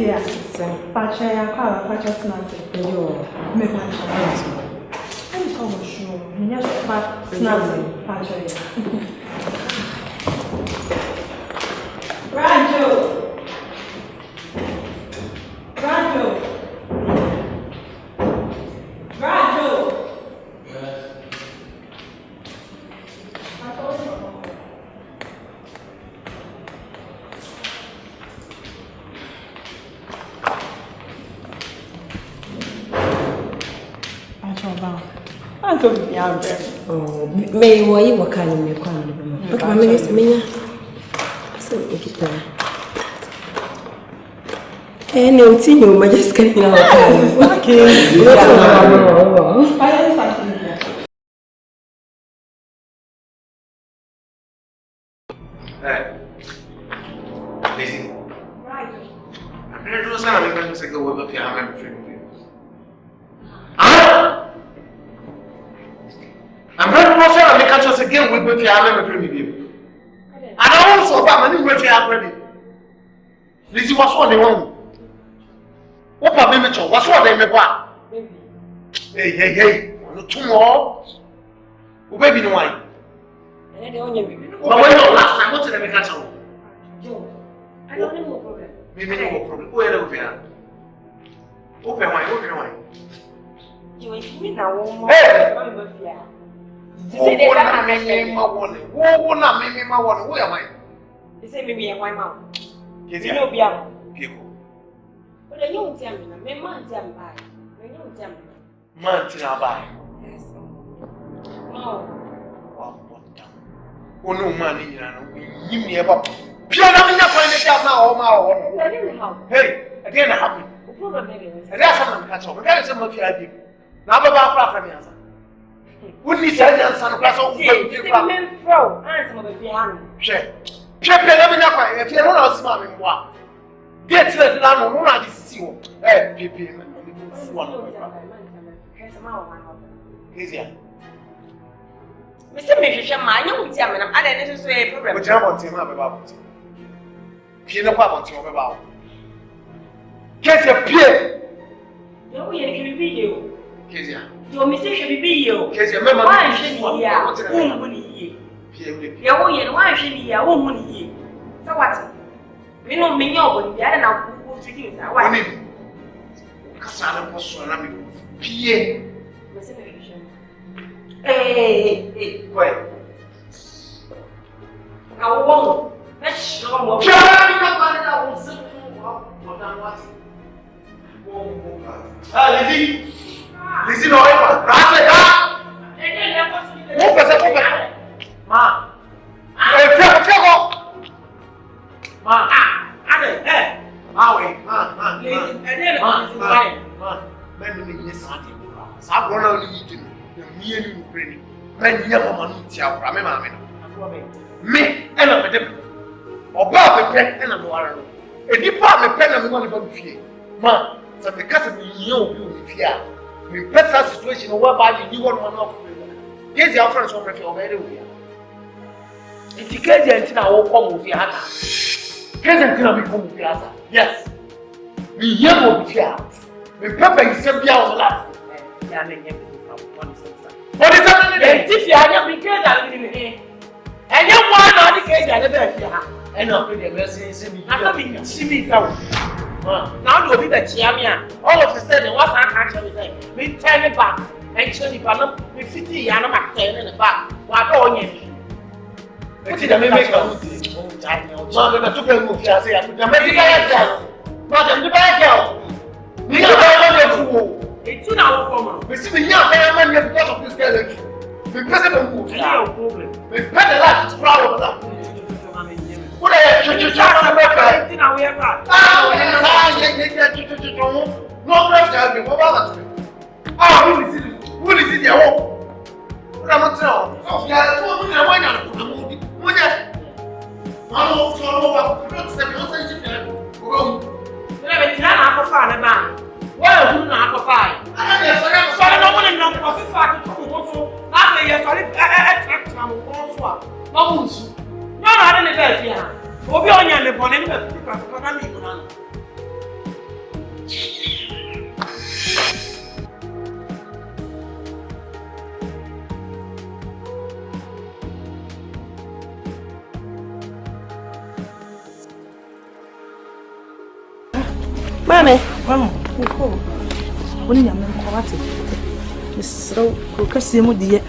Keziah. Pachaya, Pachasnati. Me Pachas. I'm so sure. Yes, but nothing. Pachaya. Ranjo. May you were kind of me. But my minister, Mina. So, and no tea, you might just get out. Listen. I'm going to do something. I'm going to go over here. I'm going to I'm going to go and catch us again with the family with you. And I also have a new way to ready. This is what's what they want. What have they mentioned? What's what they make? Hey. Two more. Who baby no wine? But when you last time, what did they catch on? I don't have no problem. Maybe no problem. Who are over here? Open wine. You ain't me now. Hey! Say there's a man named Mawan. Who not me, Mawan? Where am I? They say me and my mom. You know, be out. People. But I don't tell me, my man tell me. I don't tell me. Man tell me. Yes. Oh, what down? Oh, no money, you know. You me about. Piano, me not find it out now, hey, again, I happen. And that's something catch up. That is some of your idea. Now, about from the answer. Wouldn't he say that son of class of men throw answer of the piano? Share. Check it up if you don't know smart in what. Get to the land on one of these you. Eh, people. Keziah. Mr. Misha, my young gentleman, I didn't say a problem. But jump on him about it. Piano about him about. Get a peer. No, we can be you. Keziah. Your mistake should be you. Keziah, remember, why should you? Yeah, why should you? So what? We don't mean your the other now who to do that. Why? Kasana was so lovely. Pierre. Hey, quiet. I won't. Let's show more. Listen, however, we better situation whereby you want one of Here's your friends over here already. It's Keziah and Tina will come with your hat. Keziah and Tina will come with your hat. Yes. We hear what we hear. We pepper is simply our last. What is that? If you are young, Keziah will be here. And you want all the Keziah and the best. And not with the message. I don't see me down. Now do be the Chiamia. All of a sudden, what's our action is like? We turn it back. Actually, we fit the animal in the back. What all you? What did I make? Mother, took a move. I say, I'm the girl. Madam, the girl. We are a fool. It's in our woman. We see the young man because of this girl. We present move. No problem. We pay the last proud of that. What are you trying to make? No pressure. Who is it? Your home? What am I telling you? Yeah, Mame, Mama, woni nyame nkwate. Mesro ko kase mu de.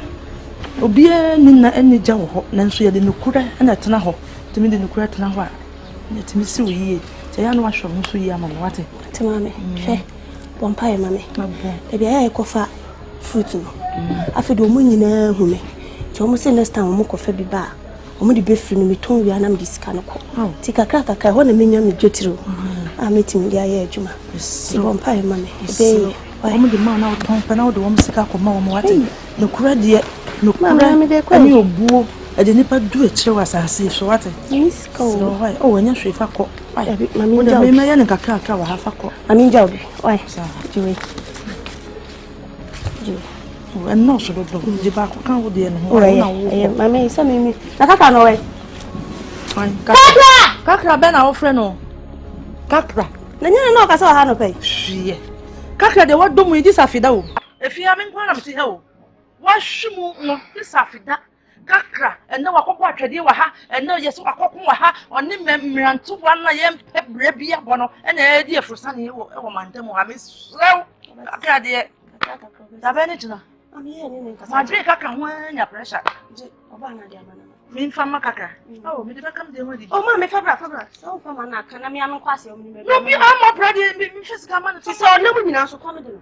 Obia ni na ani gya wo ho, nanso ye de nokura na tena ho. Temi de nokura tena ho a. Na temi si wo yie. Te ya no ahwe ho so yie ama no wate. Te mame, hwe. Bompae mame. Mabo. E bia ya ekofa fruit no. Afedo mu nyina hu me. Ti o mu se next time o mu kofa bi ba. O mu de be free no me ton wi anam de sika no ko. Ti kakra ho na menya me dwetiro. Meeting dia ye adwuma. Ti bompae mame. Be o mu de ma na o ton pa na o de wo sika ko ma wo wate. Nokura de nokura ani obuo. E de nipa du ekire wasase so wate. Miska o. Why? Oh, when you show fa ko. Why? Mami nja. Me ya nkaka wa ha fa ko. Mami nja obi. Why? Jiwe. And no so do. Di ba ko kan wo de no. Mami isa mimi. Nakaka no we. Fine. Kakra be na wo frɛ no. Kakra. Na nyana no ka se wa ha no pay. Hwie. Kakra de what do mu di safida o. Efi ya me nkwa na mti he o. Wa hwemu no di safida. Kakra ene wakoko atwede wa ha ene yeso wakoko wa ha one mmranto wa na ye mpebra bia bo no ene e di efrusa ne wo mantam ha mesrew kakra de da be ne jina ami ye ne nkasa ma dre kakra ho anya pressure je oba na de amana mi mfa ma kakra oh me de be kam de ho di oh ma me fabra so fa ma na kana mi am kwase o mi me no mi am brother mi fisika ma no so na mu nyina so kwa me de no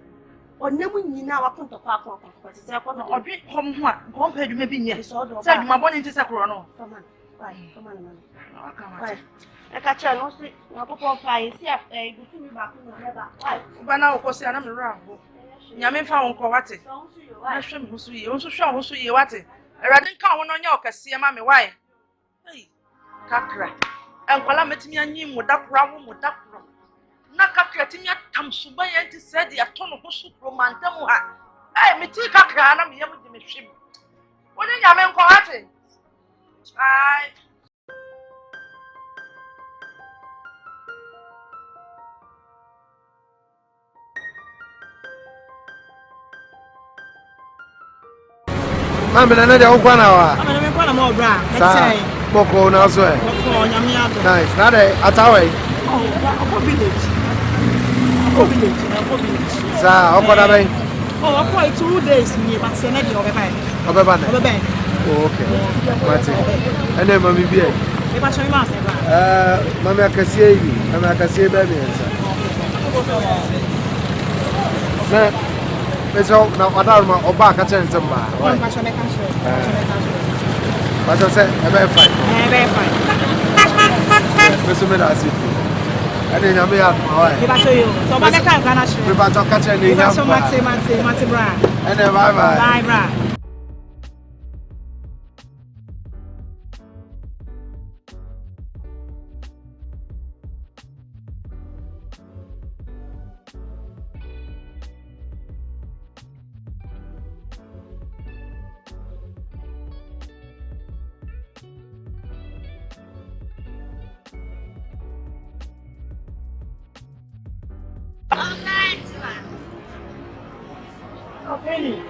onemu nyina wakonto kwa se ko no odwe kom ho a kom pa dwuma bi nye se dwuma boni nti se kro no faman man akama e ka che no si na popo pa yi si ibutu mi ba ko no leba ba na okosi ana me ra ho nyame mfa won ko wate na hwe me husu ye won so hwe ho so ye wate erade nka ho no nya okase ma me why hey kakra enkwala metimi anyi mu dakora wo mu dakora na kakra timi atam suba ye nti se de ato no ho so romantam ha me ti kakra na me yam de me hwem woni nyame nko wate ai Mama na dia ukwa na wa. Mama na me kwa na mo bra. Boko na so e. Boko nyame ado. Nice. Na dey Atawe. Oh, Akro village. Sa, oko da ben. Oh, Akro 2 days ni but say na dey obeba. Obeba na. Obeba. Oh, okay. Mati. Ene mami bi e. E ba show ma se ba. Mami akasie yi. Mami akasie ba mi ensa. Na Meso na odaruma oba ka chen nsem ba. Why? Ba show me ka show. Ba show say e be fine. E be fine. Meso me da si. Ade nyame ya ma wa. E ba show you. So ba me ka Ghana show. Me ba to ka chen ni nyam. So mate bra. Ene bye bye. Bye bra. Penny.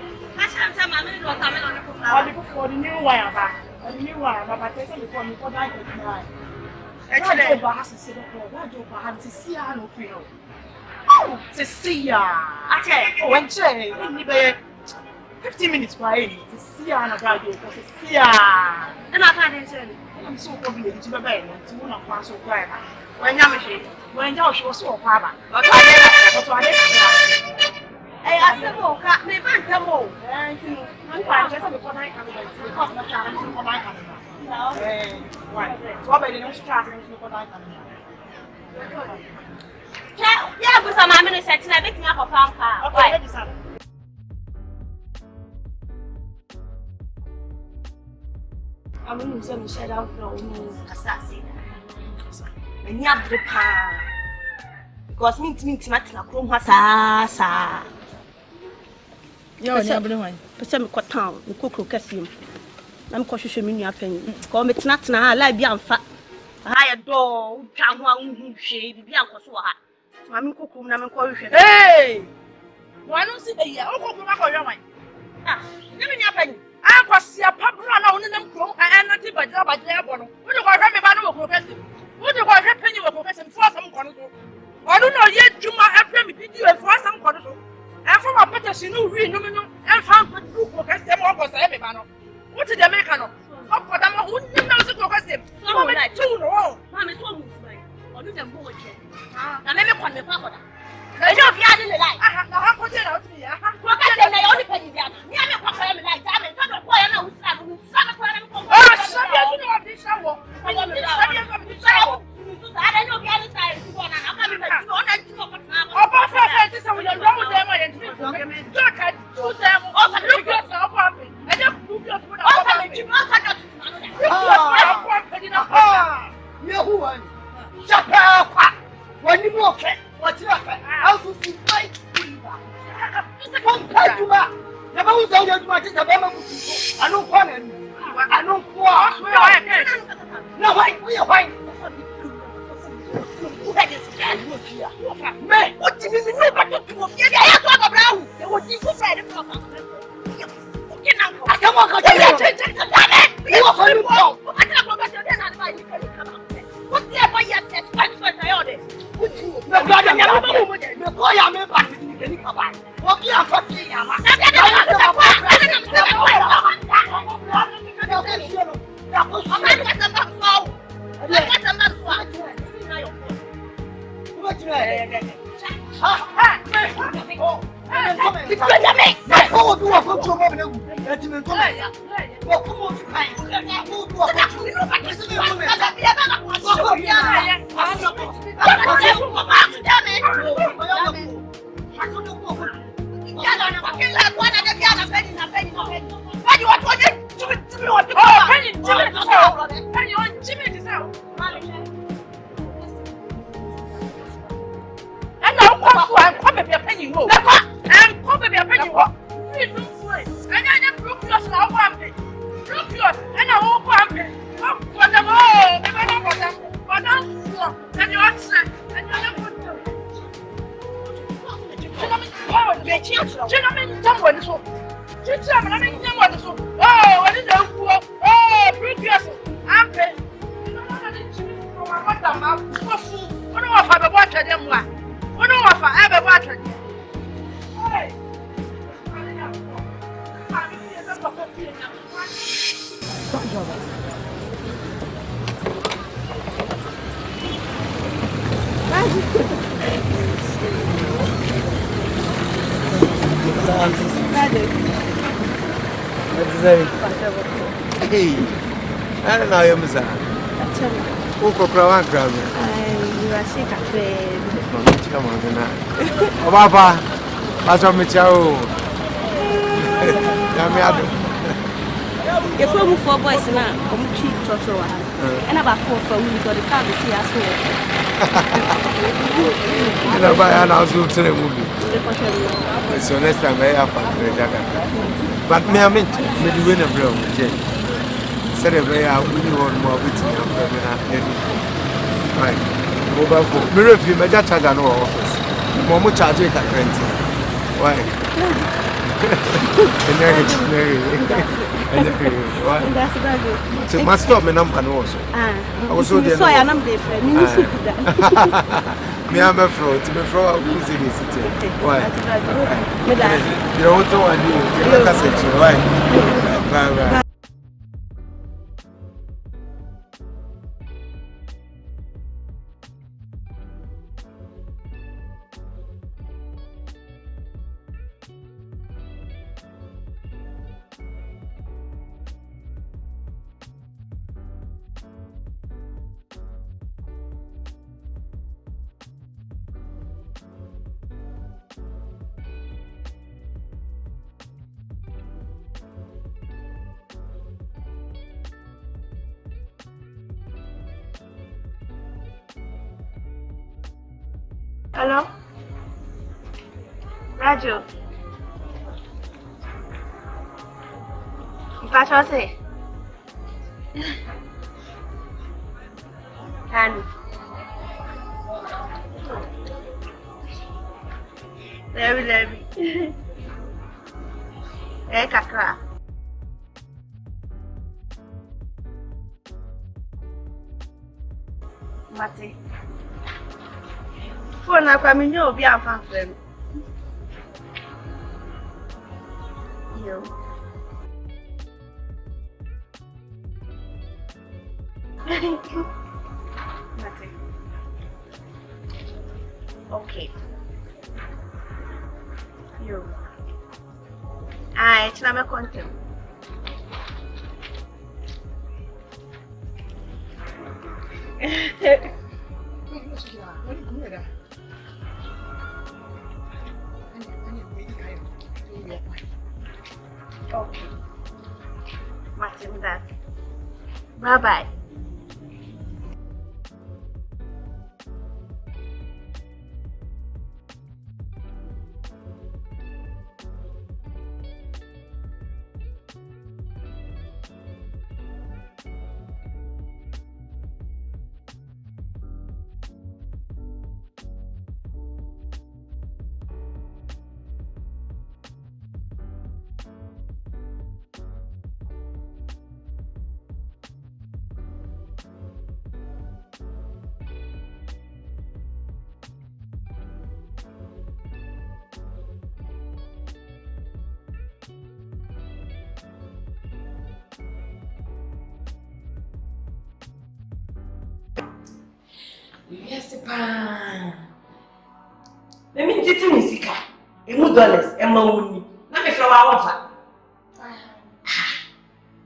For the new wire back. The new wire back. I said before me for that wire. Actually, over has to say that over has to see how no feel. Oh, to see ya. Okay. Oh, and che. We need 15 minutes for to see how no guide you. To see ya. And I can't say. I'm so probably to be better. To not pass so quiet. When you she was so hard. Asamoah, me ban tamo. I'm quite just before I come because my child is before I come. Why? So I didn't start before I come. Yeah, but some minutes I think I have found her. Okay, I'm going to shut out from assassin. And you have the power. Because me Martin Akrom has sa. Yo, never person ko town, ko kasium. Nam ko hwehwe me nua pan. Ko me tena ha la bia mfa. Ha ye do twa ho a hu hwe bibia nkoso ha. Mami kukum na me ko hwe. Hey! Wanu si be ya, o ko kuma ko hwe wan. Nyame nya pani. Akwasi apabro na wonu nam krom na ti bajira abo no. Wo de ko hwe me ba no wo ko kase. Wo de ko hwe panyi wo ko kase fo asam ko no so. Onu no ye djuma efre mi video fo asam ko no so. Efo ma petition no wi no me no emfa ko ko kase mo ko sa me ba no. Wo ti de me ka no. Opo da mo hu nim na so ko kase. So me tu no. Ma me so mu bai. Onu dem bo wo che. Na me kwa me kwa koda. Na jo fi ade le lai. Na ha ko je na o ti ya. Ko kase na yo ni pani bia. Ni ame kwa kwa me lai. Ta me to do ko ya na usra no. Usra na kwa na me ko. Ah, sabi azu no abi shawo. Sabi azu shawo. Ada no bia ni sai ko na na ka me ba ti ona ti ko ko na. Oba fa ti se wo yo wo dem ma ye ti ko. Jo ka tu dem. O sa look at na oba pe. E de look at na oba pe. O sa me ti no sa do ti na. Oba pe di na. Ye hu wan. Chapa kwa. Wani mo fe. Wati na fe. Afu si fight. Juma. Ya ba uza uja juma ti se ba ma ku. Anu kwa na ni. Anu kwa. Na wai, we wai. Me, o ti mi no ba to mo fi ya so ga bra hu. E wo ti ku fa de ko. O ke na ko. Asamoah ka ti. Ni wo fa ni ko. Ata ko ga ti de na ba ni ka ba. What the hell you say? What you say all this? Me brother, me call ya me back to the kaba. What you are fucking ya ma. Hey, I don't know, I'm sorry. Who could grow and grab me? You are sick at Come on, oh, Papa, that's what me chow. You come for boys now, come cheap Toto. And about 4 for we got the car to see us here. And I buy an house to the movie. So next time I have a jacket. But me, I meant to win a blow. Said a way out, we want more with me. Right. Mobile phone. Mirror if you may just charge an office. Momo charge it at 20. Why? So must stop me number also. I was so I am different. Me, I'm a fraud to be fraud. Who's in the city? Why? You don't want to do it. Why? Bye. Hello? Raju. What you say? And Debbie. Kakra. Mate. For na kwa minyo obi afa frem. Yo. Mate. Okay. Yo. Ai, tira meu conteúdo. Okay. Martin, that. Bye-bye. Yes, pa. Let me tell you, Sika. $1 and money. Let me flower offer.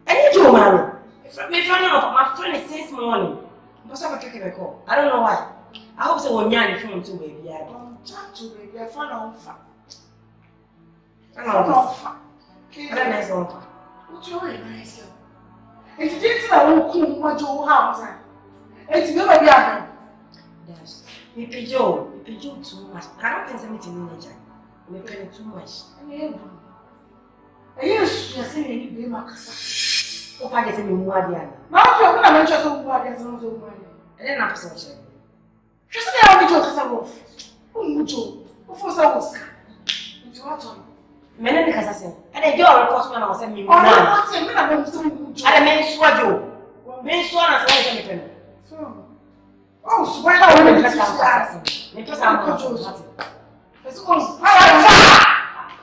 I need you, man. My friend is since morning. What's up with a call? I don't know why. I hope so. When you're phone to baby, I don't chat to baby. I found offer. I don't offer. Very nice offer. What's your nice? If you didn't know who was your house, it's never be a yes. Me pay you too much. I don't think something in nature. Me pay too much. Yes, you say you be my casa. O pai desse me muadia. Mas eu não me chato muadia, não sou muadia. Ele não precisa chegar. Já sei a onde eu casa vou. Muito. O força osca. Muito alto. Menene casa assim. Ele deu a resposta na nossa minha. Ah, você me dá muito muito. Ele me suadio. Me suar na sua me pena. Oh, swear to God, me pesa. Me pesa muito. Mas como?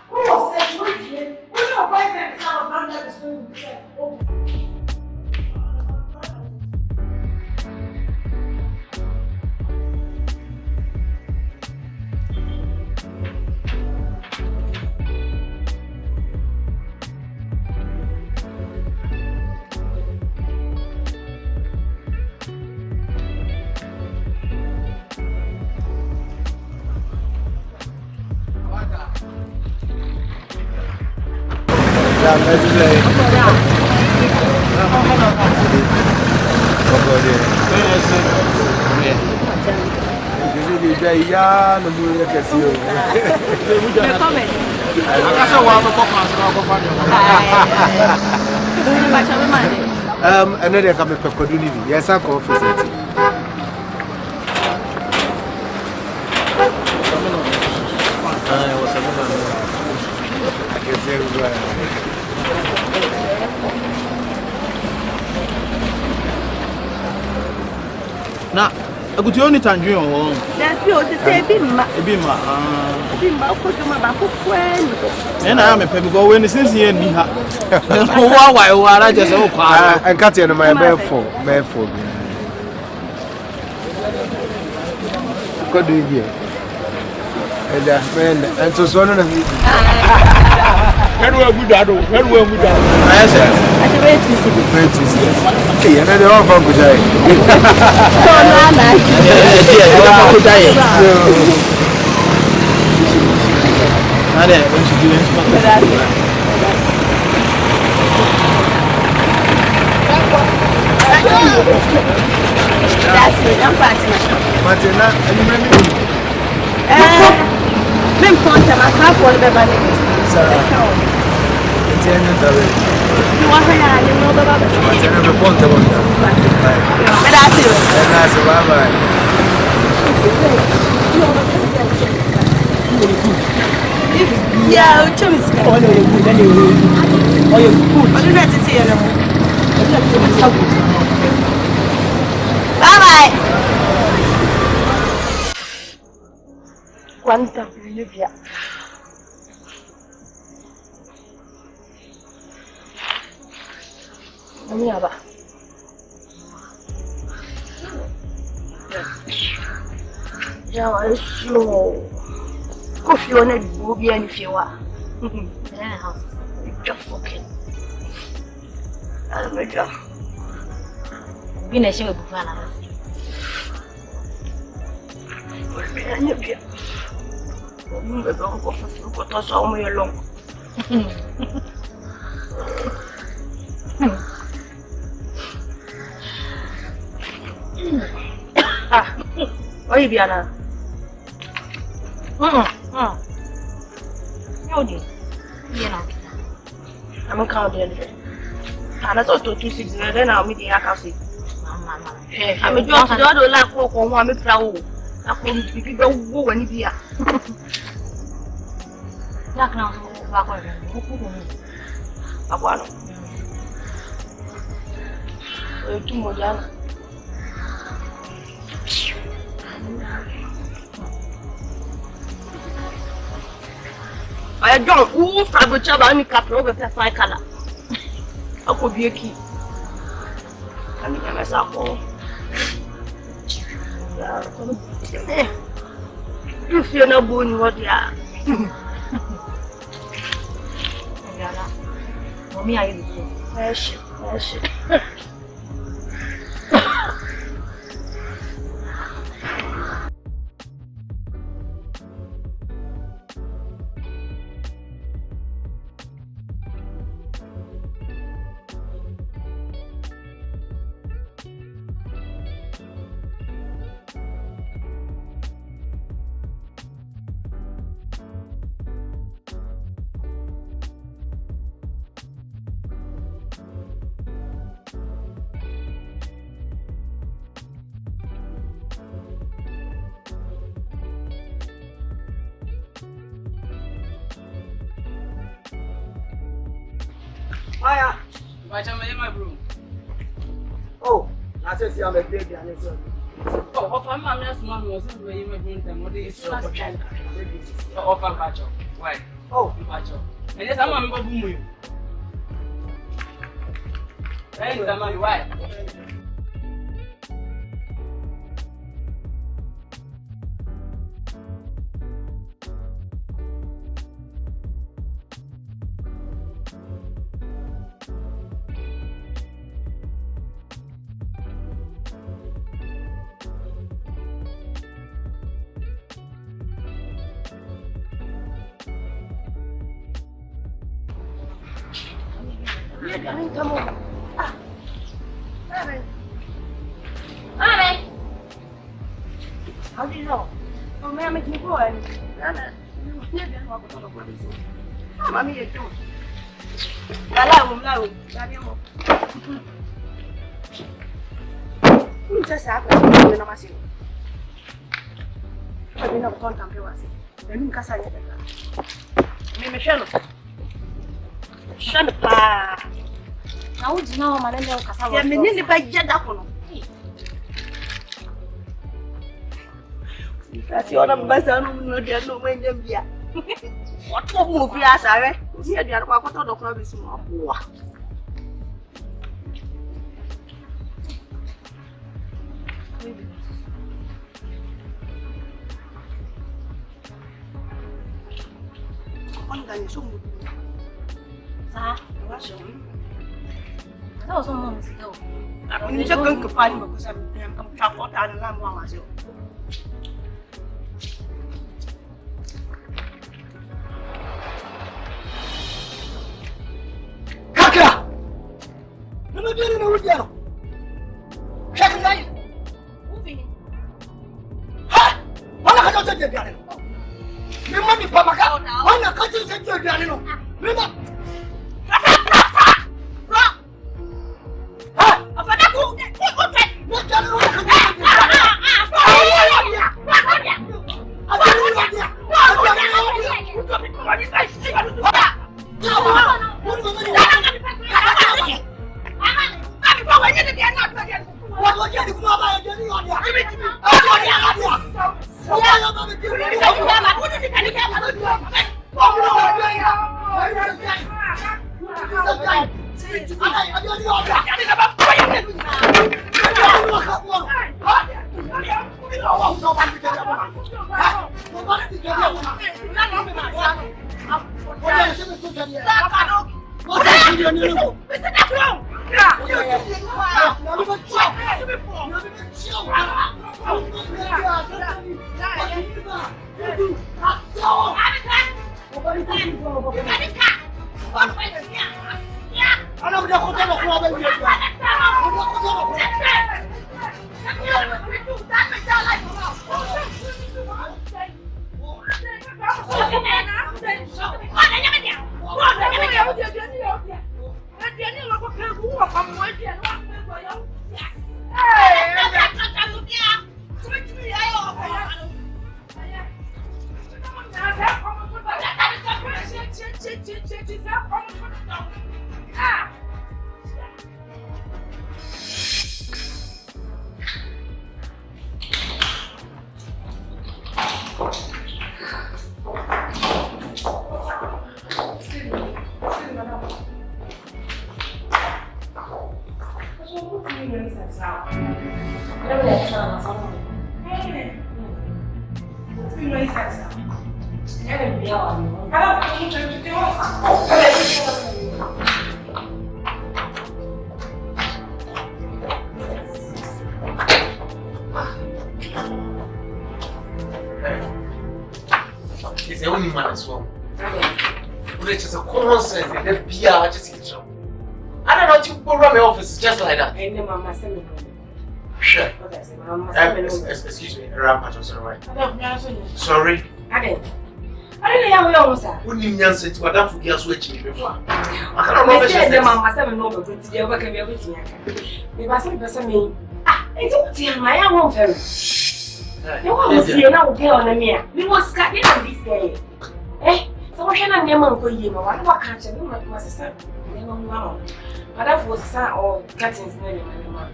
Oh, você juro. O meu pai vai pensar na frente da pessoa. Yeah, let's play. Another come to Koduni. Yes, I call for it. Na akuti oni tanjun o. Na fi o ti se bi ma. Ebi ma. Bi ma ko to ma ba ko kwani. E na ya me pe go we ni since ye ni ha. O wa wa o ara je se o pa. En kat ye no my be for. Ko do here. Eda men en to so no na. Where we good ado? Yes. Ati we ti si. Okay, and they all from Keziah. So na. Yeah, go die. Na de, when she do That's it. I'm practicing. Martina, and you remember? Même quand tu m'as pas pour le bébé. Ça. Tiens, d'aller. Tu vois rien, il me doit pas. Martina, me ponte bon. Bye. Gracias. Bye. Yeah, Chum's going to be good. Or you're good. I don't have to tell you. Bye-bye. Quanta Vivian. Amiaba. Yeah, I slow. Coffee on it, Vivian, if you are. Just fucking. I'm a job. Been a show before. I'm going to go for the song along. Oi, Vivian. I'm counting. And I thought 226, then I'll meet the Akwasi. I'm a job to the other lap walk on one proud. I couldn't be people who went here. Jack now, Akwano. Too modern. I don't who from the job and Kakra with a fire color. I could be a key. I mean, I'm a sample. If you're not born, what you are. Mommy, are you? Yes. Aya. My bro. Oh, I said I'm a baby and it's Oh, of I'm not small was very my bro them what is so much. Of I'm patch. Why? Oh, patch. And yes, I'm a boom. Hey, Tammy, why? Come on. Mommy! How do you know? Oh, man, make me go and Mommy, you do. Allow. Just happen. I mean, I'm going to come to us. The new Keziah. Michelle. Shut up. Now, do you know my name is Keziah? I'm in the bag. I see all of my son, no way. What movie as I read? Here, the other one, the club is more. I'm just going to find because I'm trapped out and I'm one myself. Kakra! No, no. Check it out. Moving. Ha! Wala ka dito diyan. May mami pa maka. Wala ka dito diyan no. Lima. Ha! Afada ko. Ko It's the only man as well. It's just a common sense. The PR just get trouble. I don't know if you go around my office just like that. Sure. Excuse me, sorry. I don't know how we are. Wouldn't you answer to Madame Fugia's waiting before? I can't remember the mamma 7 no, but it's the other can be with me. If I say person me, it's all my own very. You want to see now girl on me. We was scattered on this day. So what can I name on you? What can't you do, my sister? Never Madame was a son or Catherine name, my man.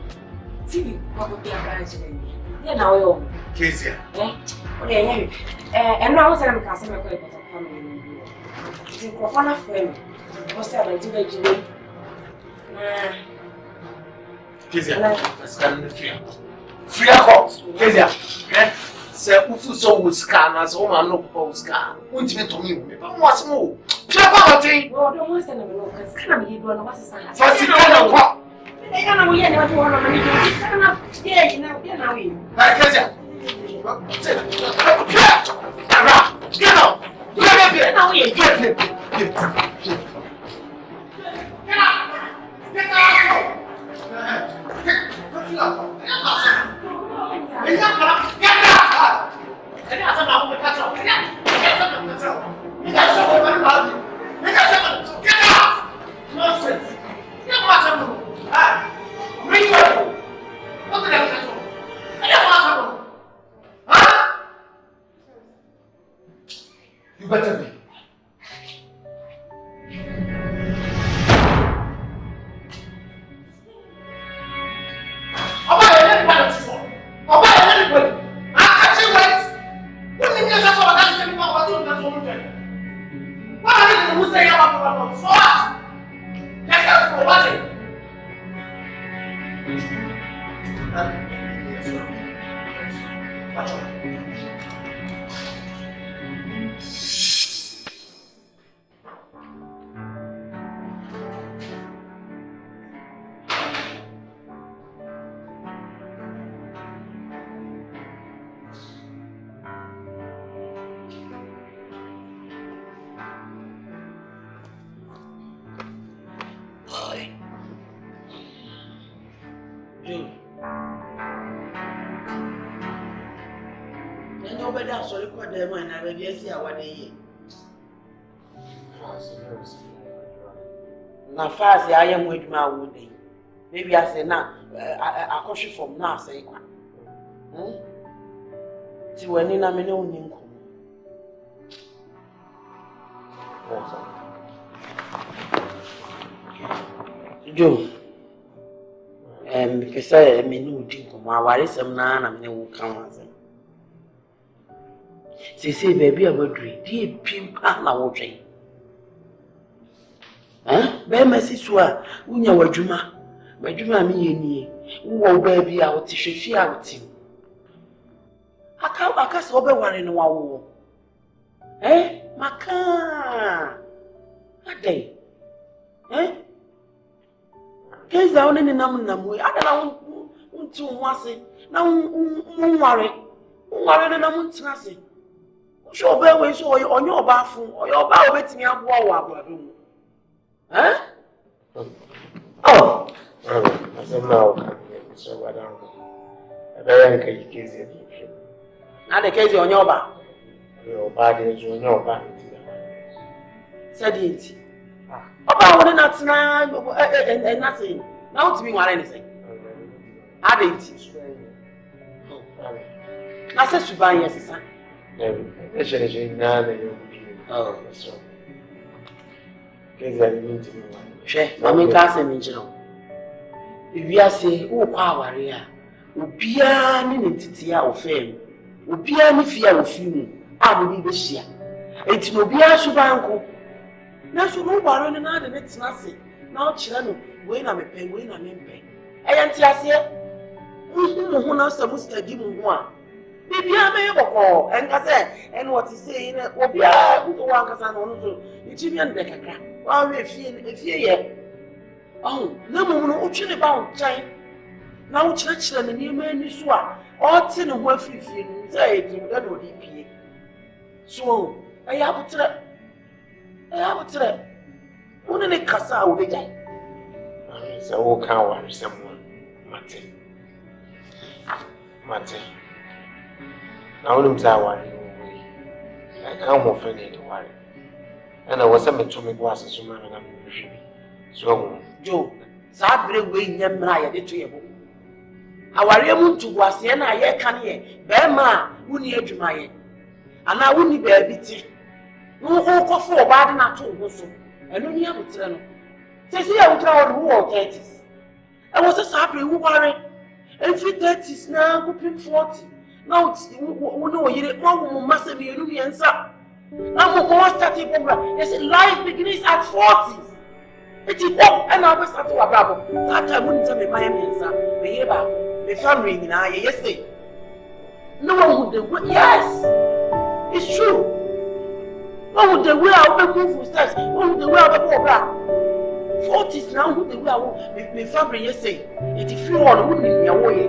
See, what would be a branch in me? Then I will. Keziah. Okay, and now I'm going to family. It's a friend. What's that? To the jury. Keziah, let's scan the free court. Keziah, say, who so would scan as all my no scan. Won't you to me? But what's more? Piaparty! No, don't want to send me no because can be doing what's the sign. Fancy kind of what? I don't know yet what you want to do. It's kind of yeah, now we. Keziah. Get out! Get out! You better be. Na fast I am with my wood. Maybe I say now, I caution from now, say, see when in a minute. Joe, Because I mean, my wife is a man, and they will come as them. Say, baby, I will drink. Deep pimp, and I will drink. Bema siswa, unya wajuma. Wajuma miye uwa baby, I will teach you out. Aka sobe ware no wawo. Maka. Ade. Keziah one ni nam we. Adana untu nwase. Na unware. Unware na nam ntina se. So be we so onye oba afu. Oye oba obetimi aboa wo abrado mu. Oh. Asamoah. So what am I? Very good Keziah. Na de Keziah onye oba. Your body is onye oba. Said it. Oba won na tena nothing. Now to be nware anything. I didn't. Na se suban yes sir. Oh, so. Keziah didn't to me. She, mama ka se mi njiro. Ewi ase wo kwa aware a, obia ni ntiti a ofem. Obia ni fia ofimu, a bo bi hia. Enti no obia subanko. Na so no ware ni na de tena se. Na o kire no, we na mepe, we na mempe. Eya nti ase. Mu na so mu study mu ho a. Bibia me boko, enka se, en what is saying, obia wo wankasa no so. Ichi bi an de kakra. Wa we fie ye. Oh, na mu no utwe ne ba nkyɛn. Na wo kyerɛkyerɛ ne nneɛma ani so a, ɔte ne ho afirifie no, sɛ etim da na odi pie. So, ɛyɛ abotrɛ. Wo ne kasa a wo begya. Sɛ wo ka ware sɛ mo mate. Na wo nim sɛ ware no wo yi. Ɛka ho fɛ ne de ware. Ɛna wo sɛ meto me bo aseso ma na me hwehwɛ bi. So, Joe, Sabre we nyamra ya de to yebo. Aware mu ntubuase na ye kan ye, be ma wuni adwuma ye. Ana wuni ba bi ti. No kofo oba de na to ho so. Eno ni abotre no. Sesi ya wutra wo 30s. E wo se Sabre wu ware. Every 30s na go 40. Now wo no yire mo masem ye nu yensa. Na mo starting program. Yes, life begins at 40s. It is up and I was at our bravo. That I wouldn't tell me my answer. Me hear back. Me family in I yesterday. No one would do. Yes, it's true. No would the way I will move with steps. No would the way I will go back. 40s now would the way I will. Me family yesterday. It is few on wouldn't be away.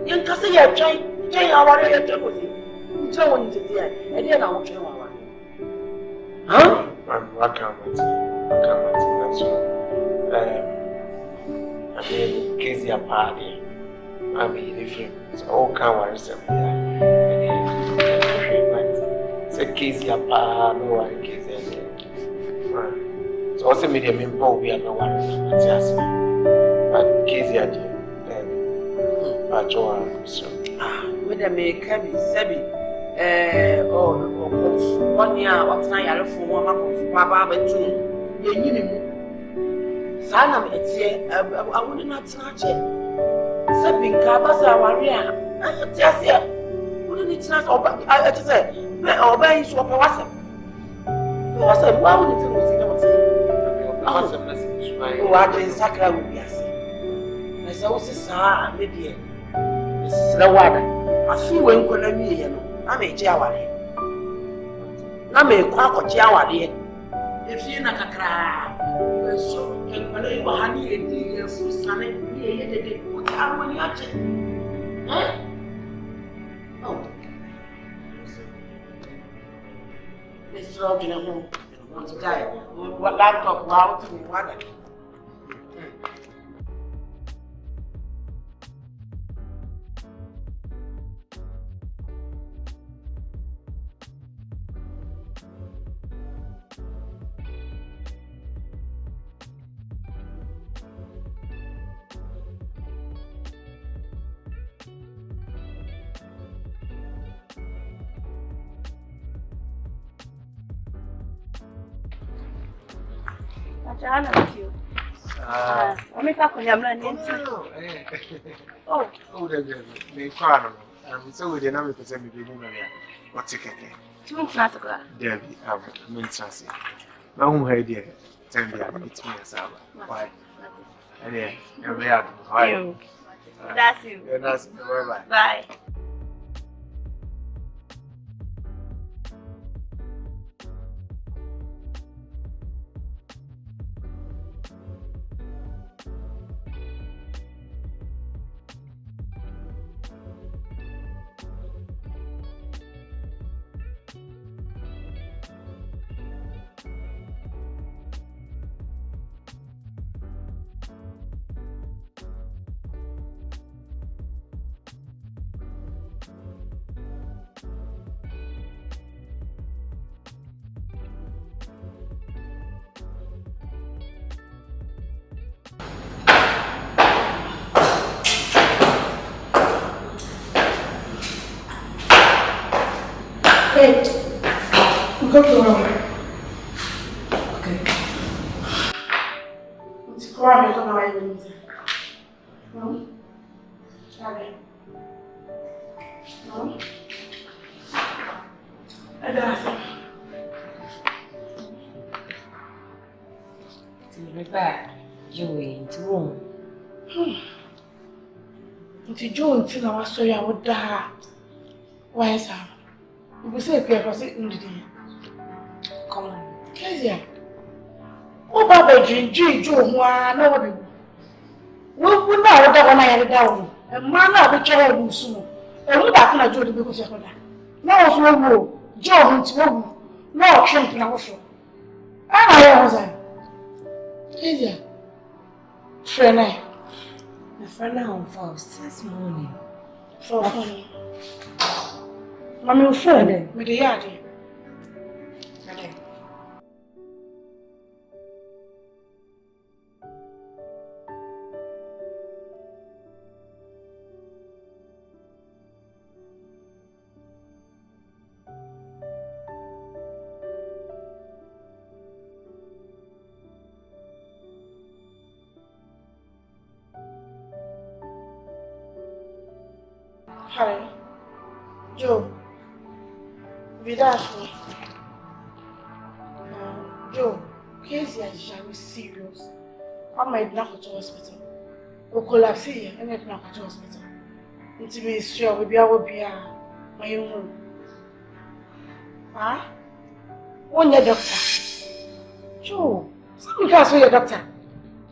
Young Keziah try our area to go see. You tell one to see. And then I will try our one. Huh? I'm welcome. So, I mean, Keziah party. I mean, different. So, all kind of something. Say Keziah party, no one Keziah. So, also, me the member we are no one. But Keziah did. But Joanne, so. With the make heavy, Sebi. Oh, 1 year, what's not your phone? Papa, but 2. You Sana etie I would not snatch it. Sabin Kabasa Waria. I just here. Wouldn't it snatch I just said, obey you for wasp. Was a why would it say? Oh, I didn't sacra would be as I also saw maybe the water. I feel when could me, I'm a jawari. Name quack or jawari. If you're not a cry, so can play honey and dear for Sunday, what are when you're watching? Oh, Miss Robin, want to die. What laptop wow to me, what? Jana with you. I'm a fucking young man. Oh, they cry. I'm so with the number to send me what ticket. 2 months last ago. Debbie, I'm interested. My own idea. Tell me, it's me as well. Why? Yeah, we are. Why? That's you. That's bye. Bye. Hey, go to her. Okay. It's crying, I don't know why you're using it. No? Sorry. No? I don't know. Be back. Joey, into room. Into Joe, until I was so young, would die. Why is that? You say if you're sitting in the day. Come on. Keziah. Oh, Baba, Joe, who are no one. We know that one I had down. A man of the child soon. And we back on Joe because of that. Now, so Joe wants to no Trump now. I was there. Keziah. Friend, My friend now on first this morning. for funny. Mammy, phone with the yard. Hello, Joe. Vidash. Joe, Keziah is very serious. I might not go to hospital. We'll collapse here and not go to hospital. Until we sure we be my own room. Huh? One your doctor. Joe, some guys are your doctor.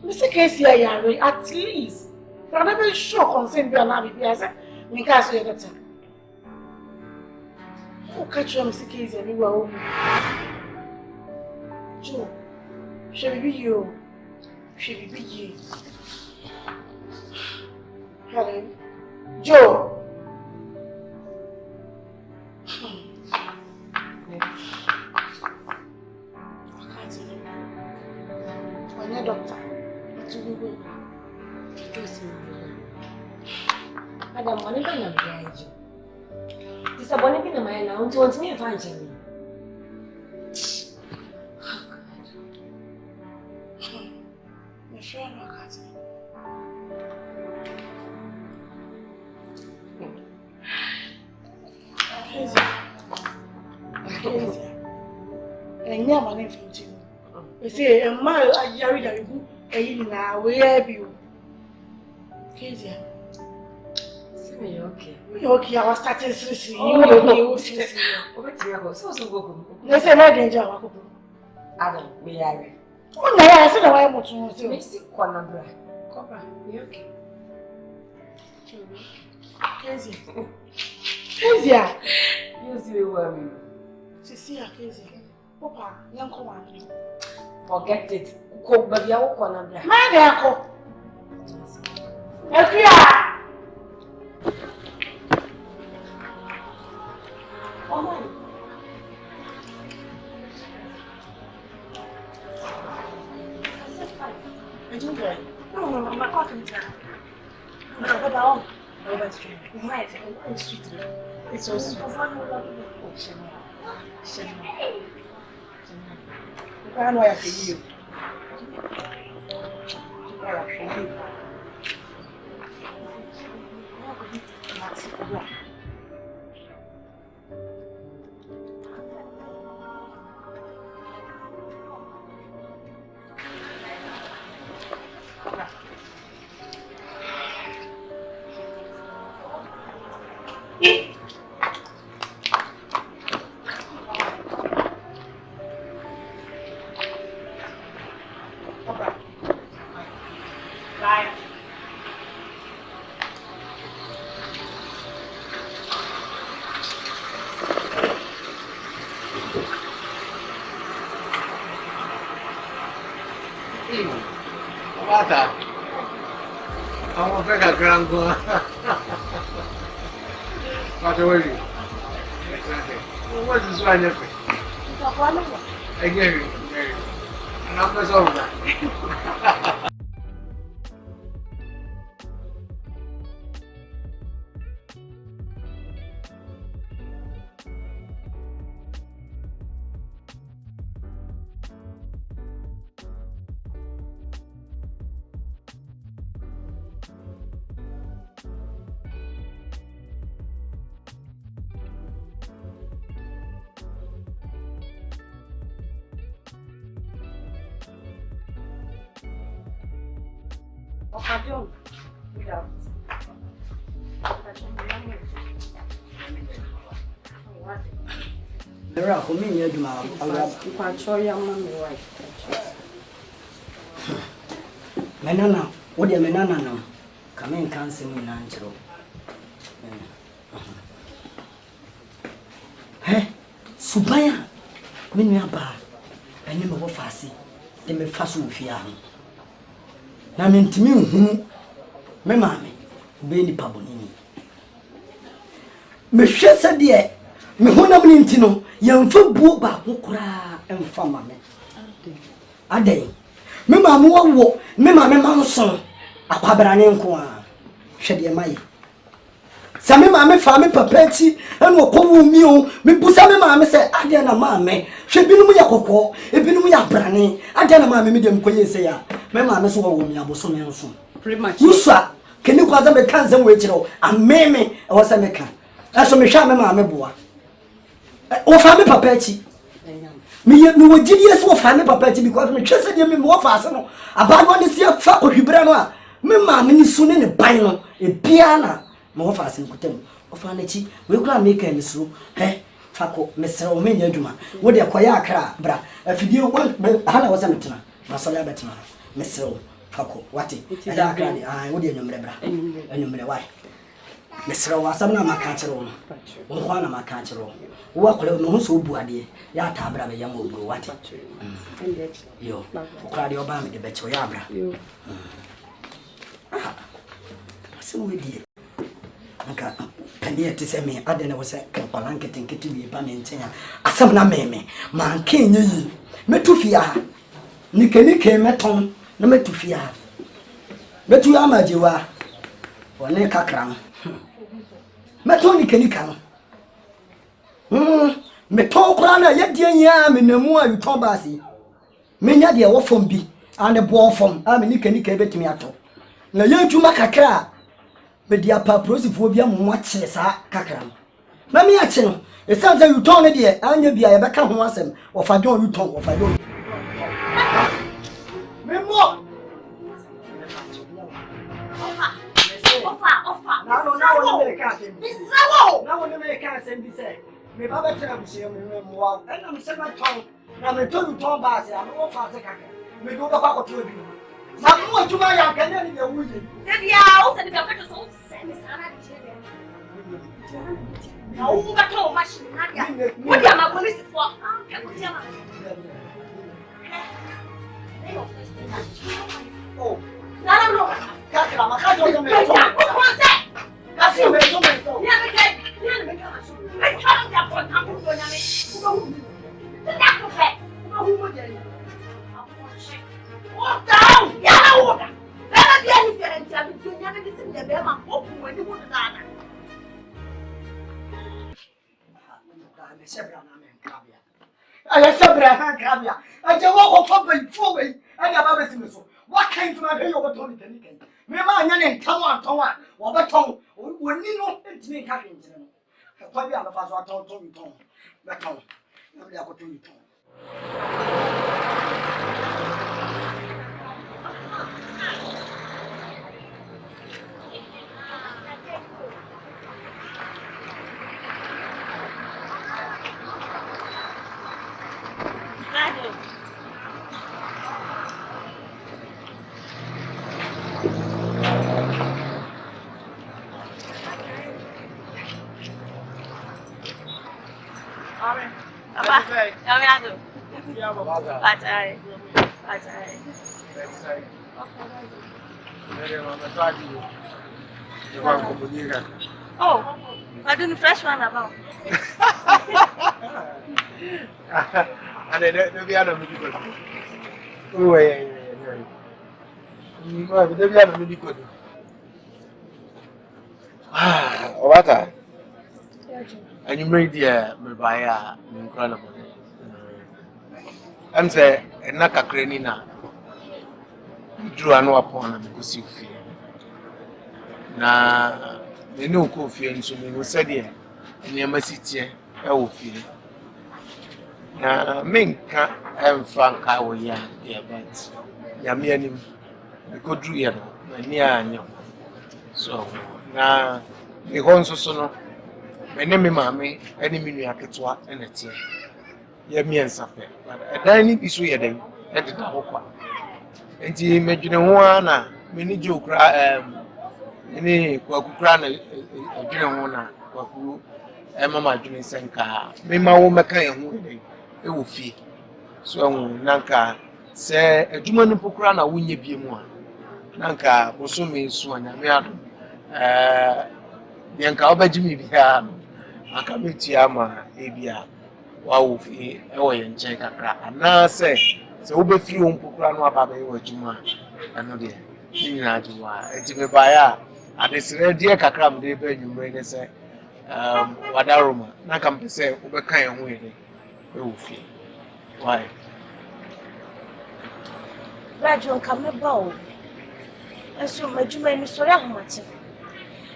Mr. Keziah, at least. I'm not very sure concerned be an abbey. I said, Mika's your doctor. Oh, catch you, Mr. Keziah, you are home. Joe, shall we be you? Shall we be you? Hello? Joe! I'm your doctor. It's you. Madam, what are you behind you? This is a bonnet in my hand. I want me to find you. My friend, look at me. Keziah. And yeah, my name from you. You say, a mile, I carry that you go, now, where be you? Keziah. Okay. Okay, I was starting seriously. You seriously. Let's say, my danger. Adam, we are. Oh, no, I said, I want to see. Miss Quanabra. Cobra, you okay? Keziah. Keziah. You see, worry. Keziah, Papa, young command. Forget it. Cook, but you are Quanabra. My dear, Akrobeto. Oh my. I don't know. No, I'm not talking to her. No, but I'll go back to you. Right, it's sweet. It's so sweet. I know I can you. Ataa. I'm a beggar grandpa. What are you? What is one of it? Again, and I'm not over. There are coming here to my Menana, what do you menana? Come in, can't see me natural. Hey, Subaya, Minyaba, I never go fancy. They may fast with fear. Na mentimi hu me maame be ni pabonini me hwe se de me honam ni ntino yemfa buo ba kokora emfa maame adai me maame wo me maame ma nso akwabrane nko a hwe de mai sa me maame fa me papachi eno kowu mi o me busa me maame se adai na maame hwe binum ya kokko ebinum ya brane adai na maame me dem koye se ya me maame so wo mi aboso me nso pretty much usa keni kwaza me kan zan we kiro ameme e wo se me kan eso me hwa me maame boa o fa me papachi me wo gidi eso wo fa me papachi because me twese de me wo fa ase no abado ne se fa ko hwibra no a me maame ni su ne ne ban no e bia na me wo fa ase nkutam o fa na chi we kura me kan ni su he fa ko me sere o me nya adwuma wo de koya akra bra afidie wo hala wo se metena masole abetena Mr. Fako, what it? I would you remember? And why? Mr. Wasam, my catcher, one of my catcher. Walk no so Boadi, Yata Brava young old what? You cried your bammy, the betcho yabra. You so we did. Can you tell me? I didn't was a palanket and get to be a banning. Asamna meme, man, king ye. Metufia Nike meton. No me to fear. But you are my jiwa. Or ne Kakra. Metoni kenika. Me ton krana ye die nya me namu a yuton basi. Me nya de wo fom bi and the ball fom a me nika betimi ato. Na ye ntuma kakra me dia pa prosifo bia mo akye sa kakra. Na me akye no e sanza yuton ne de anya bia ye beka ho asem ofa don yuton ofa don. Memo. Offer. Now we can't. Now we can't send this. Me baba tell me say me mo. And I'm say my tongue. Na me to ton ba say am wo fa say kaka. Me do ba ko to bi. Na mo aduma ya kan na ni ya wuyi. Se bia o se bia ka so se me sana di chebe. Na wo ba to machine na dia. Wo dia ma police for. E ko dia ma. Oh, nada no. Kakra, makajo yo me. Kasi me to me to. Ya me kai, ya me kai. Me ka ya ko ta ku do nya me. Ku ba hu. Ta ku fe. Ku ba hu mo je ni. O down, ya na o da. Bela dia ni diferente, a do nya me disse me be ma ko ku we ni ku da na. Me sebra na me kabia. Aya sebra na kabia. Aje wo ko fa ba ifo we. Aya ba be si me so. What kind of a over Tony Penican? Mamma, and Tawa, or Baton, or Nino, and me coming. Quite the other father told Tony Tom. Baton. Nobody got to Tom. Oh, I didn't fresh one about. And then the other medical. Oh, yeah. The other medical. Ah, Obata. And you made the Mabaya incredible. I'm saying, and Kakra Nina drew an upon them because you fear. Na me no ko fie nso me wo sede nneema sitie e wo fie na menka emfa nka wo ya de but nyame anim me ko dru ye no ani anyo so na me ho nso so no me ne me maame ani me nua ketewa ene tie ye me ensape edan ni bi so ye den e de da ho kwa enti medwene ho ana me ni je okra ini kwakukra na adwene ho na kwaku mama adwene senka me ma wo meka ye ho e wo fie so nanka se adwuma no pokura na wonye bie mu a nanka boso me so anya me ado nka obagimi bia aka metia ma ebia wa wo fie e wo ye nche kakra ana se wo be fie wo pokura no aba be wo adwuma ano de ni na adwuma enti me ba ya adesire die kakra mde be nwumre ne se wadaroma na kam pese obeka ye ho ere e wo fie why Rajon kam ba o eso madwuma ni sori ahomache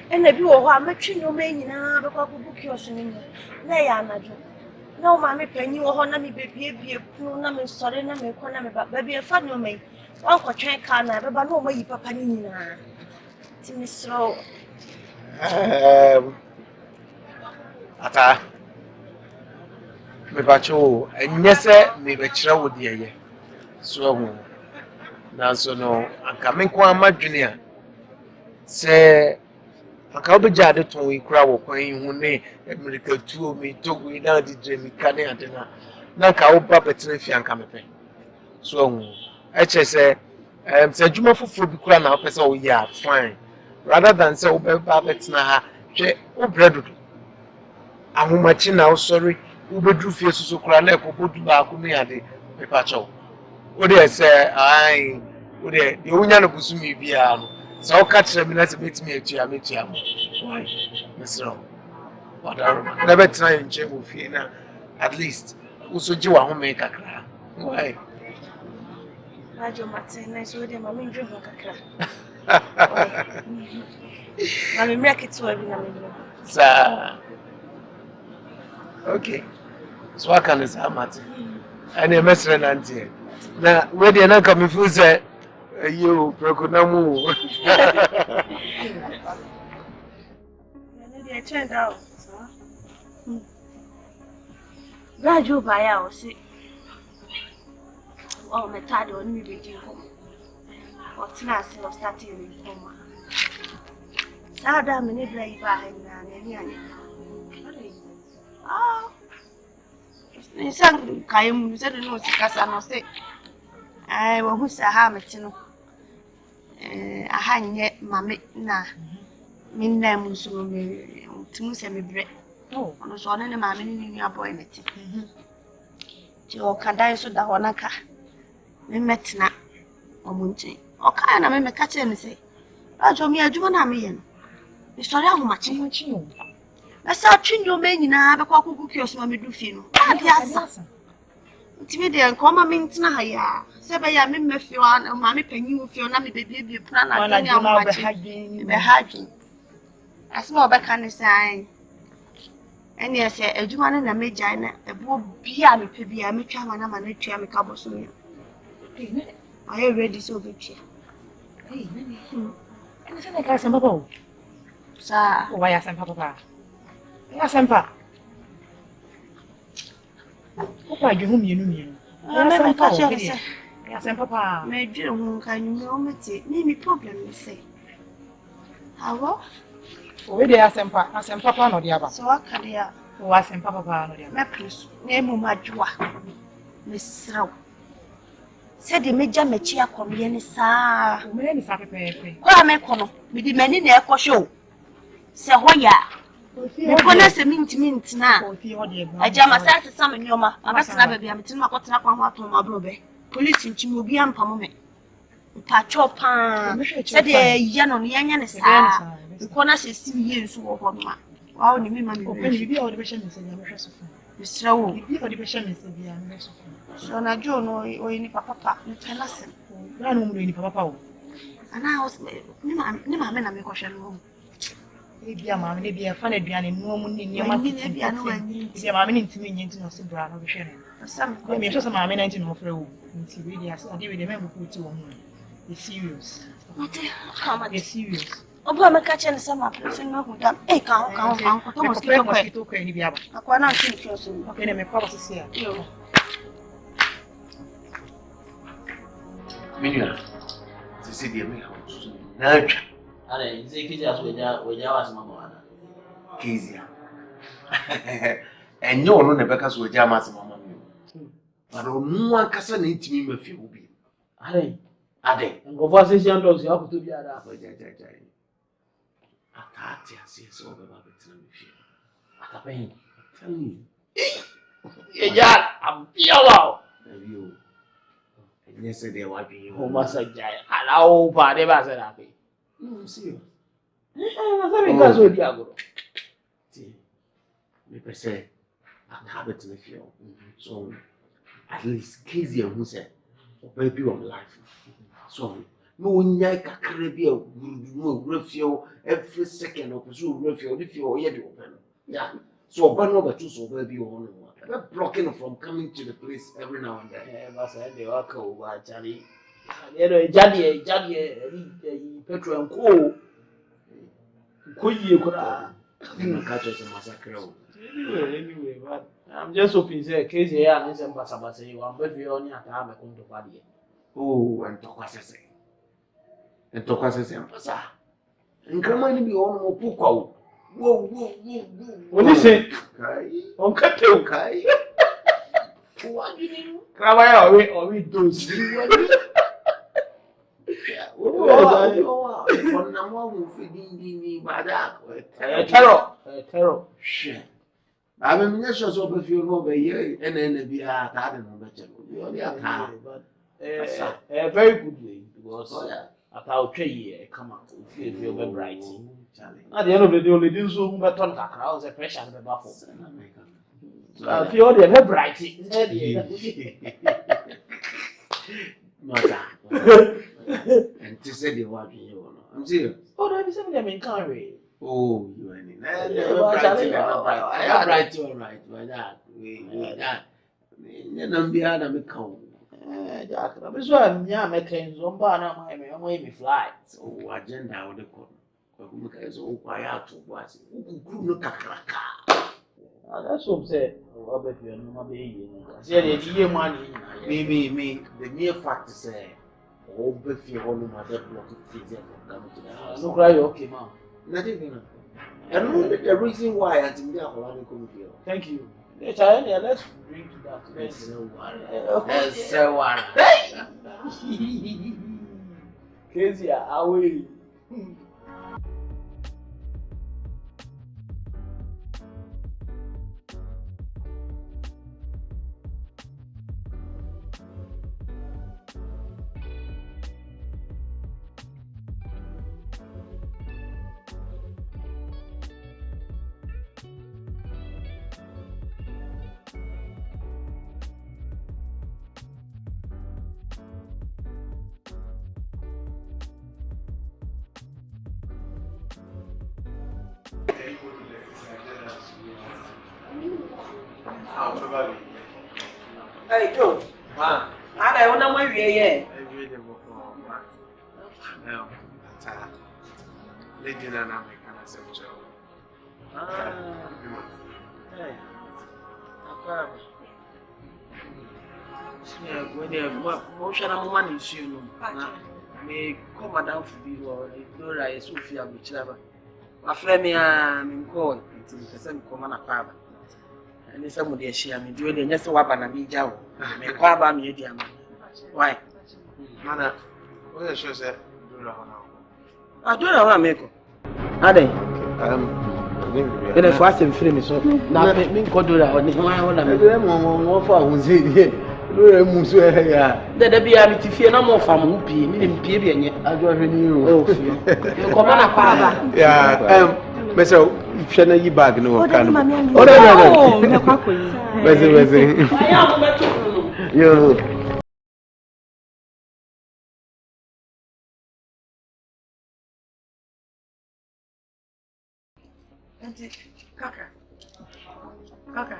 ena bi wo ho a matwi no ma nyina be kwa kubuki oso ni na ya anajo na o ma me panyi wo ho na me bebie punu na me sori na me kɔ na me ba bia fa no mai wan kɔ twen ka na be ba na o ma yi papa ni nyina Timisro. Ata. Me bacho enyese me be kire wo de ye. So hu. Na so no anka me kwa amadwene a se anka obegya de ton yi kura wo kwan hu ne America tuo mi togo yi na de dremi kane ade na anka wo ba betene fi anka me pe. So hu. E che se se djuma foforo bi kura na opese wo ya fine. Rather than say ubeba betina ha hwe obredudu ahomachi na o sorry ubedru fie susu kura na ekobodu ba aku me ade pepa chow o de say ai o de unya no busumi bia no so o ka kire me na se betimi atua metua mo why mesro wadaro na betina nche mo fie na at least uso ji wa home kakra why Rajo Martin so de mama ndwe ho kakra Mami mreki tu ebi na mimi. Sa. Okay. So I can say Martin. Ani mesre na ntie. Na we dey na come feel say you prokonamu. Na dey change out. Rajo baya o si. Oh, me tired on me be din home. What na say o starting in home. Sada me ne bra yi ba ha na ni ani. Ah. Ni sang kai mu se no sikasa no se. Ai wo hu sa ha meti no. Aha nye mame na me nna mu so me timu se me bre. Oh, ono so ne mame ni ni aboy meti. Ti o kada so da honaka. Me metina omunti. O ka na me ka che me se. Ajo mi adwuma na me ye no. Me sori ahomachi nchi o. Na sa twinyo me nyina be kwa kuku kioso ma me du fie no. Ade asa. Timid come into Naya. Sabaya, me feel and mammy penny feel na me baby plan. I don't know how much be hugging. A small beckon sign. And yes, a woman in a major, a boy beer me pebby, I make a man and a chair me cabo soon. I already so good cheer. Hey, and it's like some bubble. Sir, Why are some papa? Yes, some papa. Papa, you whom you knew. Yes, and papa. my dear, whom can you know me problem, you say. How? Oh, they are some papa, no, the other. So I can hear. Who was some papa, no, the other. My place, name my joa. Miss Row. Said the major mechia come yen, sir. Many sacrifice. Kwa mekono, with the men in the echo show. Sir, why ya? Me kona se mint na. Ajama sa se sam nyoma. Abasena baby ametin makotena kwa ho aton mabrobe. Police nchimi obi ampa mo me. Pa chopa. Se de ya no ne anya ne sa. Kona se si ye nsu wo ho ma. Wa o ni me ma me. Open bi a odi be hye me se ya me hwe sofo. Misra wo. Bi a odi be hye me se bia me hwe sofo. So na jo no o ni papa ne tena se. Na no mu ni papa o. Ana o ni ma me na me ko hwe no. Bia maame ne bia fa na aduane no mu ni nyama titi bia no anyi bia maame ne ntimi nyi ntino se bra no hwe no Sam ko me hwe so maame na ntino frɛ wo nti we dia so ade we de me bu puti wo mu e serious mate kama e serious obo me ka che ne sama person no hu dam e ka ho to mosquito ko ni bia ba akwa na ntini kyo so okay ne me kwa ba sisi a yo Vivian, sisi dia me ha so na twa Are you say Keziah we Asamoah? Keziah. And no one never can with Asamoah. But on one casa need to me a few be. Are and go for 6 young dogs you have to be at that. Ataa says over At a pain. Tell me. Yeah, I'm yellow. You. And yesterday, what be you? Oh, Master Jay. Hello, Paddy Basarapi. No, see you. Because we are see. Me say, I'm habit to the field. So, at least Keziah who said, baby of life. So, no one like a Caribbean will refuel every second of the refuel if you are yet open. Yeah. So, but no, but you so baby on one. Blocking from coming to the place every now and then. I said, they are cold, Charlie. Jadi petrol and coal. Could Catch us a massacre. Anyway, but I'm just hoping say Keziah and some Basabasa, you are very on your time. I come to Boadi. Oh, and Tokwase. And Tokwase and Pasa. And come on, be on Puko. Whoa. What is it? On Katokai. What do you mean? Cry away those. Terror. Shit. I mean, yes, you're so if you know by year and then be a garden of a very good way because about 3 years come out if you're very bright. At the end of the day, only do so, but on Kakra was a pressure on the buffalo. So if you're the very bright, and to say the what you know. I'm serious. Oh, there is something in country. Oh, you ain't in. I am right, all right, by that. We that. I'm behind a count. Jack, I'm sorry, I'm making some banner, my way fly. So, agenda would call. So, quiet to was who Kakra. That's what I'm saying. I bet you are not baby. I said, it's year money. Maybe the mere fact to say. Oh, if you want to mother block it, Keziah from coming to the house. No cry, okay, ma'am. Not even. And the reason why I think they are going to feel. Thank you. Let's drink to that. Let's so Keziah, away. Hey, Joe. I don't know where we are. Lady and I can accept you. When the motion of money is you, may come down for you or Dora is Sophia, which ever. My friend, me, I'm called into the same common apartment. And somebody share me doing just what I mean, Jow. May Quaba medium. Why? Mana, what shows that? I don't know how to make it. Are they? If I say free, so now me go do that. What I'm for who's here. There be a bit fear no more from who pay me in pay any. I don't renew. Oh, come on, Papa. Yeah, Mr. Shana, you bag no can. Oh, no, Kakra.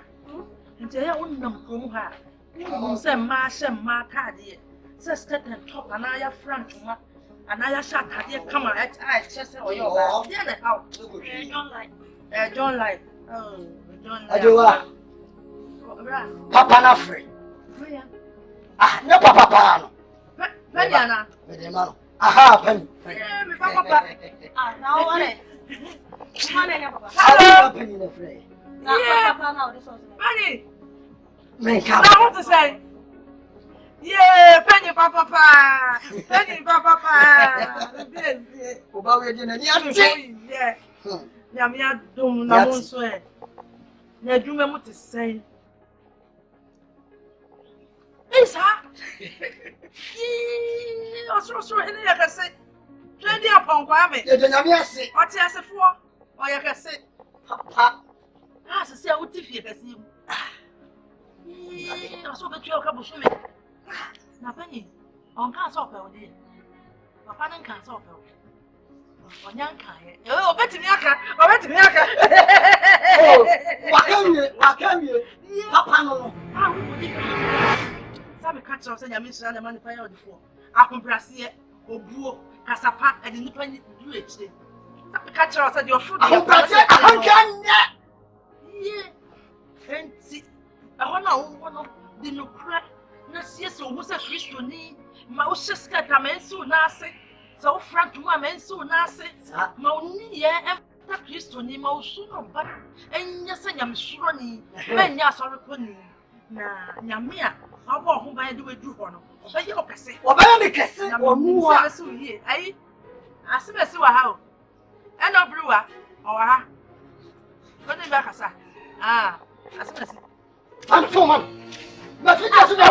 Nti ya wonnam krom ha. Won se ma tade. Se skirt and top ana ya front ma. Ana ya sha tade kama chese oyo ba. Dey na how. Don't like. Oh, don't like. Adewa. Papa na free. Ah, no papa no. Vivian. Medemano. Aha, pen. Me papa. Ah, now what? Hello. Penny the free. Yeah, papa now this one. Penny. Man, come. I want to say. Yeah, Penny papa. Penny papa. Oba we dey na ni ate. Yeah. Ya me adum na mo so e. Na adwuma mu te sei. Isa. Osoro ene ya ka say. Twendi apon kwa me. Ye dey na me ase. O ti asefo. O ya ka say. Papa. Ah, se se o ti fie ka say. Oso be twa ka bo so me. Na Penny. On kan so pe o dey. Papa nan kan so pe o. Onyanka ye. Obetimi aka. Oh, wakawie. Papa no. Ah, we body. Sabe catch us nya misra na man fire odifo. Akombrase obuo, kasapa e de nipa ni du echi. Sabe catch us the fruit. Akombrase ahankanya. Yeah. Enti. Ahona wo no de no kra na siese o musa Kristo ni ma o sheska tamensu na ase. So front ma mensu na ase. Ma oni ye efta Kristo ni ma osu no ba. Enya se nyam suro ni. Menya asore ko ni. Na nyame a abo ho ban de wedu ho no. Obaye okese. Obaye ne kese. Omuwa. Asu yi. Ai. Asebesi wa ha o. Eno brewa. O wa ha. Oni ba kasa. Ah. Asebesi. I'm for man. Ma fi kasu na.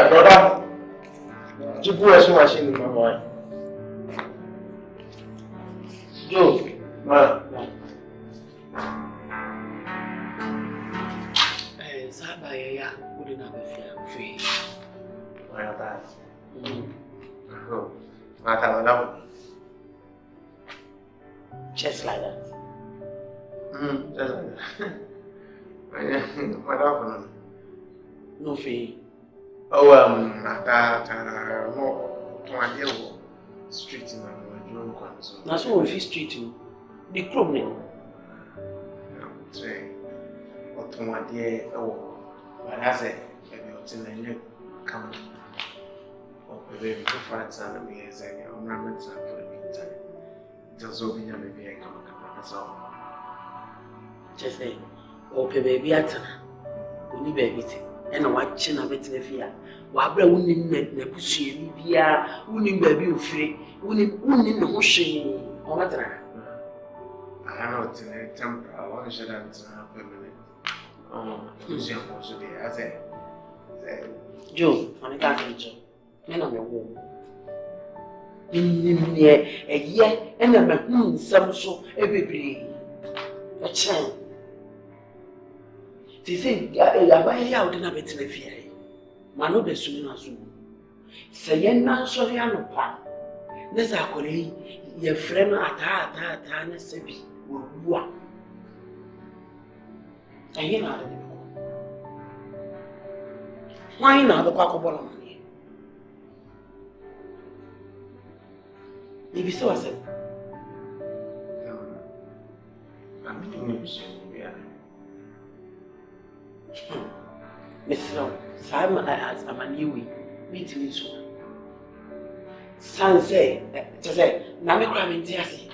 Brother, you go as machine in my boy. Yo, man. Sabaya, wouldn't have a free. Why not that? Oh, I have another. Just like that. Just like that. What happened? No fee. Oh, Ataa Saman street in That's what we street you. The club name. What one day, oh, but as a baby, come. Oh, baby, go for it, and me as a ornament for the meantime. Just open your baby, come. That's all. Just say, oh, baby, at only baby, and watching a bit of fear. Wabra wouldn't let push you, wouldn't baby free, wouldn't know shame. Or what? I know it's in a temper, I want to shut down permanent. Oh, museum also there, as a Joe, on a castle, Joe. Men on the wall. In a year, and a moon, some so every a chance. They say, I buy out in a bit of fear. Mano be soon as soon. Say, yen now, sorry, I know, pa. This are calling your friend Ataa Saman. And you know, why not the cock of money? Maybe so I said, I'm doing Miss Long, Simon as a man you meet me soon. Son say, to say, Name cram in Tiasi,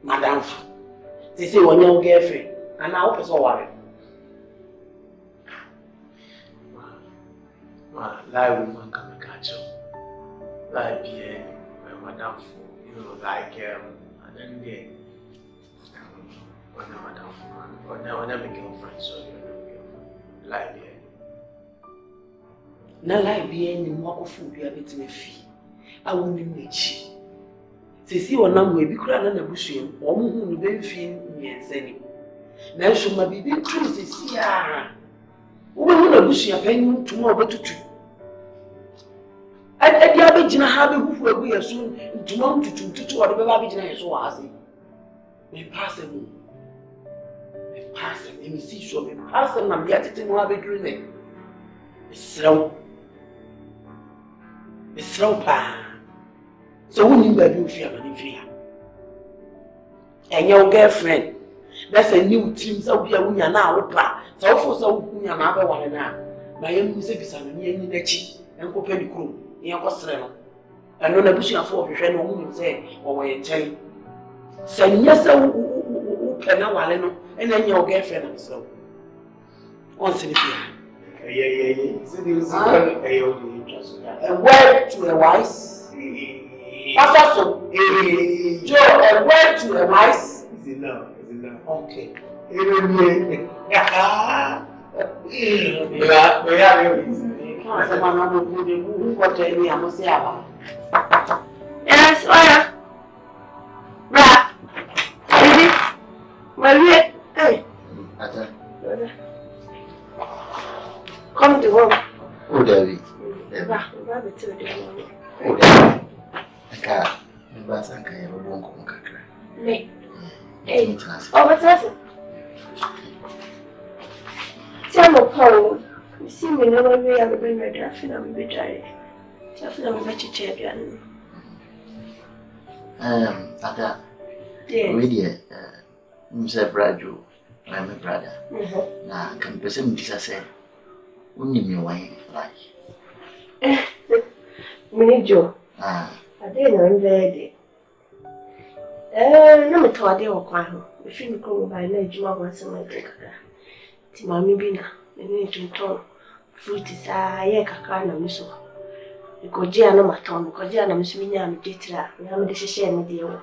Madame. They say one young girlfriend, and I hope it's all right. Lie woman can catch up. Lie be madam for, you know, like, and then they, when a madam for, or never girlfriend, so you're never girlfriend. Lie be. Na lie be any more food you have it in a fee. I won't be rich. They see one number, be crying on a bush, or who be feeling me and sending. Now, should my baby trees is here. Who will a bush your penny tomorrow to two? And the average in a habit who will be as soon to want to what the average in so as it. May pass them. May pass them. Let me see, so may pass them and be at it more bedroom. It's slow. It's slow, pa. So who knew that you fear and fear? And your girlfriend, that's a new team, so we are now, so for so we are another one now. My own music and me and Nechi and Copenny Crew, in Australia. And on a bush of 4 friend who say, or when you tell. Send yes, who can now, and then your girlfriend and so. Once in a year. A word to a wise. Pastor, so, Joe, a word to a wise. Is enough, is enough. Okay. Yes, Oya. Right. Maria, hey. Come to home. Oh, Debbie. Oh, Debbie. Kakra, Basan can have a wonk Kakra. Me. Hey. Oh, what's that? Tell me, Paul. You see me never really have been ready. I feel I'm a bit tired. I feel I'm a bit champion. Ataa. Yes. We dear, Mr. Bradu, I'm a brother. Now, can person say, only me wine like. Me, Joe. I didn't know very. No, me told you what I if you come by night, you are once a month. Timami Bina, and then to turn fruit is a Kakra and Misso. Because Gianna Maton, because Gianna Miss Miniam Ditra, and I'm the share with you.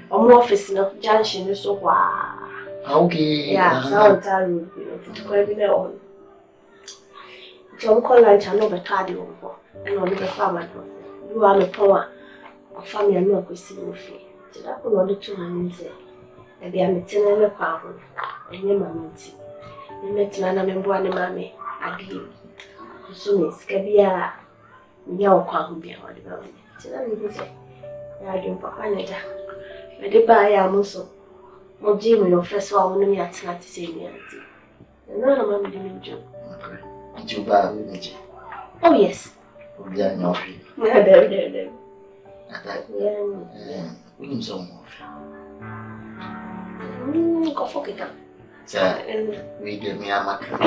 Or more office enough junction is so wow. Okay, yeah, I'll tell you to go in there on. John Collins, I know the tardy over, and on the farmer. You are the power of family and milk with silver free. So that could not do 2 minutes. And they are meeting in the power, and your mammy. You met Nana and Boadi Mammy, I give. So, Miss Keziah, your quam be on the ground. So that you say, I don't for Canada. But the buy a muscle. More Jimmy, your first one, when you are not to say me. And none of Mammy didn't joke. Did you buy with me? Oh, yes. Yeah, no. Ataa. Unim so mo. Ko fokeka. Sa we de me amaka.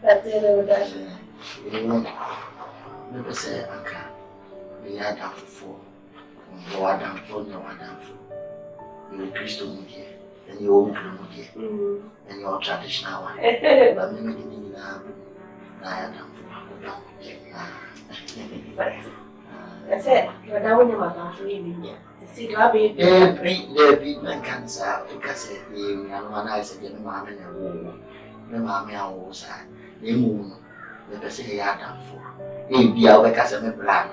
That's it, that. Never say aka. We had done for Boadi for no one done for. You Christo Mudia, and your own Mudia, and your traditional one. But me didn't have That's it. You're down in my house, really. See, you have it. The big man cancer, because the young one I said, the mamma and a woman, the mamma was the moon, the person he had done for. If you are a cousin of black,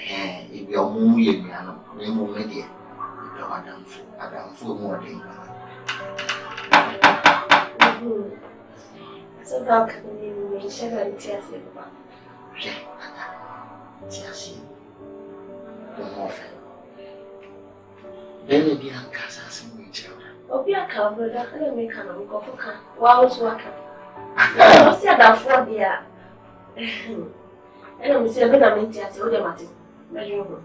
and if you're moving, the moon, dear, I done for more than so, how can you share and tears in one? Tears the morphin. Then the young Casas in each other. Oh, be a cover that I make a go for car. Whilst working. I said that for dear. And I'm saying, but I'm in tears, all the matter. Measurable.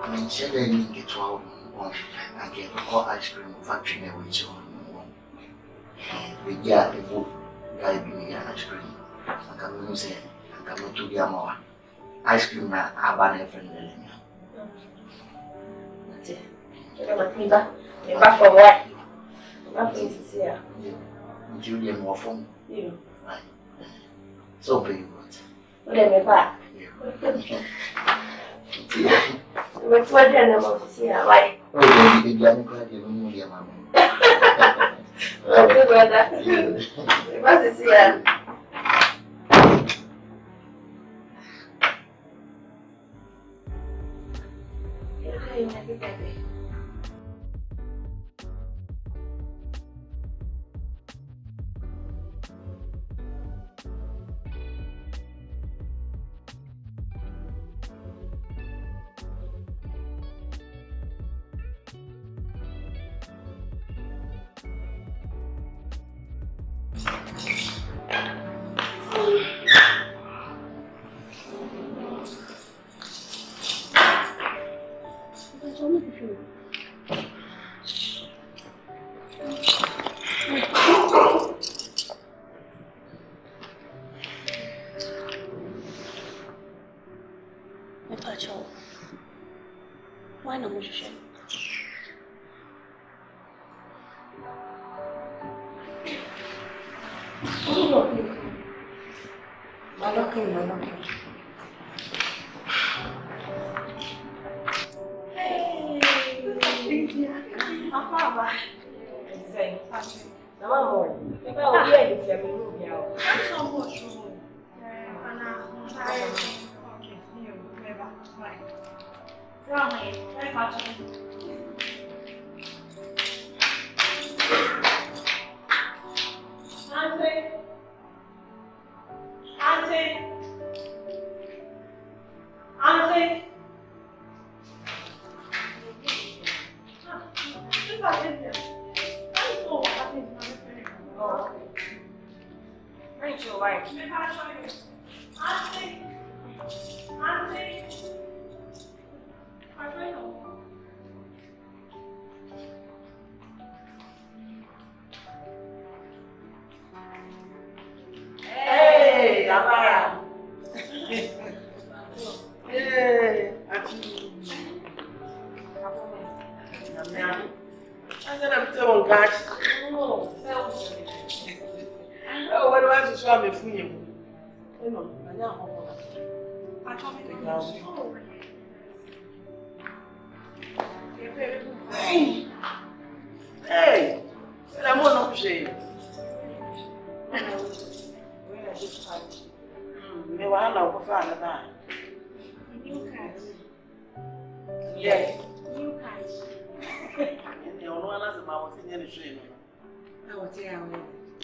I mean, she didn't get 12 and get all ice cream factory near which one. We get the book, guy being ice cream. I can say, I come to the Asamoah. Ice cream, I ban a friend. That's it. You're back for what? Back for Keziah. Julian more from you. So big. What am I back? What's what you're about to see? Why? Oh, you didn't quite even know your mamma. What's the weather? What's this here? Why not, musician?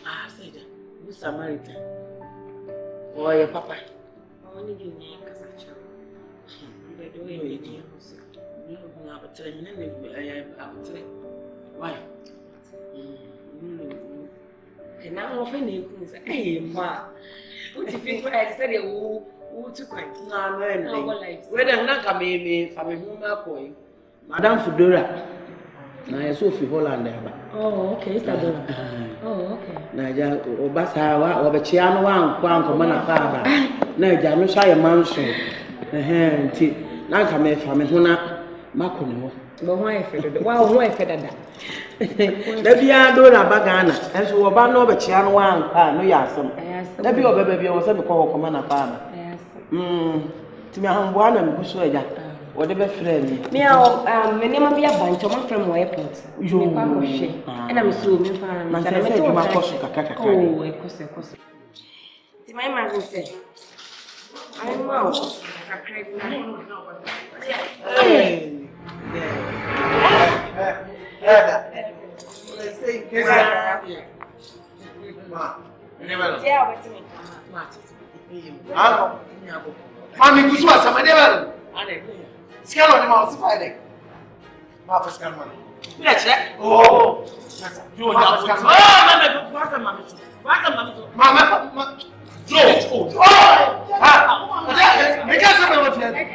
Aseidu, you Samaritan. Oh, your papa. I want to do name because I child. But do you need you? You have a time and why? And now I'm offending you. Hey, ma. What if you said you Na man. Whether Nanka may family whom Madame Fedora. Na Sophie Holland. Oh, okay. Is that Dora? Oh, okay. Naja Obasawa or Bachiano one quantum manapa. Naja, no shy a mansion. Nanka may family huna Macono. But why I fed why fed that? There be a Dora Bagana, and so about no Bachiano one, no yasam. There be a baby or some call Commander Farmer. To me, I'm one and Bushwaya. Whatever friend. Me, my name will be a bunch of from airport. You and I'm so me for my Kakra. Oh, of course. My mother said, I'm out. Mami, tu sua sama dia. Sekarang ni mau siapa ada? Maaf sekarang mana? Bila cek? Oh, you nak sekarang? Oh, mama, mama, Jo. Mereka sama macam ni.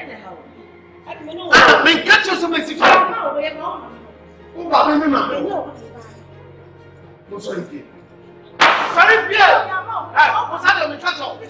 Mereka sama siapa? Oh, bapa mama. Sorry, Pia. Sorry, Pia. What's that? Mereka cakap.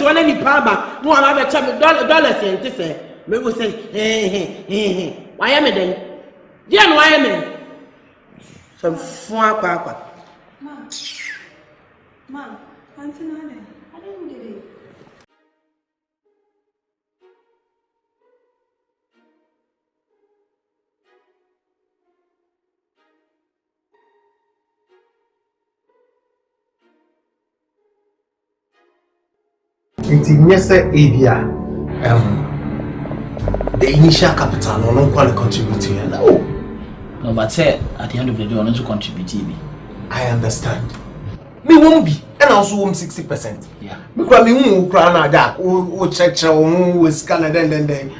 Any paba, no one ever tell me dollars and to say, me will say, hey. Why am I then? Jan, why am I? Some far papa. Ma, Auntie Nana, I don't get it. It's in yes, ABR. The initial capital no longer contribute to you. No, but say at the end of the day, I want to contribute. I understand. Me won't be, and also 60%. Yeah. Because me won't cry now that. Oh, check, oh, scan, then.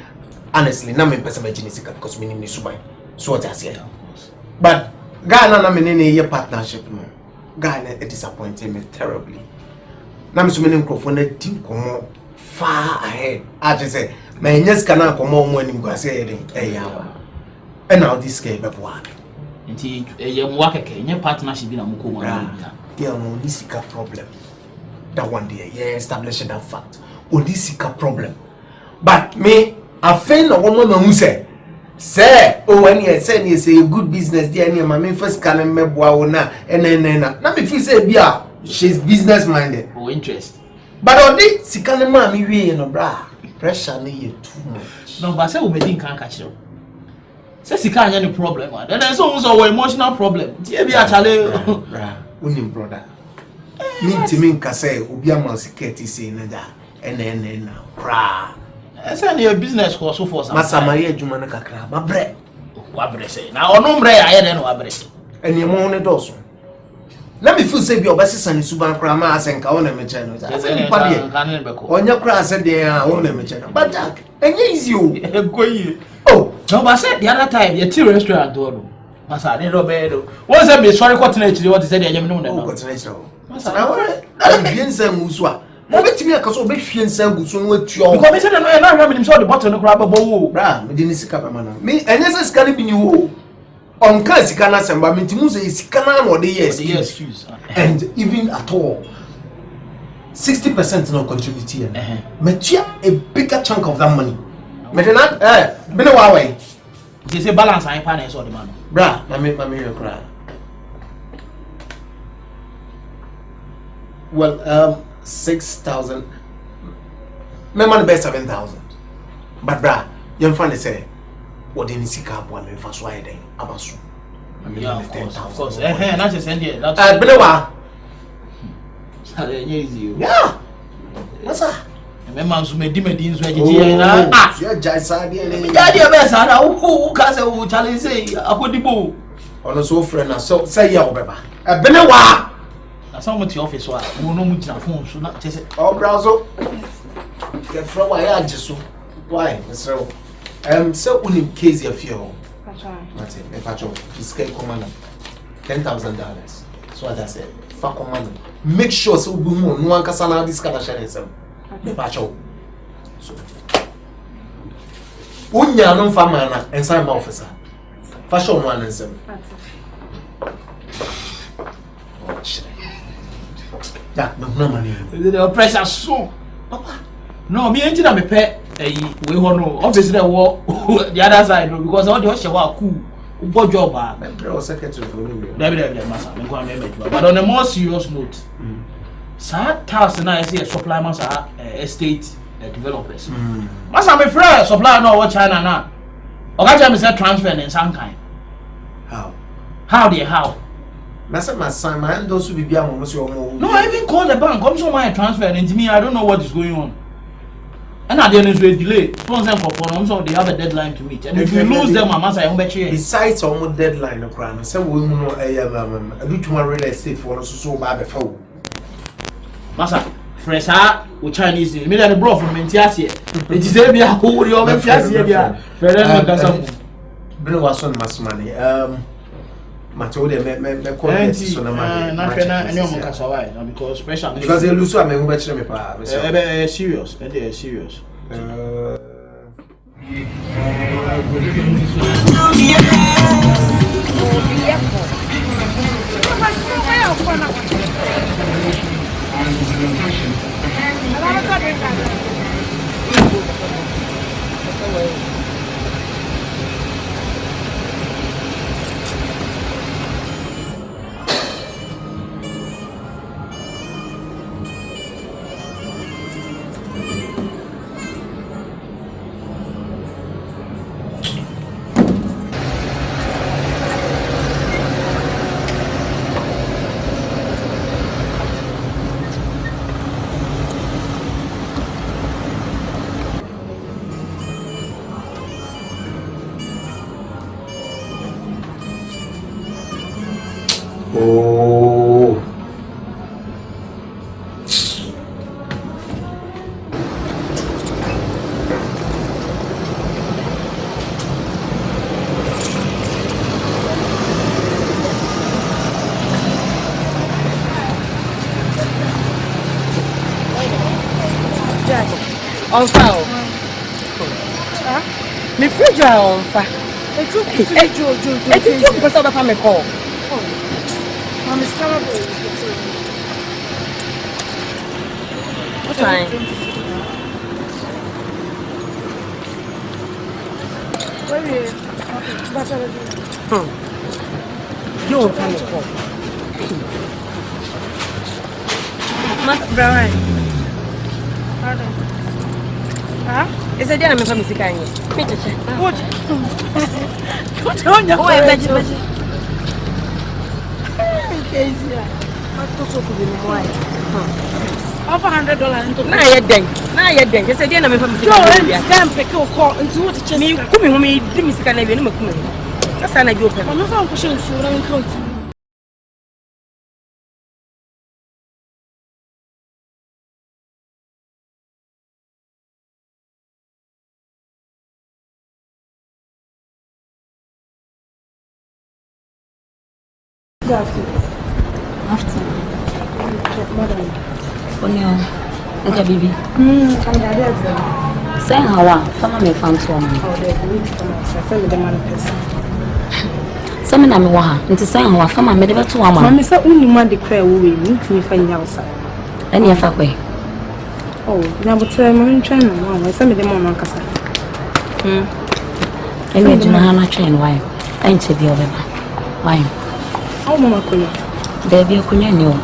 Honestly, na me person me genetic because me name is Subai. So what I say. But Ghana na me nene partnership no. Ghana it disappointed me terribly. Na me so many microphone team come far ahead. I just say my nyes kana come on him go say yawa. And now this guy be boa. Nti ye mwa keke nye partnership bi na mko mo na. There no this problem. That one day yeah establish that fact. Oh this problem. But me I find a woman who say oh when you say it's a good business there near my first can me boa na na me feel say bia she's business minded. Oh, interest. But on this, she can't mammy we no bra. Pressure me too much. No, but say we think can't catch you. Say she can't any problem. Then there's almost our emotional problem. Be actually, bra, unim brother. Me timin kase ubi a security say na and now, bra. I say your business course so for some. Masa Maria Jumana Kakra, my bre. What bre say? Now no bre I don't know bre. And you money does. Let me feel say your best son is Suban Krama and Kaona Mechano. I said, on your class said they are only Mechano. But Jack, and yes, you go. Oh, no, but said the other time, your tea restaurant door. Massa, they don't bear. What's that be sorry continue what said you know? Oh, continental. Massa, I'm being some Muswa. Moment me a castle be fian some soon with you. Because I said, I'm not having him saw the bottom of the crab of Bow. Bra, we didn't see Capamana. Me, and yes, it's going to be you. On Keziah, but Mitimus is Canan or the excuse. And even at all, 60% no contributing. Metia a bigger chunk of that money. Metanat, been a while. There's a balance I finance or the man. Bra, I make your cry. Well, 6,000. My money best 7,000. But bra, young funny say. What didn't see cap one for Sweden, Abasu. Yeah, of course. That's just ended. Below, Easy. Yeah. What's that? Remember, so many medins where you are. You're just idea. Daddy, best, and who can say, who shall I say, I put the bow. On so friend, so say, yeah, Baba. A benewa. That's how much office was. Who know much phone, so not just oh, Brazo. Get from why I just so. Why, so only Keziah fear. That's it. A patch of fiscal commander. $10,000. So as I said, for command. Make sure so we no one can sana this kind of share himself. The patch of. So. Unya no famana and sign officer. Fashion one and seven. Yeah, no money. The pressure so. Papa. No, me ain't me pet. We no obviously the war the other side because all the show cool. Good job, secretary. But on a more serious note, sad task now I see a supply must estate developers. Must have a friend supply no what China now. Okay, say transfer in some kind. How? How? Master, my son, man, those who be almost your more. No, I even called the bank. Come so my transfer and me, I don't know what is going on. And at the end of the delay, so they have a deadline to meet. And if you lose them, I must say, besides almost deadline, of crime, so we know a little real estate for us so bad before. Massa, fresh heart with Chinese, me that bro from Mentiasia. It is a bit who you are Mentiasia. Bruno was on mass money. Matilda, me call so because special because they lose. I mean, who serious, and they are serious. Oh. On fire. Me fridge on fire. It's too because of the family call. I'm terrible. What time? Where are you? You're a family call. Master Brown. Huh? Is it dinner from Mr. Kanye? What? What on your way? Keziah. What to so be more? Offer $100 into na ye den. You say dinner from Mr. Kanye. Can't pick your call into what to me. Come home, me Mr. Kanye, no come. That's an idea. I'm not on pushing so I'm counting. After. Onyo, okay, baby. Say how fama me found so many. Some na me wa nti say how fama me de beto ama. Mama say unima de kra wo we ntimi fa nya usa. Eni afa kwe. Oh, na botre mo ntwan no, no say me de mo no kasa. Eni ejuna ha na twen why? Enche bi obeba. Why? Oh mama koyo. There be a kunya ni o.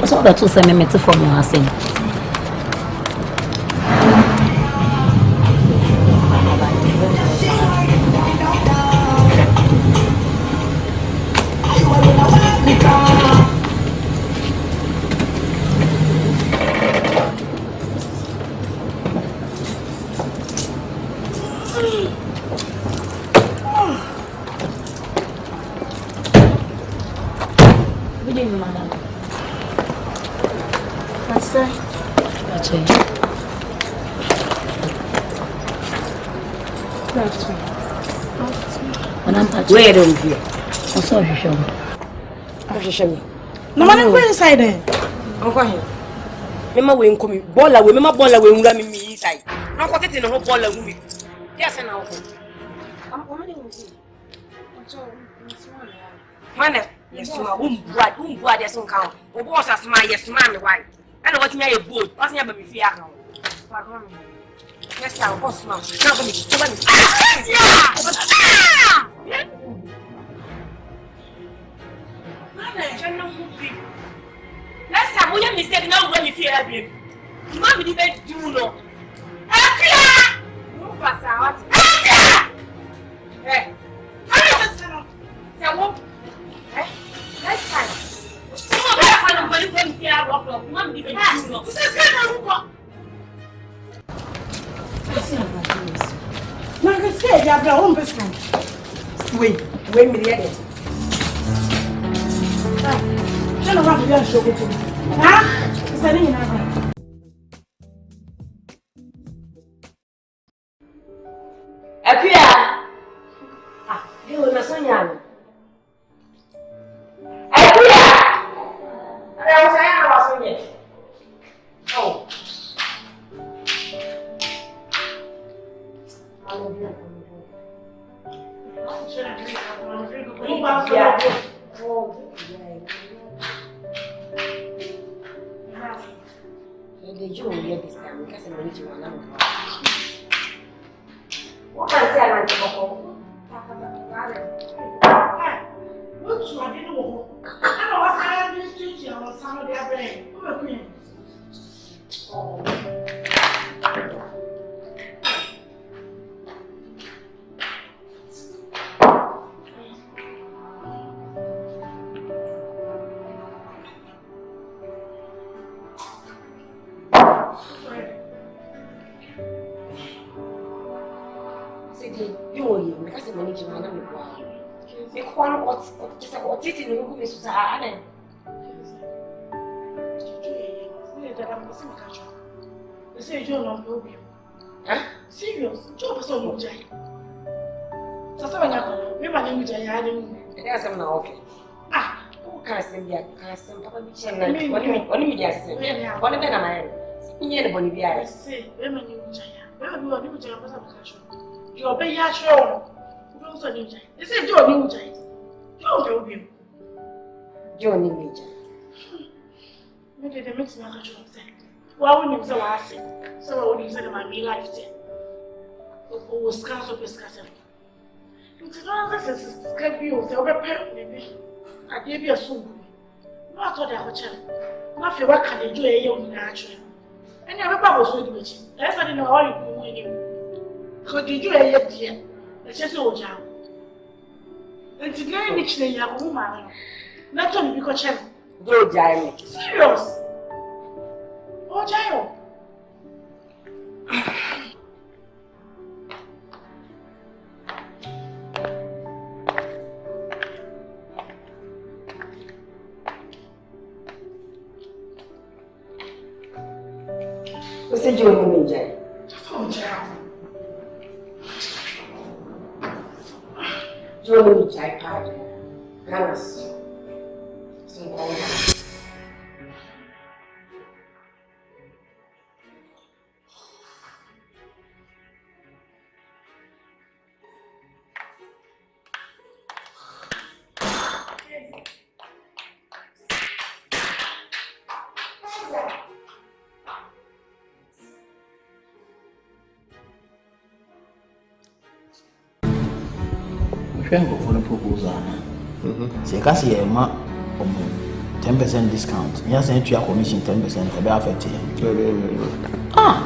So that to say me mete for me asen. madam. What's that? That's it. Where don't you? I'm sorry, show me. Show me. No man, go inside then. Uncle here. Mama we come bola we mama bola we ngura me inside. Na ko tete no bola we me. Yes na uncle. Am o mani uncle. Mana yes ma umbuad yes nkan. O boss asma yes ma me why. And what me a boat. What me ba me fi aka. Yes na boss ma. Na ko me. Yeah. Last time we mistake now when you feel happy. You want me to do no. Akra! No pass out. Akra! Eh. Akra! Say eh? Last time. Come on, I find when you feel happy. You want me to do no. This is not Marcus, say you have your own business. Wait me there. I don't want to be a show. Huh? Is that in our Akira! You will not say young. Akira! I was saying I was on it. Oh. You will hear this time because I'm going to run out. What can I say? I'm going Look, I didn't know. I know what's happening to you on some of their brain. Look at me. Serious? Job is so much. So, okay. Ah, who can send me? Can send Papa Bichan? What do you say? What am I? You know, Bonnie, say, women, you obey your show. You also need to. This is your new giant. Don't you? Johnny Major. Maybe they mix my control. Why wouldn't you say what I said? So, what you said about me life? Who was scarce of discussion? It's not as if it's scrape you, so maybe I gave you a soon. Not what I was telling. Not if you work and enjoy a young natural. And everybody was with me. That's why I know how you do it. Could you do a yet dear? It's just old job. And today, Nick, you have a woman. Not only because you go giant. Serious? Oh, child. What's the Johnny Major? Oh, child. Johnny Major, pardon. Yes. For the proposal. Say, Cassie, 10% discount. Yes, and your commission 10% about 50. Ah,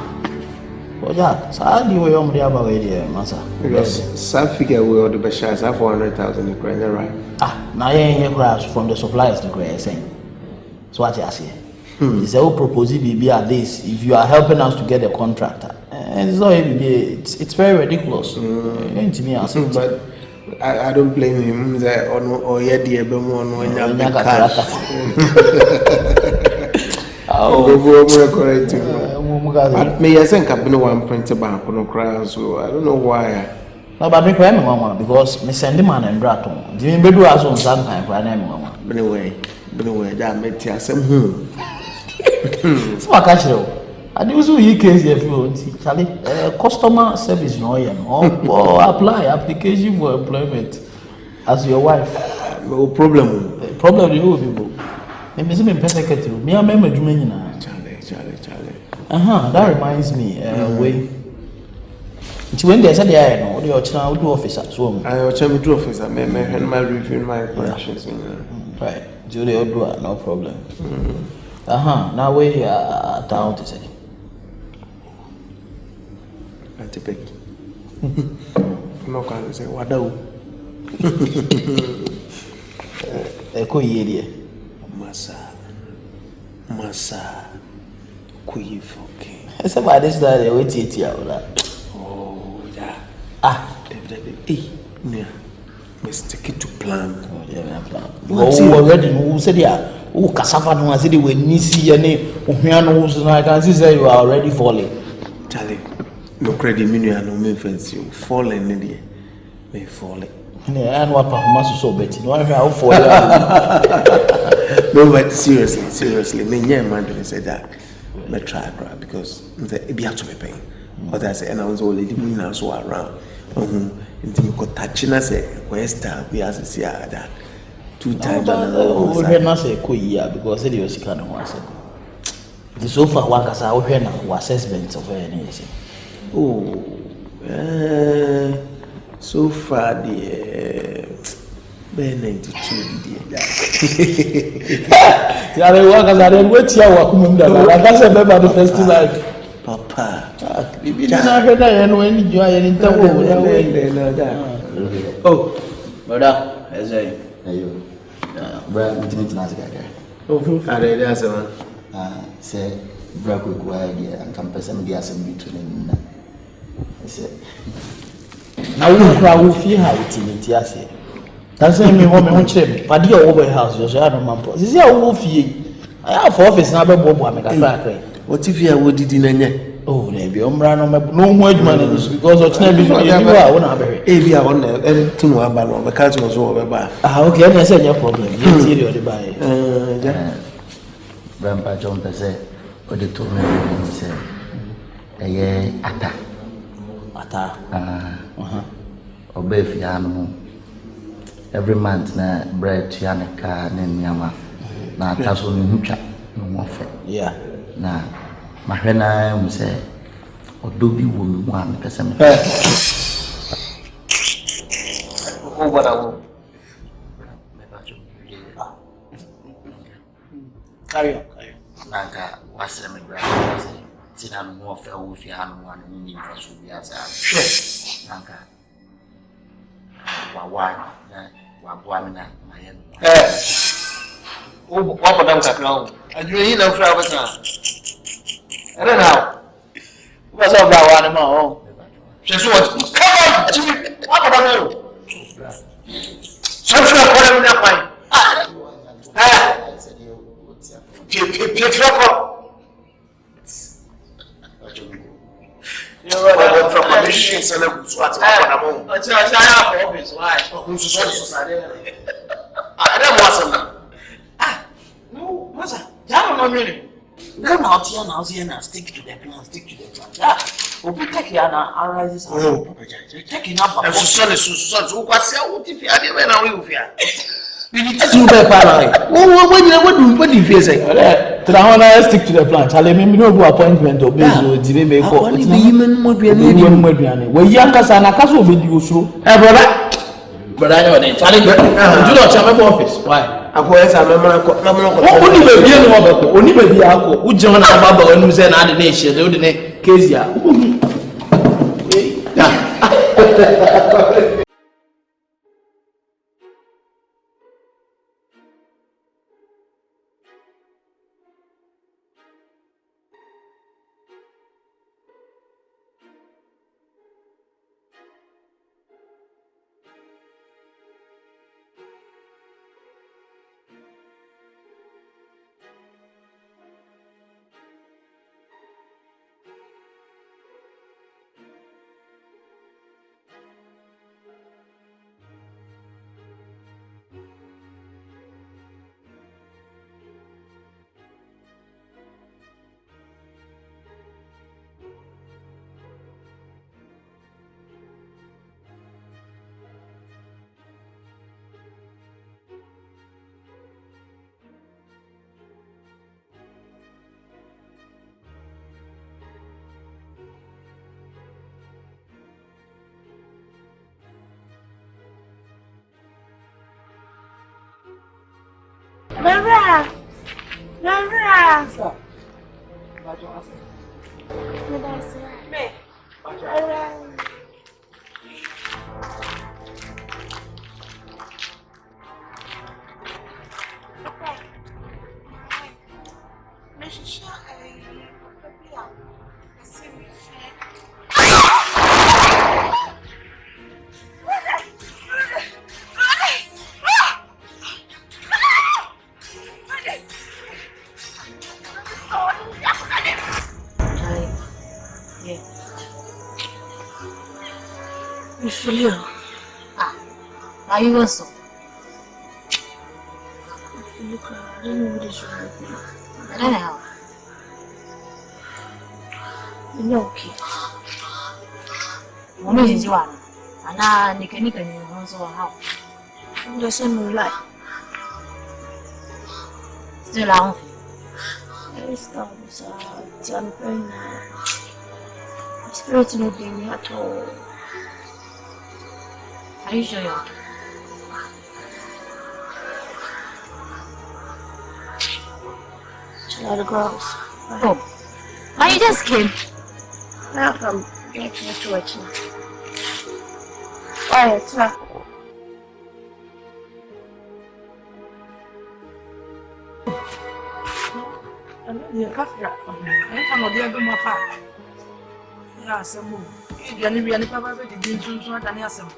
well, Jack, so how do you know about it, Master? Because some figure will the best shares have 400,000 in credit, right? Ah, now you crash from the suppliers, the credit saying. So what you say? It's a whole proposal be at this if you are helping us to get a contractor. And it's not it's very ridiculous. But I don't blame him. Or yeah, dear, but one correct. May I think I've been one printed back on a crowd, so I don't know why. No, but me cry mama because me send him man and braton. Didn't be do as on some time for name mama. Anyway, that made you some So I catch you. I do so you case if you Charlie customer service no or apply application for employment as your wife. No problem. Problem you people. Me see me perfect you. Me am me adwuma na. Charlie. That reminds me way. When they said they no, they are channel do officer so. I channel do officer me my review my corrections. Right. Julie do no problem. Now we town to say. Antipek. No can say what do. Eko yedie. Massa. Quiff okay. Somebody start they wait it here. Oh yeah. Hey, yeah. Stick it to plan. Oh yeah, plan. Already who said yeah. Oh, cassava no say we need see any no so I can see say you are already falling. Charlie. No credit me no me fancy you falling in there. Me falling. Yeah, I know performance so better. No I how fall. No, but seriously, me yeah man to say that. Me try because it be have to be paying. But I say and I was already now so around. Until you got touching us Western we as see that 2 times we not say because it was kind of once. The so far one case we na assessment of anything. So far the 92 there. Yeah, they work as I wait here work mumda. Like I said remember the festival. Papa. Bibi na hweda ye no ani jua ye ntawo. Oh, brother, ezai. Ayo. Bra, intimate na zaka. Oh, are there Saman? Say bra ko ko idea and can person dey asem between na. Say na wo kra wo fi ha utility ase. That's why me ho chire. Padi o wo house yo so ya no mampo. Sisi a wo fie. Aya for office na be bobo ameka fa. What if you would did in a oh, maybe Umbrella no more because of China before you are one. If you are on everything about the council was over by. Okay, I said your problem. You the buy. Grandpa John say, or the two men say, Ataa. Obey Fiano every month na bread to Yanaka and Yama. Na Tasso Nucha, no more. Yeah. Na mahwena mu se odobi wo mu am pese me o wala wo me ba jo carry on nanga wasere me bra se tina no mo fa wo fi anu anu ni fa so bi asa nanga wa bo amina mayen o bodam Kakra o adwuyi na fra basa ere na o so bra wa ni ma o se so what come on achieve wa bodam o so fra ko na pai pie fra you are from the machine so na so at ko na mo o ti a sha for office why o so sare ada mo asana no masa jam no really no now stick to the plan yeah we take here na arises oh papa take up so sorry so kwase wo ti fi ade be na we ufia we need to be para what do you feel say to the honor stick to the plan chale me no go appointment o be so di me ko ni be yimen moduane we yankasa na kasa obedi osuro brother you dey chale you no chame for office why Akwasi amemra ko oni baby no obeko oni baby akọ uje na baba wanu se na ade na ehie de ne Keziah Mera. Mera. Stop. Me. Are you also? Look, I don't know what is wrong with me. I don't know. You're okay. Mommy is you are. And now, Nick also how? The same life. Still out. Every time I'm praying. My spirit not being me at all. Are you sure you are? Shall I the girls? Oh. But you just came. Now from getting to church. Why, it's not. Kakra. I'm from the other Mafa. Asamoah. You are the papa of the Danso and Asamoah.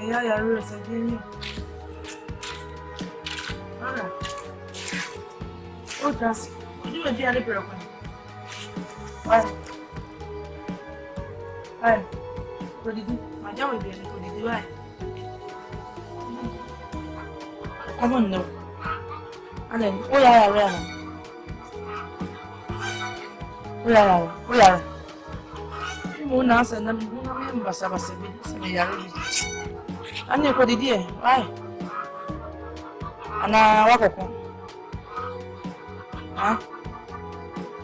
Yeah, rules again. Alright. Oh, that's you will be a liberal. Why? What did you? My job will be a little bit. Why? Come on, no. And then, oh, yeah. You won't answer them. You won't remember Sabbath. And you could do it. Why? And I walk up. Huh?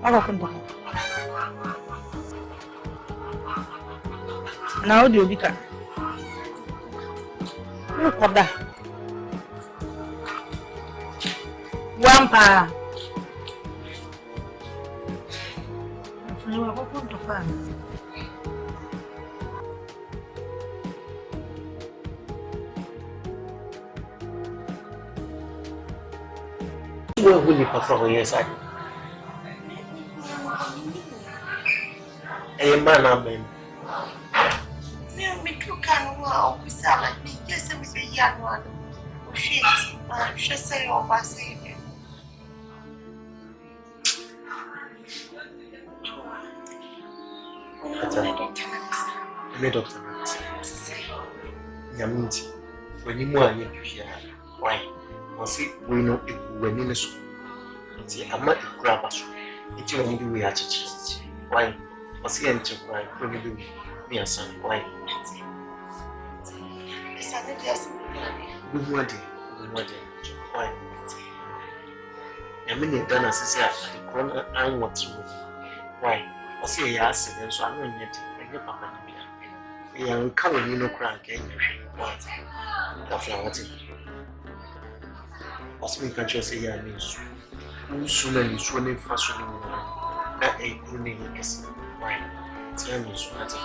I walk up. Now do you become? Look at that. Wampa. I'm going to find. Where will you come from? Yes, I. A man, amen. Me too can wow, we sound like me. Yes, I'm a young one. Oh shit, she say oh, Aseidu. I'm a doctor. Yaminti, when you want you here, why? I see we know if we're in the school. I'm not a grab us. It's only the way I teach. Why? I see enter cry when you do me a son. Why? Why? I mean, you've done as I said, the corner and what's why? I see a yes, and so I'm not yet a papa. A young color, you know, crank, eh? That's what it was. Me can't just say, yeah, means sooner you swim fashion that a pruning is why. Tell me, so that's it.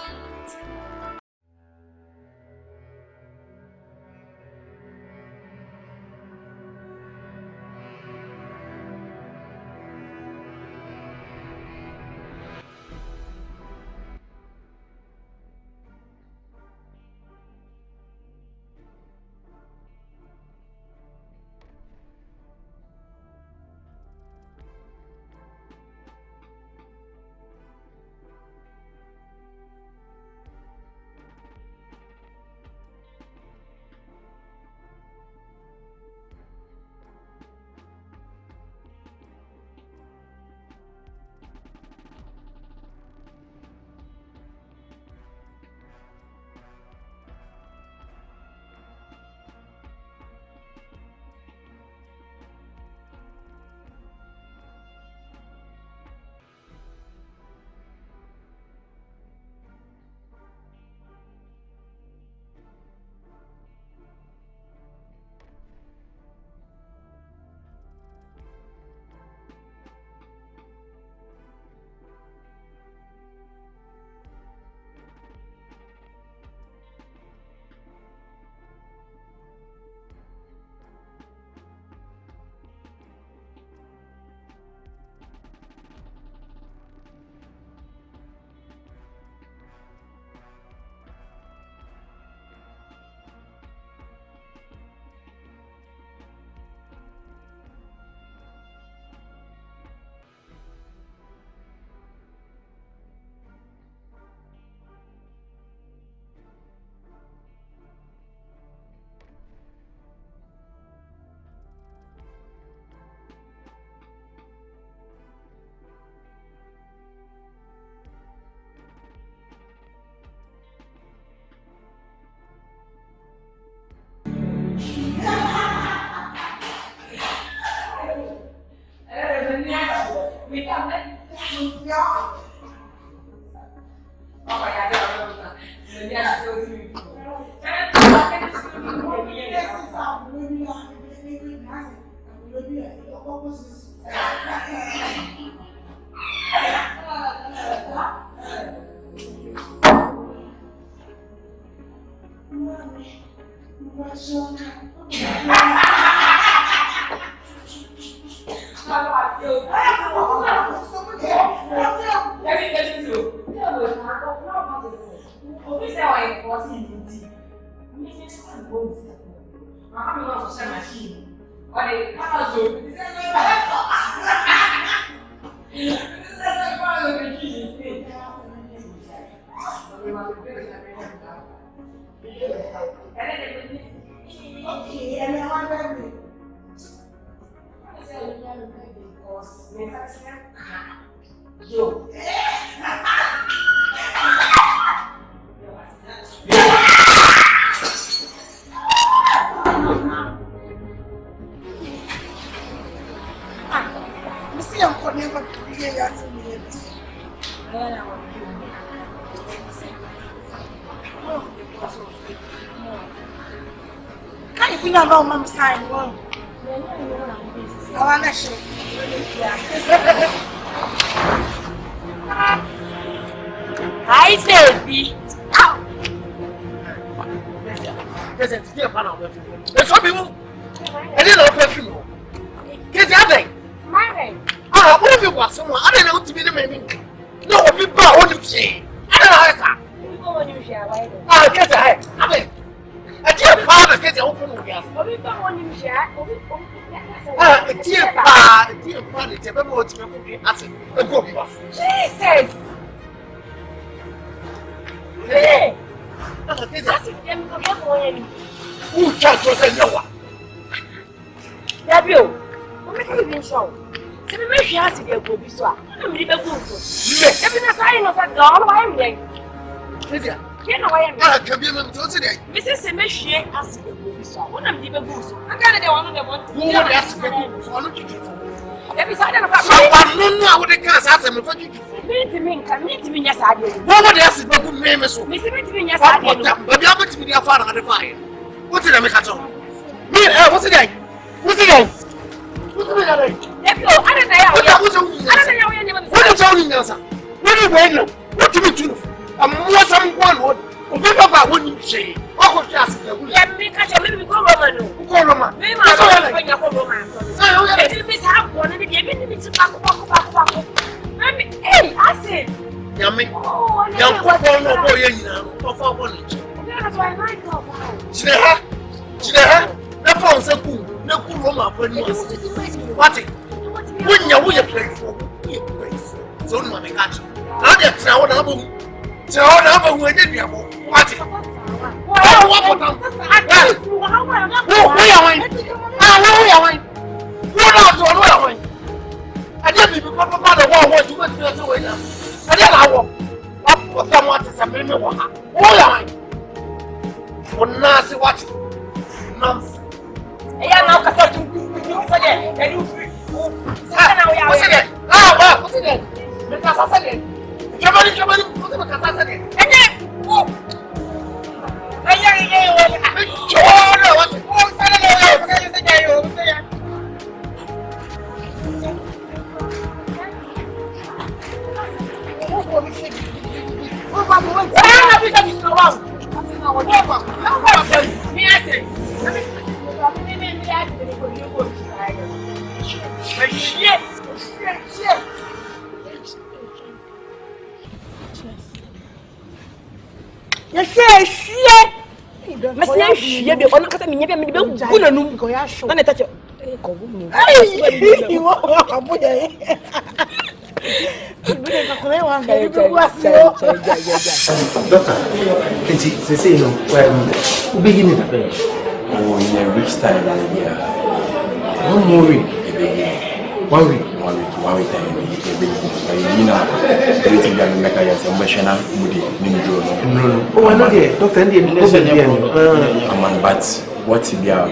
What we are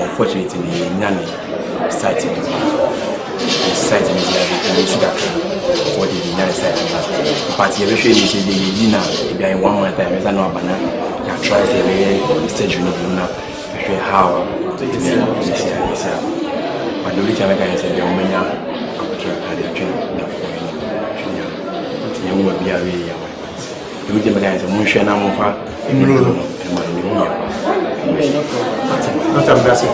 unfortunately, Nani started site in the sugar for the United States. But you eventually see the dinner, if you are in 1 month time, you know, banana, you try to be stage you know, how this year. But the original guy said, the woman, you will be a really the original guy is a motion of not embarrassing.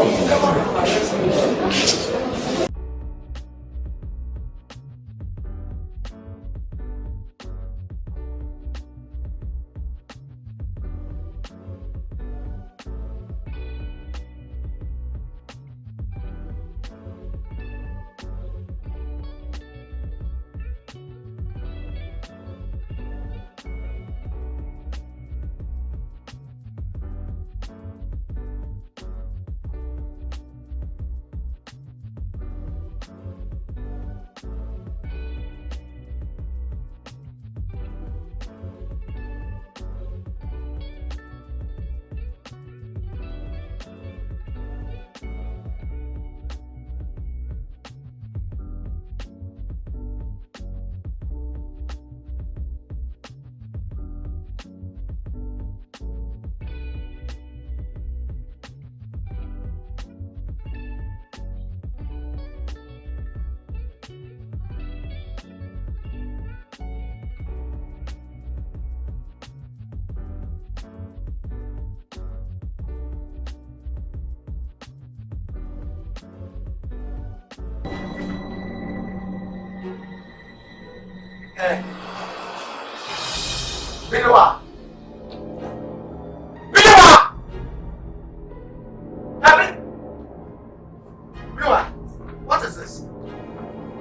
What is this?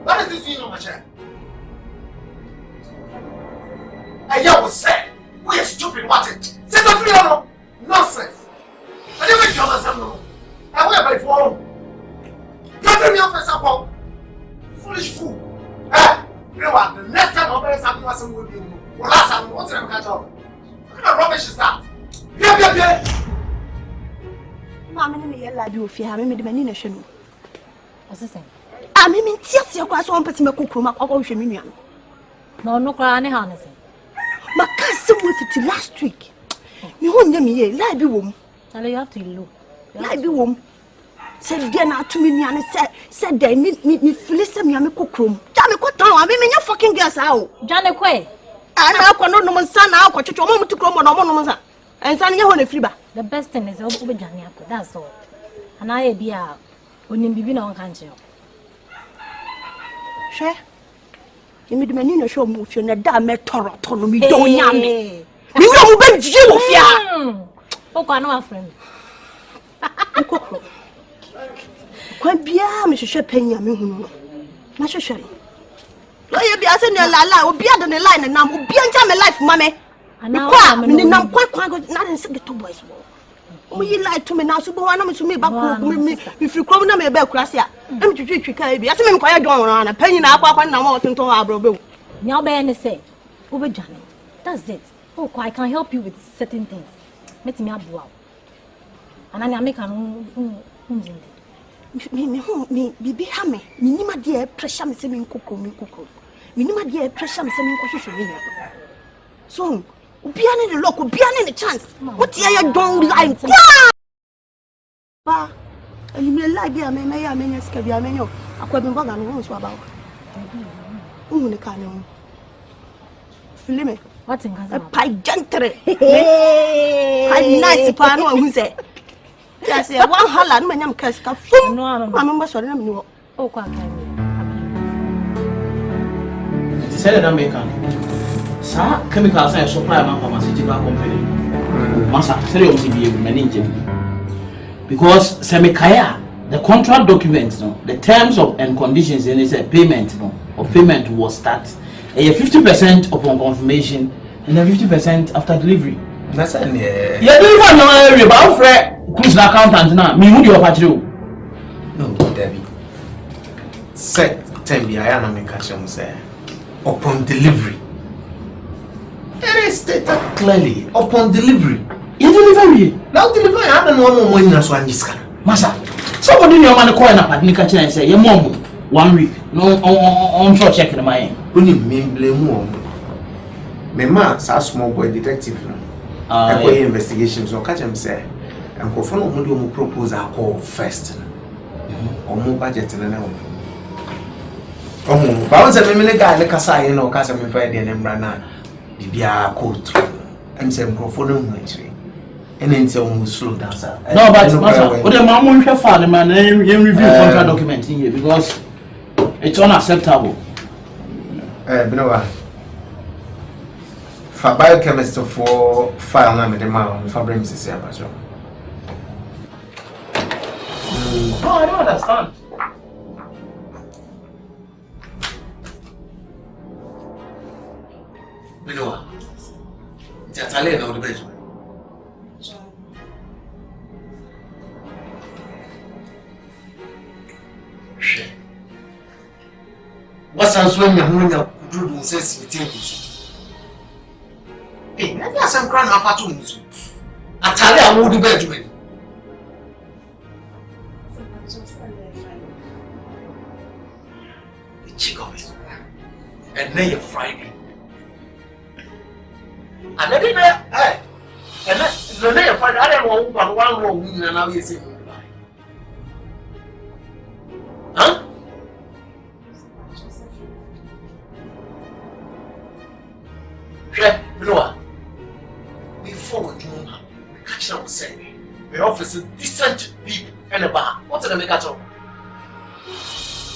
What is this doing on my chair? I was said, we are stupid, what it? Say something, no nonsense. I didn't make you understand, no. I went by phone. Don't me up for support. Foolish fool. You know what? The next time I'm going to have something with you. Well, last time, what's the catch up? What kind of rubbish is that? Yeah. Mamma, let me yell you if you have made the nation. What's the same? I mean, yes, your class one person cook room up or Sheminian. No, crying, honestly. My cousin with it last week. You won't let me, like the womb. Tell you have to look. Like the womb. Said dinner to me and said they need me listen me a cook room. Johnny got down, I mean your fucking girls out. Johnny Quay. I now can no son out to your mom to come on and son you on a fever. The best thing is over Johnny, that's all. And I be out when you be on country. Share. You made me show move you and damn me Toro me don't yam me. You know, baby, you fear. Oh, I know a friend. Quite be a Miss Penny, I mean, Master Sherry. Lawyer be asking your la, will be on the line and now will be on time life, mammy. And now I'm quite not in second two boys. We lied to me now, so go on to me back me if you come to me about Crasia. I'm to treat you, Kaby. I see him quite on a penny now, and I want to our brother. Now, Ben say, over Johnny. That's it. Oh, I can help you with certain things. Let me up wow. And I make an me be hammy. Minima dear pressure me sending cocoa. Minima dear pressure me sending cocoa. So, Bian in the local, Bian in the chance. What you don't like? Bah, and you may like the Amaya, Scabia Meno. I couldn't bother and knows about. The canon. Filime. What's in a pie gentry? I nice pano who said. Yes, one holland when I'm casca. No, I'm a sorry. Oh, quite. It said that American. Sir, chemicals and supply of pharmaceutical company. Master, seriously, be a manager. Because Semikaya, the contract documents, no, the terms of and conditions, and it's a payment, no, of payment was start. 50% upon confirmation and then 50% after delivery. That's a yeah, deliver no area, but I'm afraid cruise accountant now. Me, who do you patrol? No, Debbie. Set 10 be I am catch them say upon delivery. It is stated clearly upon delivery. You delivery? Now delivery, I don't know more money than so. Masa, somebody in your man call up at Nika and say, your mom. 1 week. No, on short check in my Only me blame one. My man, a small boy detective. I go investigations or catch him say. And go for no money propose a call first. Or more budget and an oh, but once a minute guy like Keziah, you know, Keziah me Friday and Embrana, the beer coat. I'm saying microphone actually. And then say almost slow down, sir. No, but what the mom won't have found man review contract document in here because it's unacceptable. Benowa. For biochemist for file name the man for bring this here, Pastor. No, I don't understand. Benowa. It's a talent of the Benjamin. What's answering your money of good says with things? Hey, let me have some crown of atoms. I tell you, I won't do Benjamin. The chick of it. And then you're Friday. And then hey, and then you're Friday. I don't want one wrong woman and now you say goodbye. Huh? Benowa, before we do now, we catch up with say, we offer decent people and a bar. What's the make at all?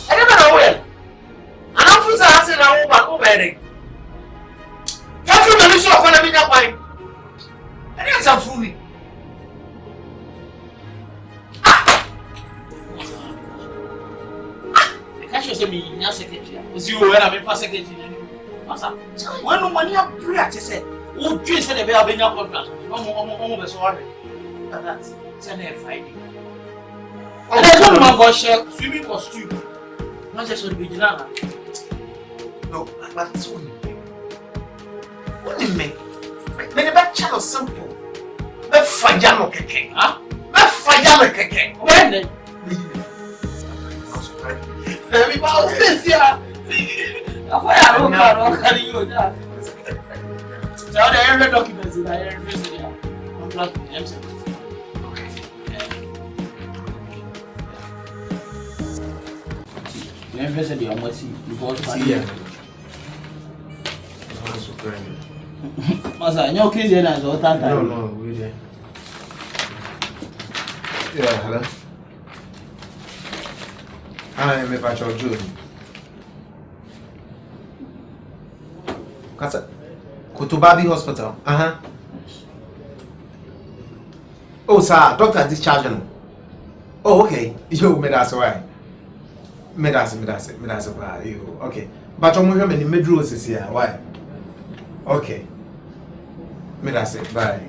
I never know when. And I'm for saying I won't wedding. That's what I'm sure of when I mean that wine. And that's a fool. Can't you say me in your secretary? Was you when I'm in for secretary? When no money up practice said, oh, dreams said they are being up on class. No, sorry. That's Sunday Friday. And there's one man got share swimming costume. Not just on the beginner. No, but it's only what do you mean? Many bad channel simple. But Fajano Keke. Huh? But Fajano Keke. When then? Everybody this year. I don't carry you that. So the every documents in there, every contract with them. You never said you are much because yeah. Masa, you okay then as all that time? No, we there. Yeah, hello. I am a batch of June. Kasa Kutubabi Hospital. Oh, sir, doctor discharged him. Oh, okay. You made us why? Made us why? You okay? But I'm here in the middle is here. Why? Okay. Made us bye.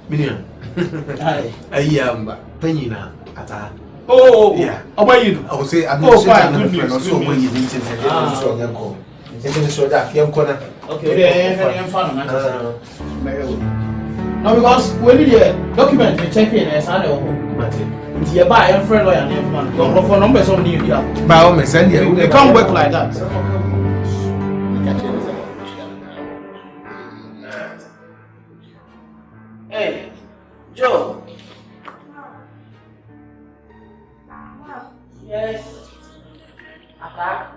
Minion. I am Penina Ataa. Oh, yeah. How about you? I will say I'm fine. Good news. Also, when you meet him, okay, no, because when the document we check in as I know, you buy a friend lawyer name man. Go for numbers on the area. By all means, send you. They can't work like that. Hey, Joe. Yes. Ataa.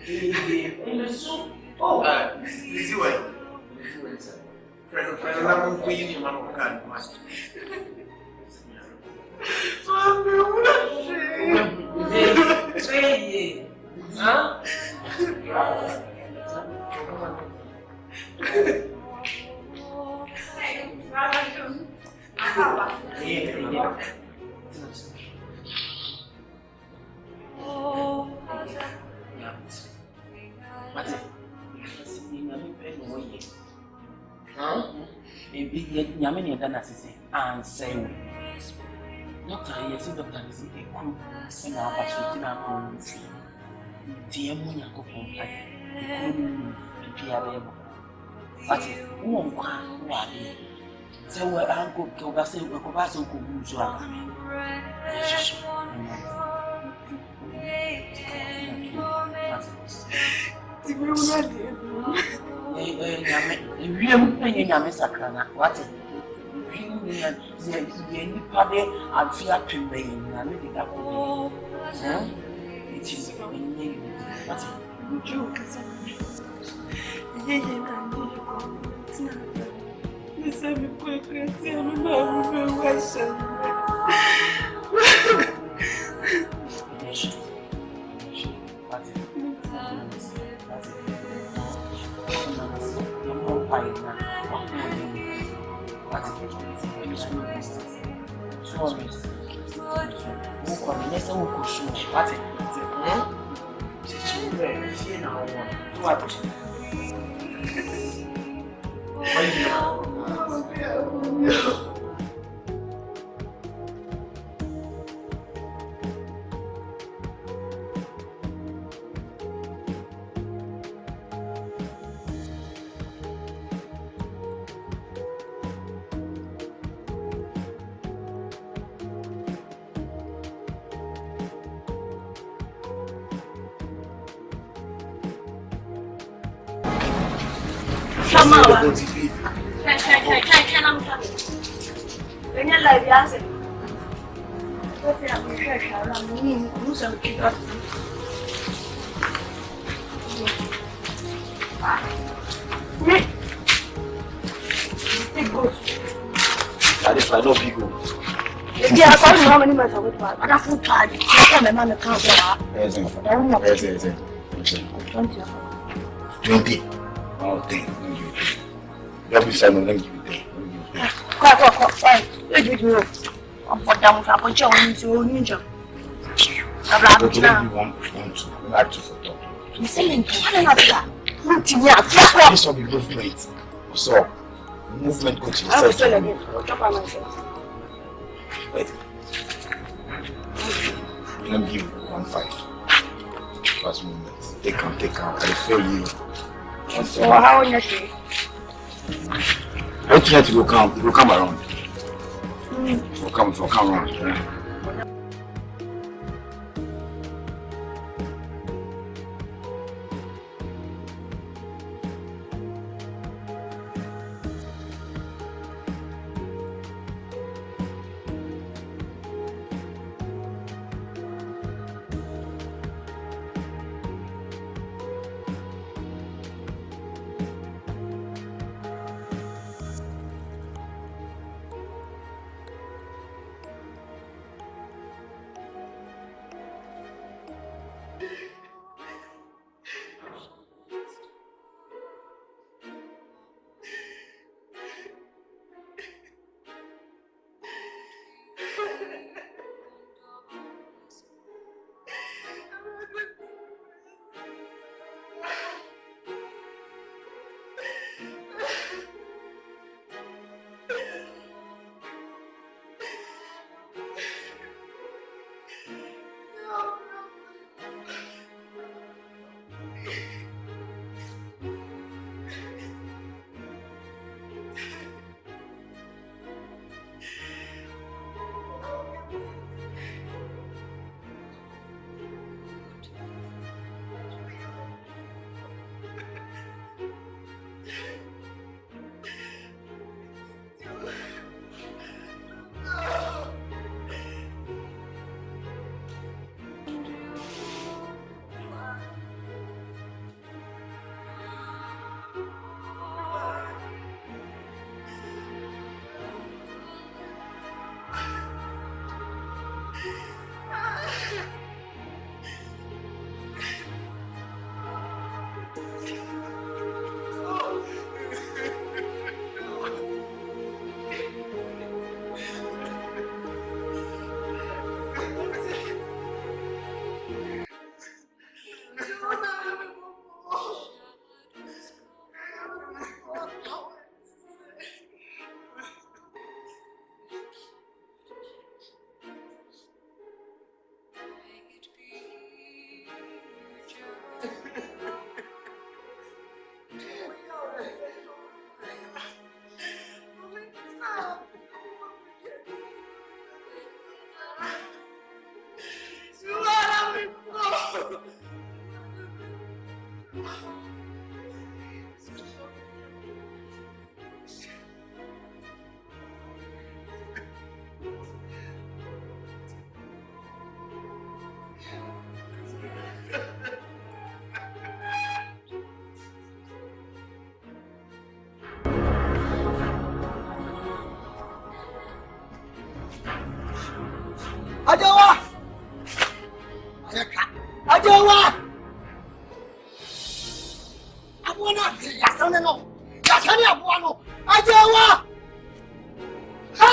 In the soup. Oh, easy way. Friend, I'm going to man of God. Huh? Yamini dana sisi answer. Doctor, yes, doctor is a crew. And now, but you are dear Munya Copo. But won't so uncle Kobasa will go back to Kubuja. That is why no people. Yeah, I don't know how many months I went back. I got full time. I can't remember the count. Yes, 20. Oh, thank you. Let me say, let me give you 10. Quiet. Wait, I'm for down. I'm for John. So, ninja. I'm like to for talk. You saying, I don't know that. This will be movement. So, movement coaching. I will tell again. I'll drop by myself. Wait. Let me give you 1.5. First movement. Take count. I feel you. So, how on your shoe? I try to go come. It will come around. It will come around. Yeah. Ajawa! Ajawa! Abuana, Yasana no. Yasani Abuano. Ajawa! Ha!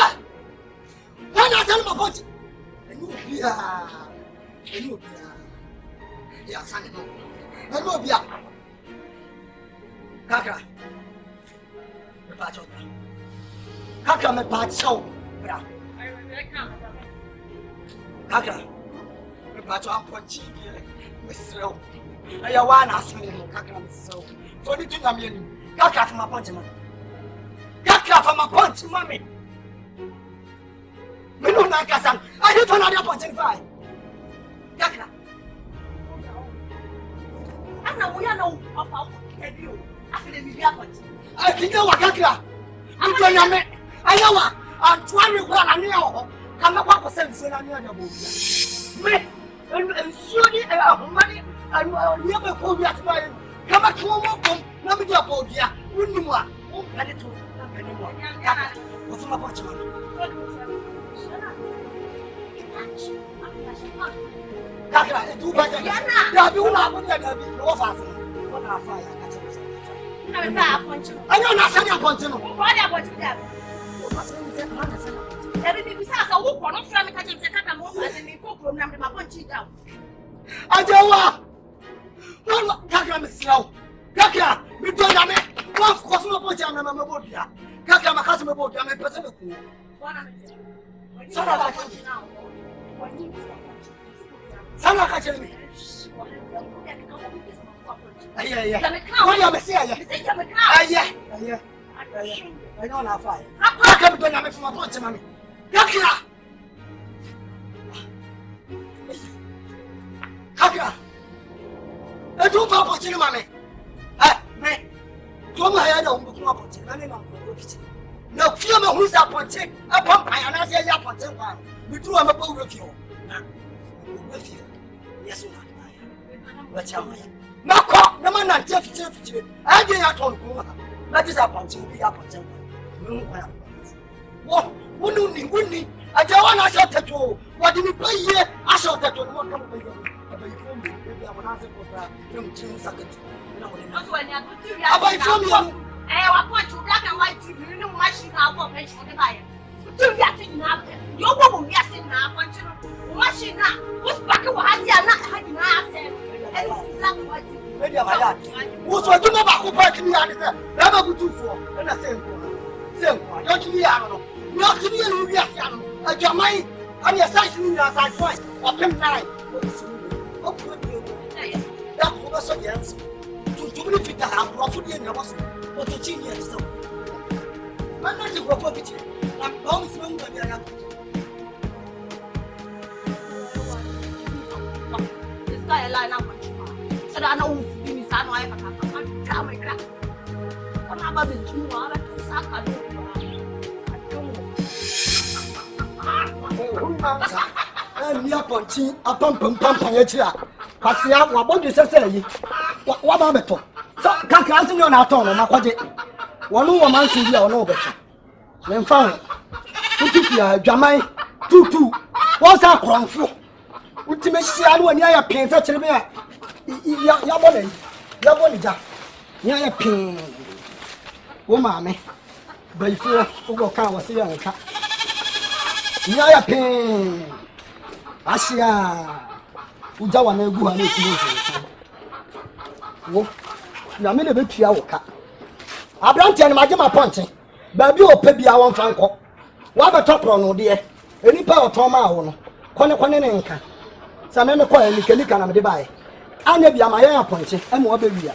When I tell my body, Yasani no. Kakra. Kakra me pacho. Kakra. Me pacho amponchi. Mesro. Aya wana asini no kakra mesro. So ni tunga mieni. Kakra from my punch man. Kakra from my punch mommy. Me no na kasan. I hit another punch in five. Kakra. Ana we are no of you. I think I was Kakra. I'm going to make I'm trying to run a new. I'm not going to send Senania. Me, and surely money and never call me at my come back to one. Let me get about ya. Wouldn't you want? Oh, I did too. What's my watch? Kakra, do better. Yeah, you are going to be no faster. What are fire? I know not sending a punch. What about that? Everything besides a whoop on from the catching the Kakra as a cook room number my punch down. Ajawa! No, Kakra is slow. Kakra, we don't have it. One Cosmo Punch and Mamma Bodia. Kakra, my cousin about them and person. Some are catching me. I don't know why. I can't do nothing from a punch, mommy. Kakra! Kakra! I don't know what you mammy. Me. Come here, I don't know what you mammy. No, fear me who's up on check. A pump, and I say, up on 10 pounds. We do have a boat with you. With you. Yes, what's your mind? Mako, no man and Jeff. I did not on Kuma. That is a punch, be up on 10 pounds. What? Wouldn't he? I don't want to shut at all. What did we play here? I shot at all. What come with you? I will answer for that. Young Jim Sacket. I from you. I want to black and white. You know, my shit now for pension to buy it. Do you think now? Your woman, yes, now, want to machine now. What's back of what I not having access? Maybe I'm a what's what you know about parking me on it? Never would do for. And I say, don't you be out. Not to be a reaction. A Jamai, and your size in your side point. Or come nine. What could you do? That was a yes. To benefit the house, roughly in your house. What a genius. I'm not a property. I'm going to remember the other. This guy a line up. So that I know who is I know I have a camera. I'm about the two hours to sack. I don't know. Punching a pump and pump on your chair. Kasia, what do you say? What about it? So, Kakra is not at all. One woman should be no better. Then found Jamai, tout. What's that wrong for? Ultimately, I know near a pain such a mere Yabonija. Near a pain. Oh, mammy. But if you go, I was a young cat. Near a pain. Asia. Ujawa no go and make you. You made a bit Yawoka. I brought you my punching. Baby, or Pebby, I want Franco. What a top run, dear. Any power Toma, Conanenka. Some men call me Kelikan and Dubai. I never be my air punching, and what baby.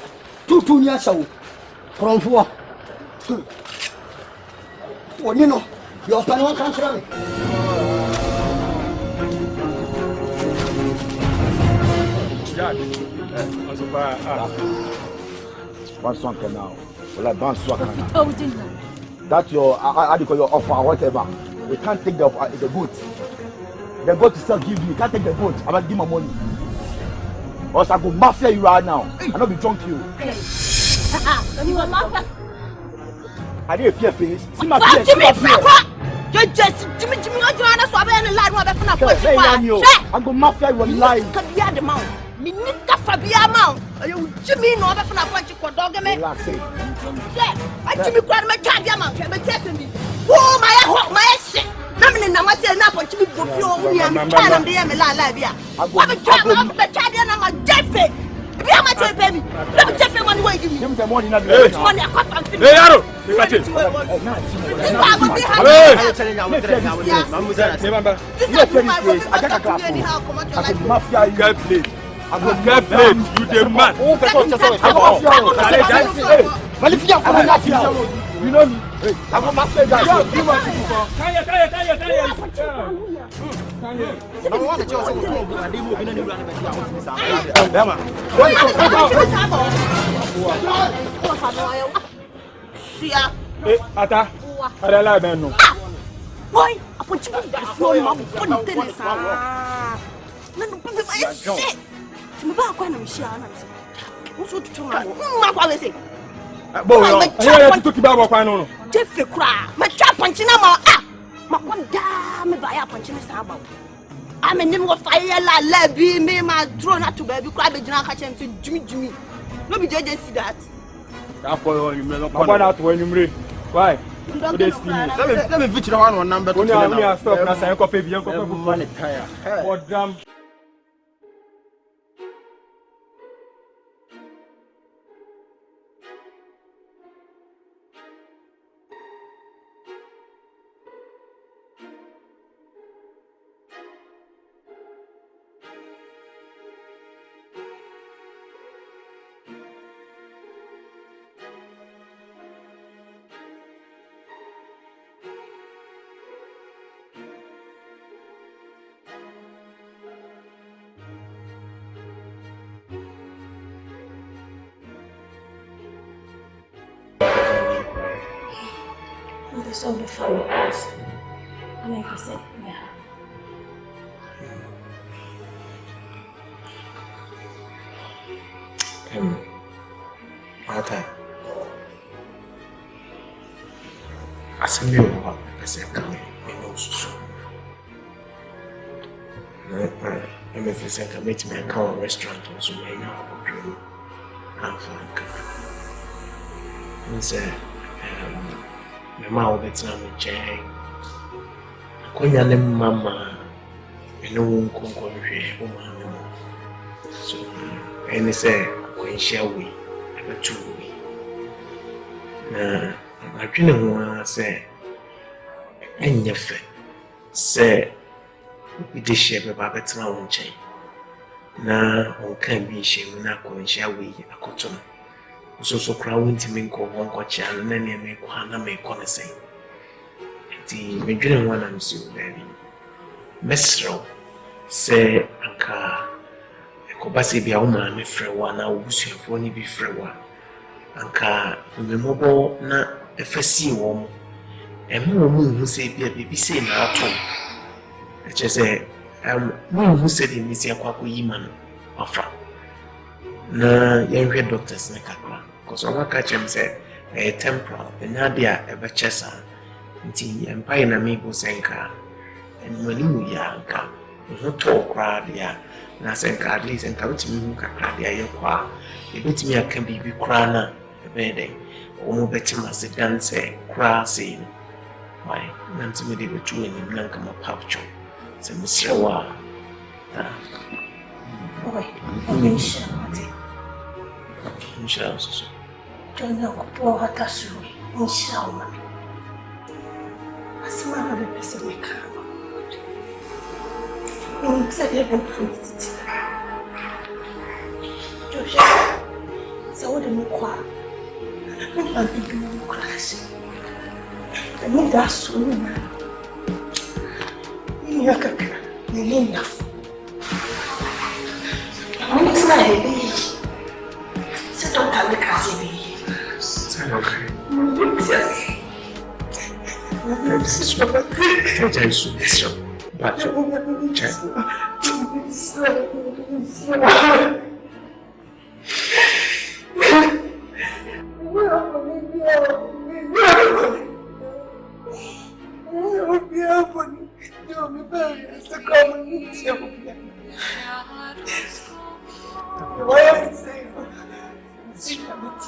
2 years old. From 4. Well, you know, your panel can't try. One song now. Well, like Danso now. Oh, didn't know. That's your, how do you call your offer or whatever. We can't take the boat. The boat is still give you. You can't take the boat. I'm going to give my money. Or else I go mafia you right now. I'm not be drunk you. You are mafia. I didn't fear face. See my fear. See my fear. Just Jimmy Joanna so I line what I'm going mafia your life. Kabia the mount. Minika Fabia mount. You Jimmy no open a bunch of dog me. I Jimmy cried my child amount, but testing me. Oh my shit. Naming Namasa now for Jimmy for you and the Labia. What a child of the child and I'm a dead fake. Be a matter baby. Let me take them one way. Give me the money. Money I cut and finish. Ata, ada lah beno. Boy, apa cuba phone mau pun tennis ah. Nanu pun saya shit. Cuma aku nak mesti anak mesti. Musuh tu cuma. Mak aku mesti. Boy, ayo tu tiba apa kau no? Jeff kura, macam pancina mau ah. Mak aku dah me bayar pancina sama. Ame ni mo fire la lebi me ma drone na to baby kura be jina ka chem to Jimmy. No be just see that. Apo you me no kwa na to enumre. Why? Let me feature one number. Only stop na say ko pe bi ko pe bu money tire. For damn. This all the family house. Like I said, yeah. Ataa. Asamoah, pese kame, me susu. I'm a pese kame to me account restaurant so me na open. I'm fine. And say my mom will tell me, Jay, I can't let Mama, and no one can go here. So, and they say, when shall we? I bet you we. Now, I didn't want to say, and your fair, say, we did share about better own chain. Now, on can be she will not go and shall we a cotton. So crowding to me go one watch and then you make one make on the same. The beginning one I'm still very Mestro say Anka Akobasi be a woman, if one I wish you for any be frewa. Anka the mobile na a first warm and more who say be a baby say now too. I just say who said in Miss Yakwaku offer. Na young doctors na Kakra. Because I catch him say a temporal and Nadia ever chesa. Nti empire na me go senka. And when you yanka, no talk crowd ya. Na senka at least and come to me Kakra ya yokwa. A bit me I can be crana a bedding. Or better must dance cra scene. Why, Nancy me the two in Blanca ma pouch. So Mr. Wa. Boy, I'm sure. Inshallah, so. Don't know what that's really. Inshallah. As my other person may come. I'm saying, Joshua, so what do you call? I'm doing class. I need that soon. You need enough. I'm excited. Don't tell me, Kazi. It's okay. Yes. one. No, my parents to come and meet you. Why am I saying? See, I'm not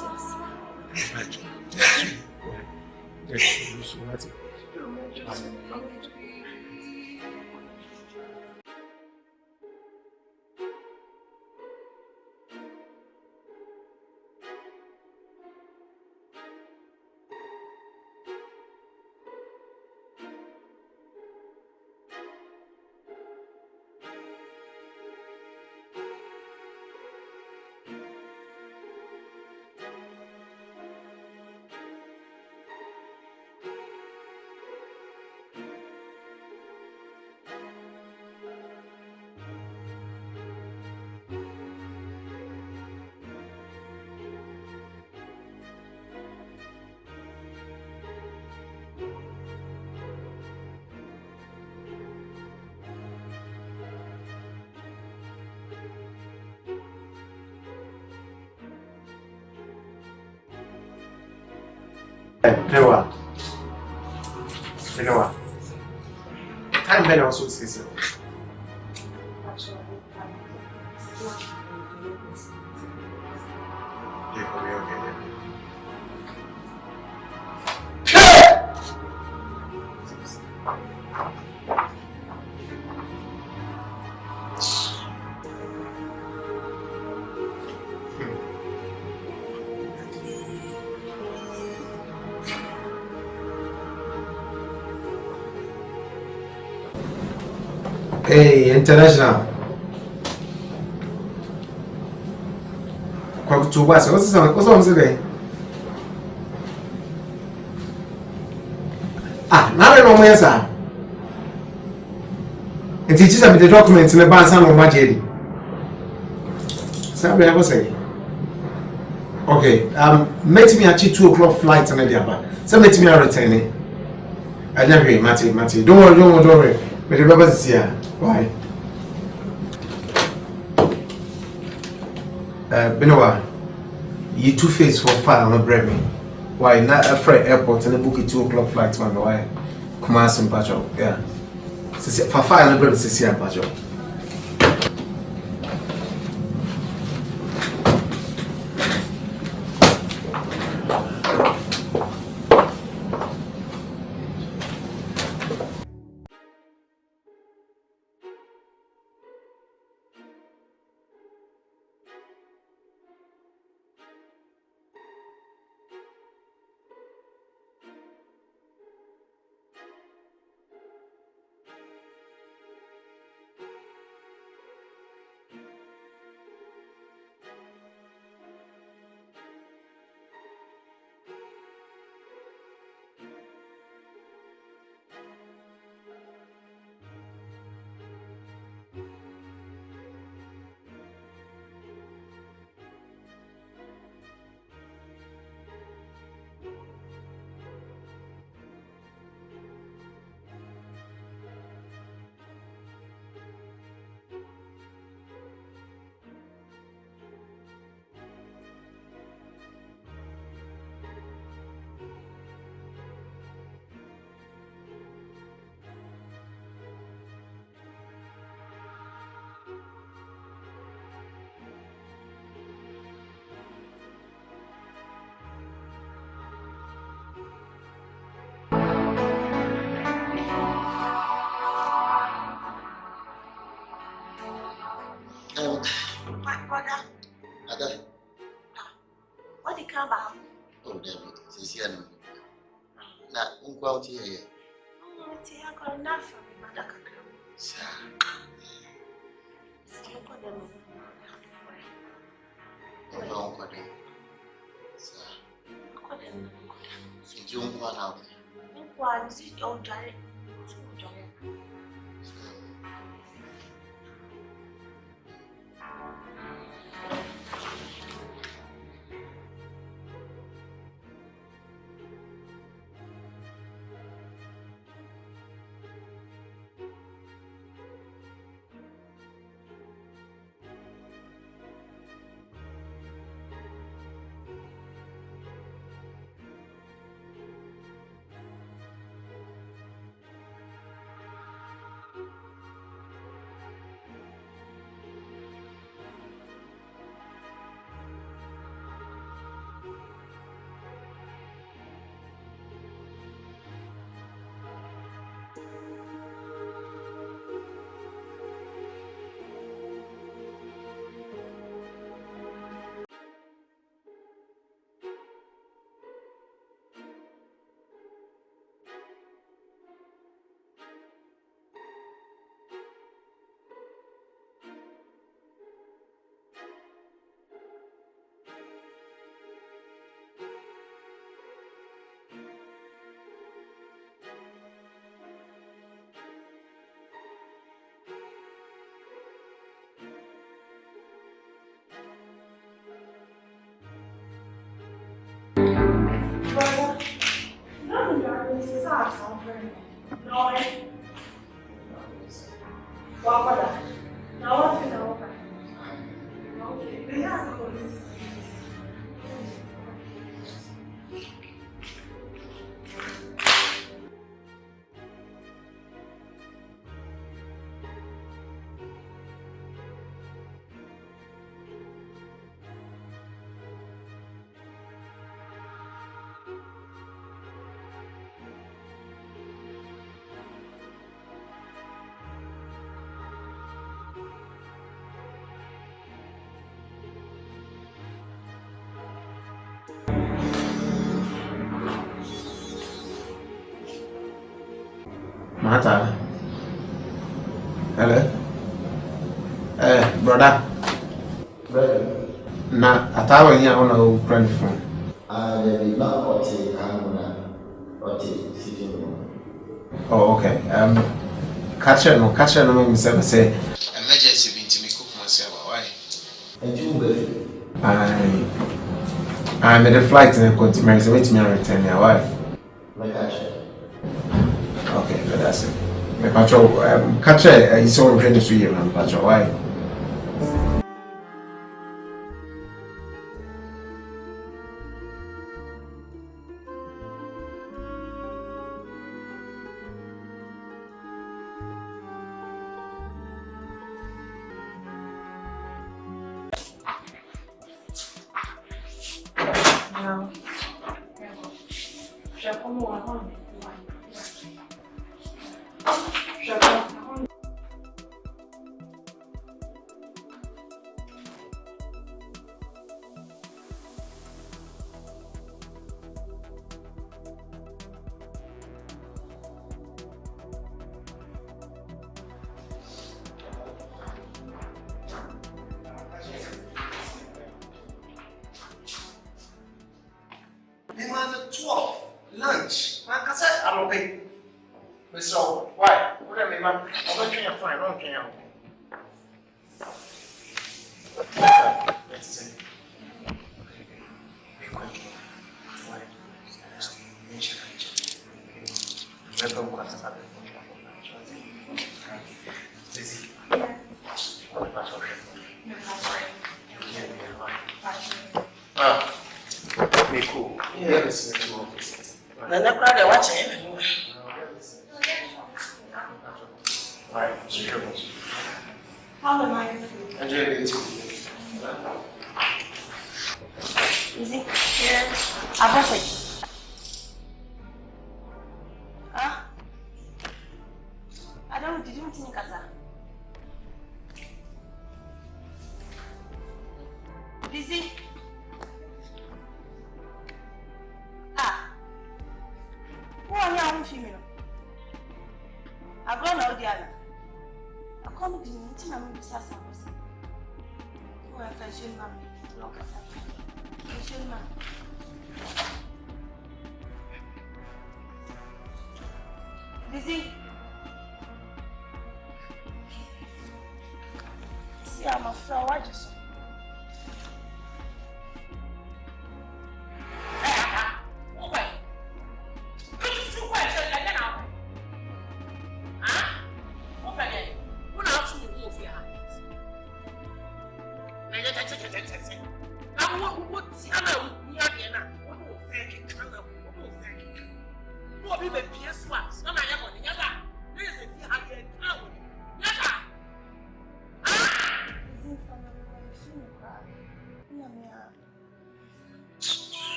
Rewa. Time better also say so. Hey, international. Kwa kuchubasa, what's saying? Now I know my sir. And teaches me the documents in the band on my jelly. So I say. Okay, meet me at 2 o'clock flight on the other. So meet me at returning. I never Matty. Don't worry. But remember this here. Why? Benowa, you 2 face for fire on a bread me. Why not a freight airport and a book at 2 o'clock flight, man? Why? Come on, some patch up. Yeah. For fire on a bread, it's here, patch up. My brother. Ada. What did come about? Oh, David. Sincerely. Na unkwa uti here. Uti ya kwa nafa mada Kakra. Sa. Uko demo. Uko demo. Sa. Uko demo. Sinji unkwa na uti. Unkwa nisi ojare. Ojare. Mata. Hello. Brother. Na atawa here on our friend phone. The not sitting room. Oh, okay. Catch no me say emergency bin to me cook myself. Why? And you will. I made a flight and continue to wait me and return here. Why? My catch. Okay, but that's it. My patrol, catch is all ready to you, man. Patrol, why?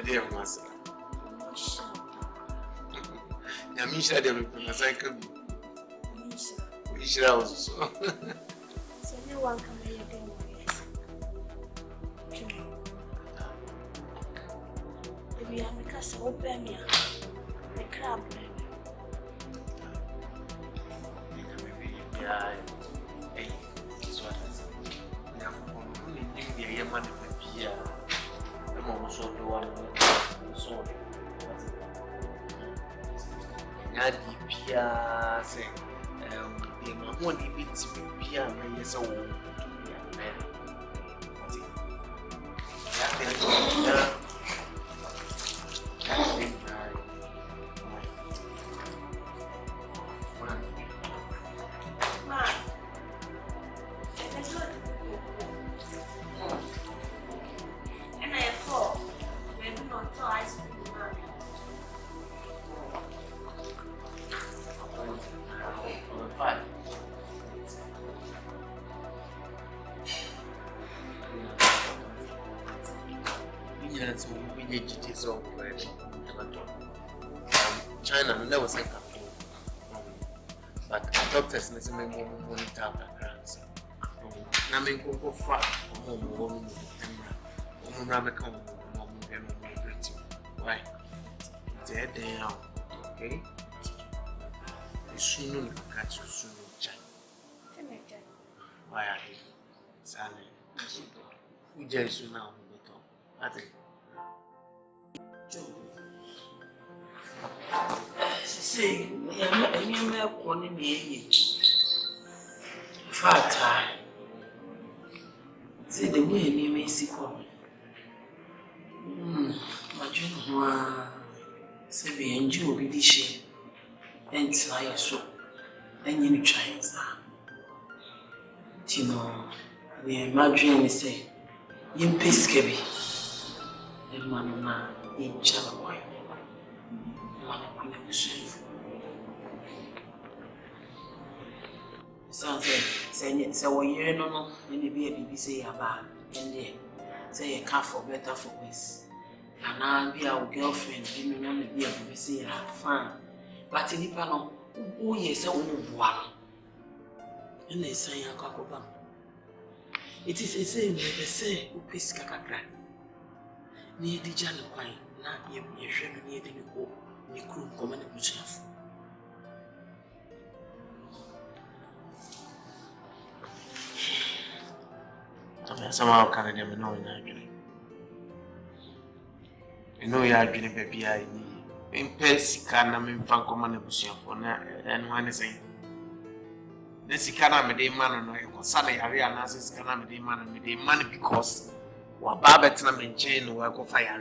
Dear Master, Yamisha, the Masaka, we shall also. So, no one can be again. Vivian, because open me, the crab. Yeah, hey, it's what I'm going to be a man with Pia. I'm also the one who saw it. Nadi Pia saying, the Mahoney beats Pia, may so old to be a man. China, there was a couple. But doctors necessarily monitor Kakra. Namin go far home, why? They're there, okay? You soon catch you soon, China. Why are you? Sally, we just now, I think. Say, I'm not calling me. Fata. Say the way me may see coming. My junior, say, be enjoy with this share. And try so. Then you try that. You know, the imagine say, you peskebi. The man in Chalaboy. So you know, maybe a baby say about and then say a car for better for this. And I'll be our girlfriend, you know, maybe a baby say have fun. But in the panel, oh yes, a woman. And they say a cocoa. It is a same they say, who piss Kakra. Near the Jana wine, not you should be near the go. You could come and put yourself. Somehow can't even know in Agony. I know you are doing baby. I need in Persican. I'm in Fancoman for now, and one is saying, this Sikana made a man on your son. I realize this Kana made a man and made a money because what Babetna and chain work of fire.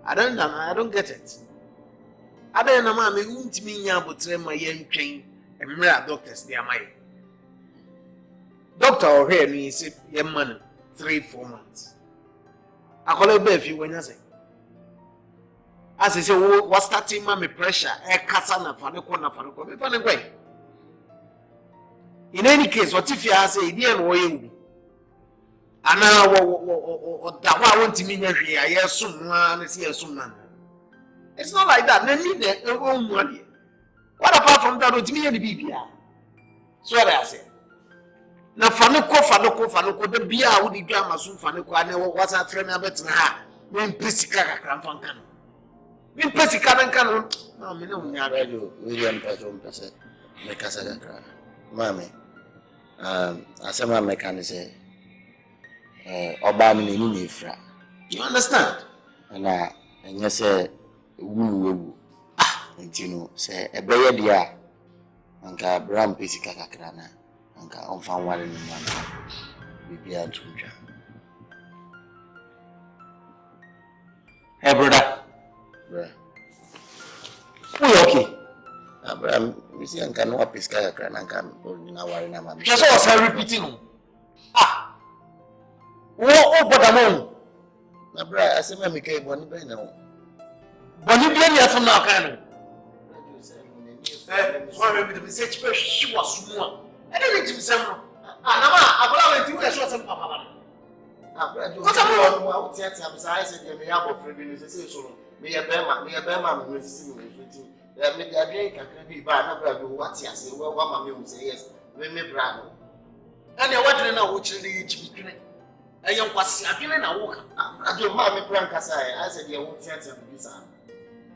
I don't get it. Ada na ma me untimi nya abotre ma ye ntwen emra doctors dey amai. Doctor or here ni say ye man 3-4 months. Akole be fi wanya say. As I say what starting ma me pressure e kasa na fa ne ko me fa ne kwai. In any case what if you say dey no ye ana wo da wa wontimi nya hwe aye sum na ne say sum na. It's not like that. What apart from that? It's me and the baby. So what I say. Now, Fanuko, the beer would be drama soon. Fanuko, I know what's our friend about her. When Pessica can. When Pessica can. No, me no, Vivian Person, make us a cry. Mammy, Asamoah mechanic say, Obama in Ifra. You understand? And you say, ntino se ebeye dia anka bram pesika kakra na anka onfa wale ni mama bibia tunja. Hey brother we okay Abraham we see anka no pesika kakra na anka na wale na mama just was repeating wo bodamon na bra asema mike boni be na Vivian ya from now can. Sorry, we research where she was more. I didn't give some. Nama, I will let you show some papa. What about one out there? I said, you may have a friend. So, me a bema, me see me. There may be a drink. I can be bad. I will watch you say, well, what mammy will say, yes, we may bravo. And you want to know which the age between a young was a killing a walk. I do mammy prank as I said, you won't tell them this.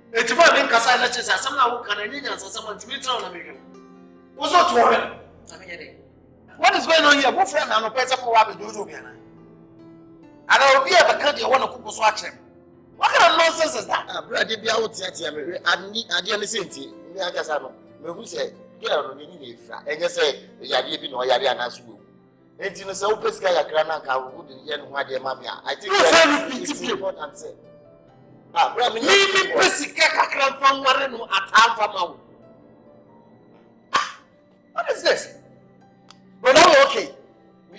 It's about being Keziah lectures as someone who can and someone to meet on American. What's not worrying? What is going on here? What friend and a person for what we do? And I will be able to cut you one of Kupo's watching. What kind of nonsense is that? Brother, be out yet. I didn't say it. I guess I know. Who said, get out of me, and you say, you are living or Yariana school. And you know, so Pesca Granaka wouldn't get why dear mamma. I think it's important to say. Mimi Pesika Kakra from one Ataa Saman. What is this? But now we're okay.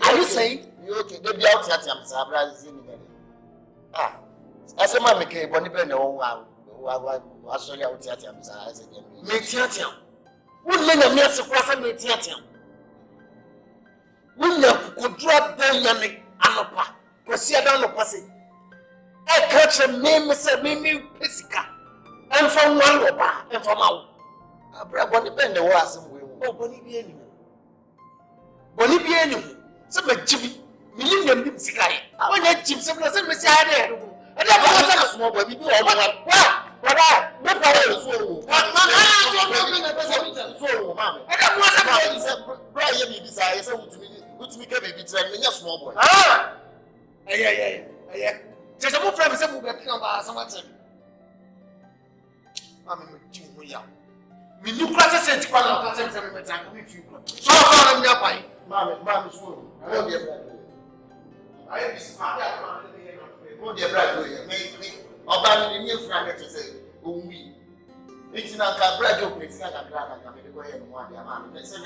Are you saying? You're okay. They'll be out here. I'm sorry. Asamoah make a bonny pen. I saw you out here. I'm sorry. Metiatia. Wouldn't let me ask a question. Metiatia. Wouldn't you drop down Yannick Anopa? Keziah down the passage. I catch a name, Mr. Mimi Pessica, and from one robber, and from out. I brought Bonnie Ben the was oh, Bolivian. Some Jimmy, Millennium Pessica. When I Jim some doesn't miss I never was a small baby. What? I don't there's a more friend who get about someone. I'm in you. We look like a sense of so far, I'm not buying. Mamma's woman. I won't be a brother. I am smart. I won't be a brother. Or by the new friend to say, oh, me. It's not a brother, it's not a brother. I'm going to go ahead and want your mammy. Let's say,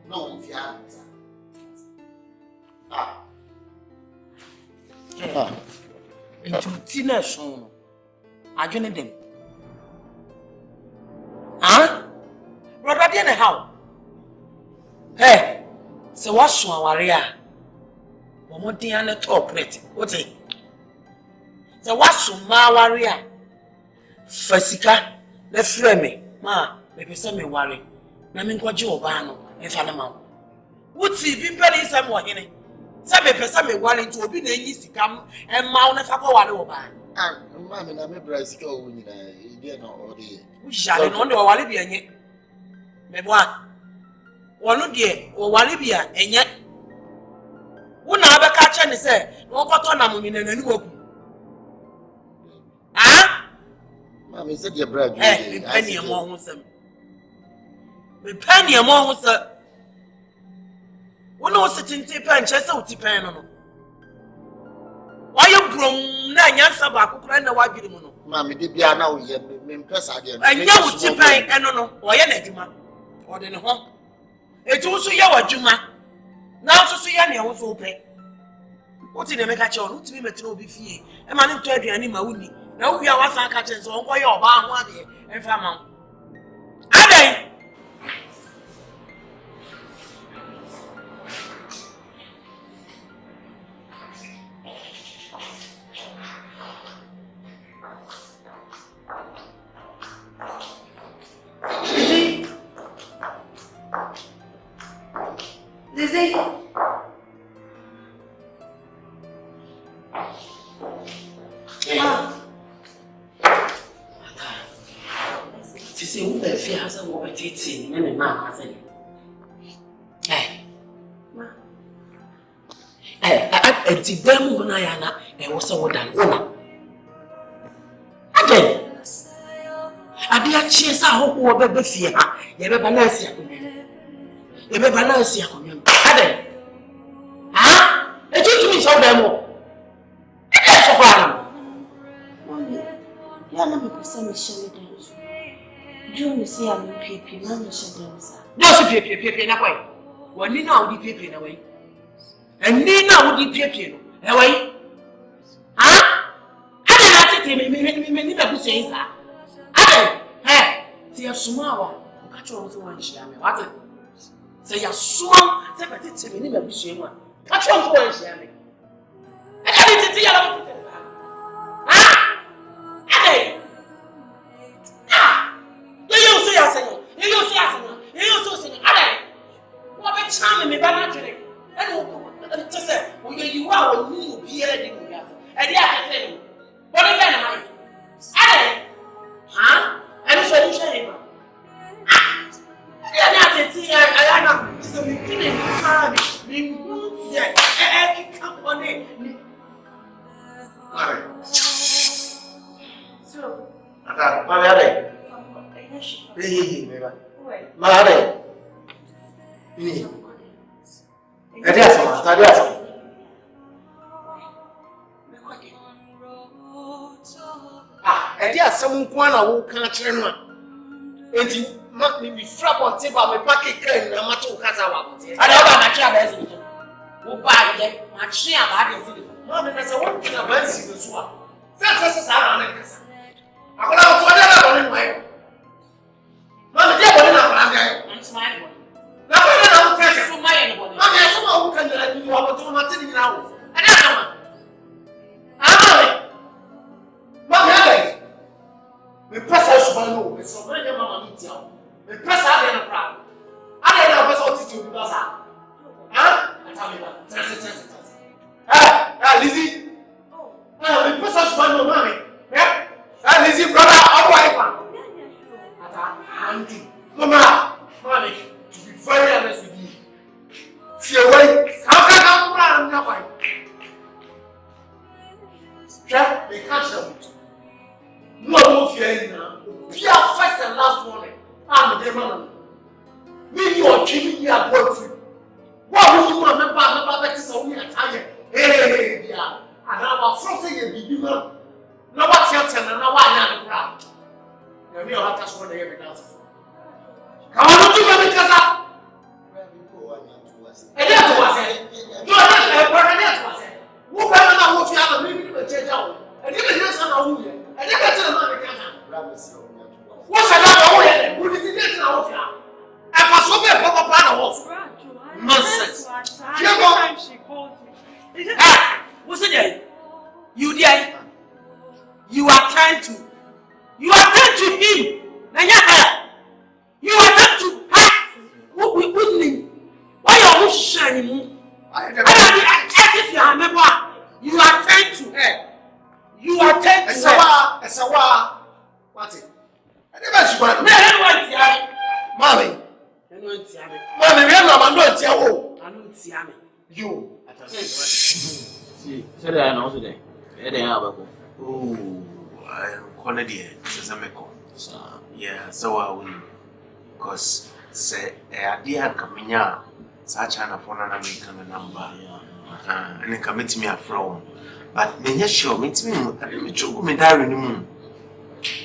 no, if you have. Into Tina Son. I joined them. Brother, dinner how? Hey, so what's your warrior? One more thing on the top, plate. What's it? So what's my warrior? Pessica, let's frame me. Ma, maybe some me worry. Namin kwa Giovanni, if I'm a man. What's it? Be better somewhere in it. Some person may want to be the easy come and mount a fucker over. Mammy, I'm a bicycle when you know, we shall not know Walibia yet. Maybe one dear or Walibia, and yet one other catch and say, no, but on a woman and walk. Mammy said your bread, penny among them. The penny among them. One was sitting tip and chest out tip on. Why you grown 9 years about to find a white mono? Mammy, did be now, pesa ade. Anya wo tipan eno no, oye na adwuma. Ode ne ho. Etu so ye wadwuma. Na so ye ne wo so pe. Oti ne meka che onu timi metino obi fie. E ma ne nto aduane ma wuni. Na wo wi a wasan ka che so onko ye oba ho ade. Emfa ma. Ade. Lizzie. Sisi wo be fi asa wo betiti ne ma asa ni. Enti dem na ya na wo se wo dan wona. Ade. Ade a chie sa ho wo be fi ha, ye be balance akonwa. Ye be balance akonwa. Ade. Ha? Etutu mi so dem mo. Ade so kwa na. Mommy, ya na me pesa me shele Danso. June si ya me pipi, na me shele Danso. Danso pipi na kwai. Wani na odi pipi na wai. Eni na odi pipi no. E wai. Ha? Ade na tete me ni ba buso yin sa. Ade. Ti ya suma wa. Ka cho mo so wan hia me. What? Say ya suma, say ba tete me ni ba buso yin wa. Ka cho mo wan hia me. Ade tete ya la tete. Ha? Ade. Ah! You say ya say. You say ya say. You say say. Ade. What be charm me ba na jere. And just say, you are a new beard in the other. And the other thing, what are you going to do? Huh? And it's a shame. I am just a beginning of time. Remove that. And come on in. So, Mare. Mare. Ataa Saman. Ataa Saman kwana wo kan kire no. Enti ma mi fra ponte ba me pack kan na ma to kasa wa ponte. Ada ba na kira ba ezi. Wo ba ye, ma kire ba de ezi. Ma me na se wo kina ba ezi so a. Se sa na kasa. Akola wo to da ba ni mai. Ma me dia bo ni na akola ga. Nsmile. Na ko na wo kasa. So my anybody. Ma me so ma wo kan na ni wo to ma tin ni na wo. Ataa Saman. Ma me aga. Me pesa so ba no, me so ba ya mama mi tia. Me pesa ade na pra. Ade na pesa o titi obi ba sa. Ha? Ata me ba. Lizzie. Me pesa so ba no ma me. Lizzie brother, how are you? Ata, auntie. Mama, mommy, to be very honest with you. Fear way. How can I run na why? Chef, they can't tell me. No fear now. Be our first and last warning. I'm the man. Me, you are killing your boyfriend. What will you remember? Better so we are tired. Hey, yeah. And I'm afraid you be man. No, what's your turn and now I am proud. You may have to swear every dance. Come on, do you make us up? And that's what I said. You are not a brother. Who better not what you have a minute to change out? And you can listen to who you and you can tell them what's another way? Who did you get out of here? I was over a proper plan of us. Nonsense. She called me. What's it there? You there? You attend to. You attend to him. You attend to her. What wouldn't why are you shining? I if you remember. You attend to her. You attend to her. Esawa. What's it? I never see one. Mommy. Mommy, we have a man to tell you. See, say that I know today. They have a oh, I'm calling it. Yeah, so I will. Because say a dear coming out, such an phone and American number. And then commit me a from. But when you show me to me, I didn't choke me there in the moon.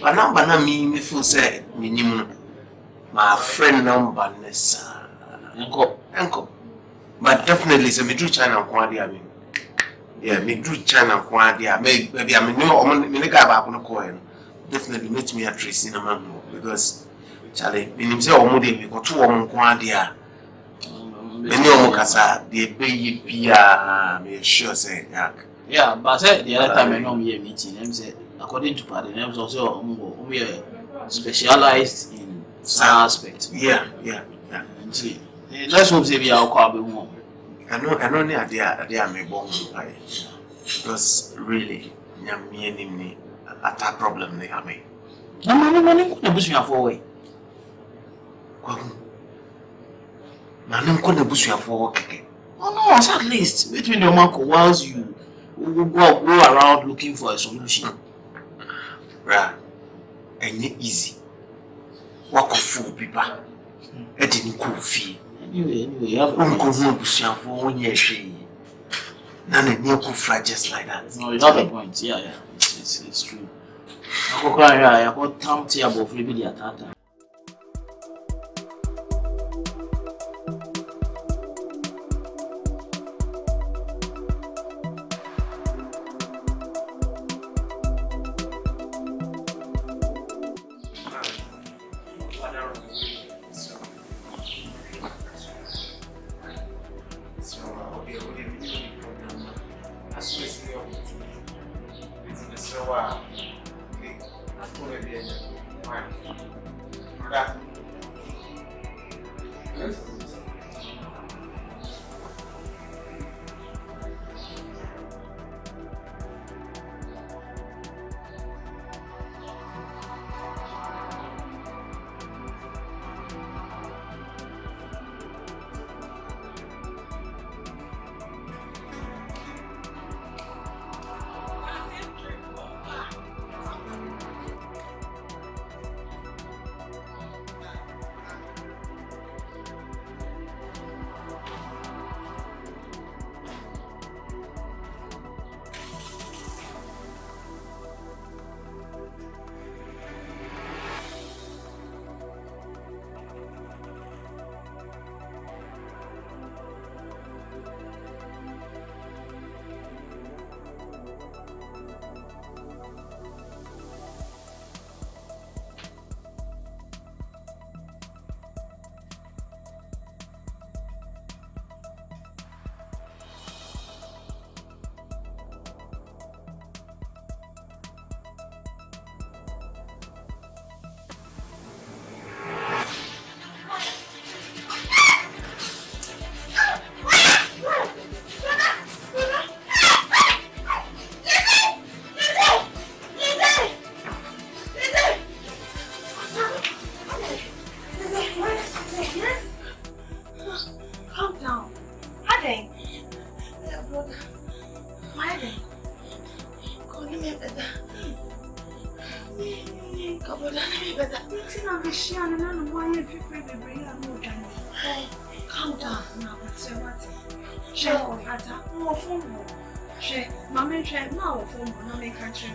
But number na me feel say minimum. My friend number nessa. Uncle. But definitely say me do China kwadi abi. Yeah, me do China kwadi. Maybe I mean no me nigga ba no call. Definitely meet me at Tracy na man because Charlie, me say omo dey me go to omo kwadi a. Me no omo kasa dey pay pia me sure say yeah, but say the other time I know me meeting them say according to party names also we are specialized in some aspect. Yeah. See, let's hope say we are quite home. I know they are me born because really nyamie at a problem they have me. No money go bush me for way. Man go bush you for keke. Oh no, at least between the man whilst you go around looking for a solution. Right. And easy. Walk of fool people. I didn't go fee. Anyway, you have to go for 1 year. None of you could fry just like that. No, you have a point. Yeah. It's true. I go cry here. I go tam tea about maybe the Atata. Calm down now, what's your matter? Share Ataa, more phone. Share, Mamma, share now phone, no make country.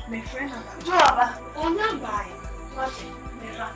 My friend, Java, or not buy. What? Never.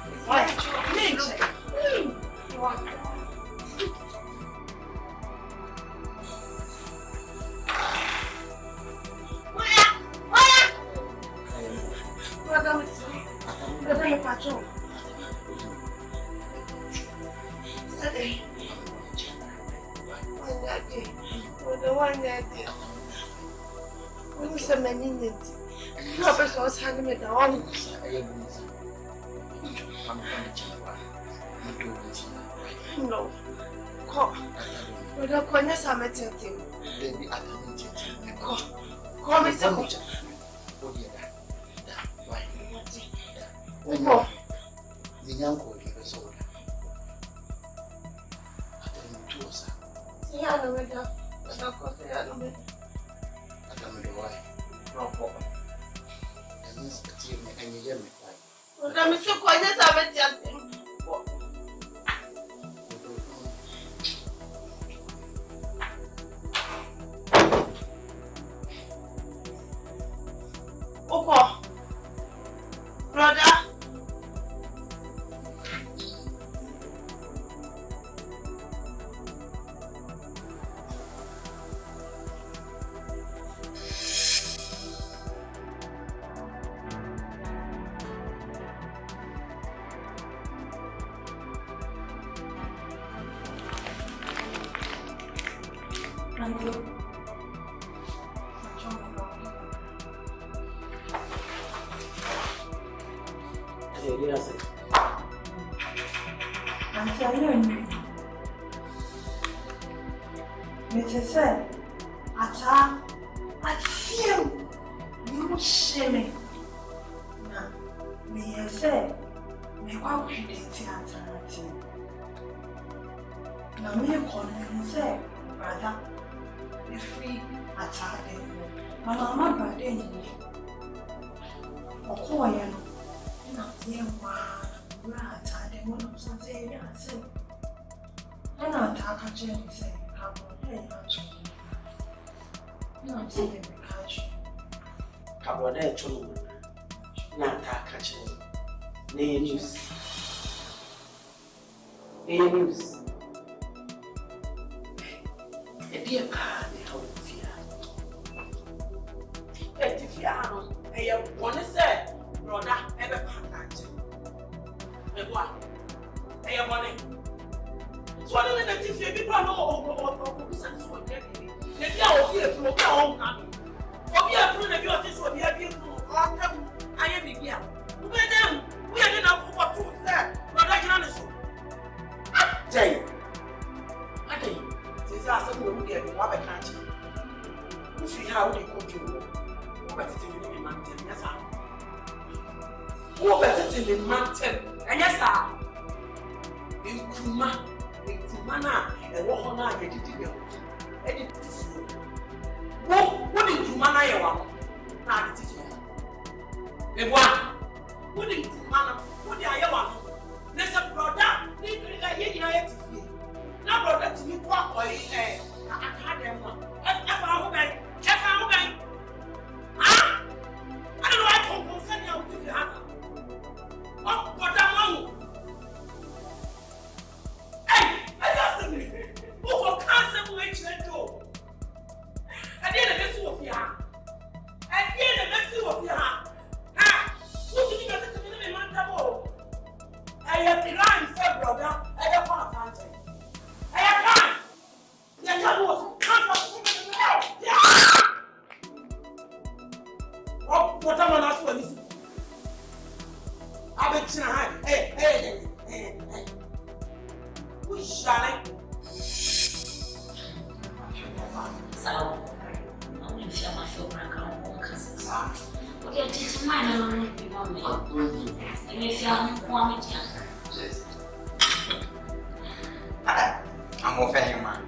No. Ataa, I feel you shame. Now, me say, me want to create alternative. Now, me calling say, brother, if we attack them, my mama brother in me. Okoya no, na ye wa na attack them. One of them say, yeah, say, I na attack a chair. Say, come on, hey, no, say me catch. Kabode chulu na ta catch. Ne news. E dia pa ne ho fia. E ti fia no. E ye won say brother e be pa catch. E boa. E ye money. So na na ti fia bi pa no o bisa so de. E dia o fia pro ka o na. Obi afro na bi o ti so bi abi no o aka aye bibia. Wo be dem, wo ye na ko to say brother gina ne so. Jay. Okay. Since I said we get what I can't. You see how they control. What better than the mountain? Yes, sir. What better than the mountain? And yes, sir. In Kuma na, and what on I did it. What in Kuma na you want? Now it is you. The one. What in Kuma? What the I want? There's a brother. Now, brother, to me, what boy, I can't them one. Ah, I don't know why I'm concerned now with the other. What, but I'm wrong. Hey, I just said, who will cancel my children? I did a mess of ya. Ah, who did you get to me, man? I have crime, sir, brother. I have one advantage. I have crime. The devil come oh, what am I asking for this? I've been trying. Hey. Who is Charlie? So, I'm going to feel my feel back on because okay, this is mine. I don't know if you want me. And if you want me, yes. I'm offending man.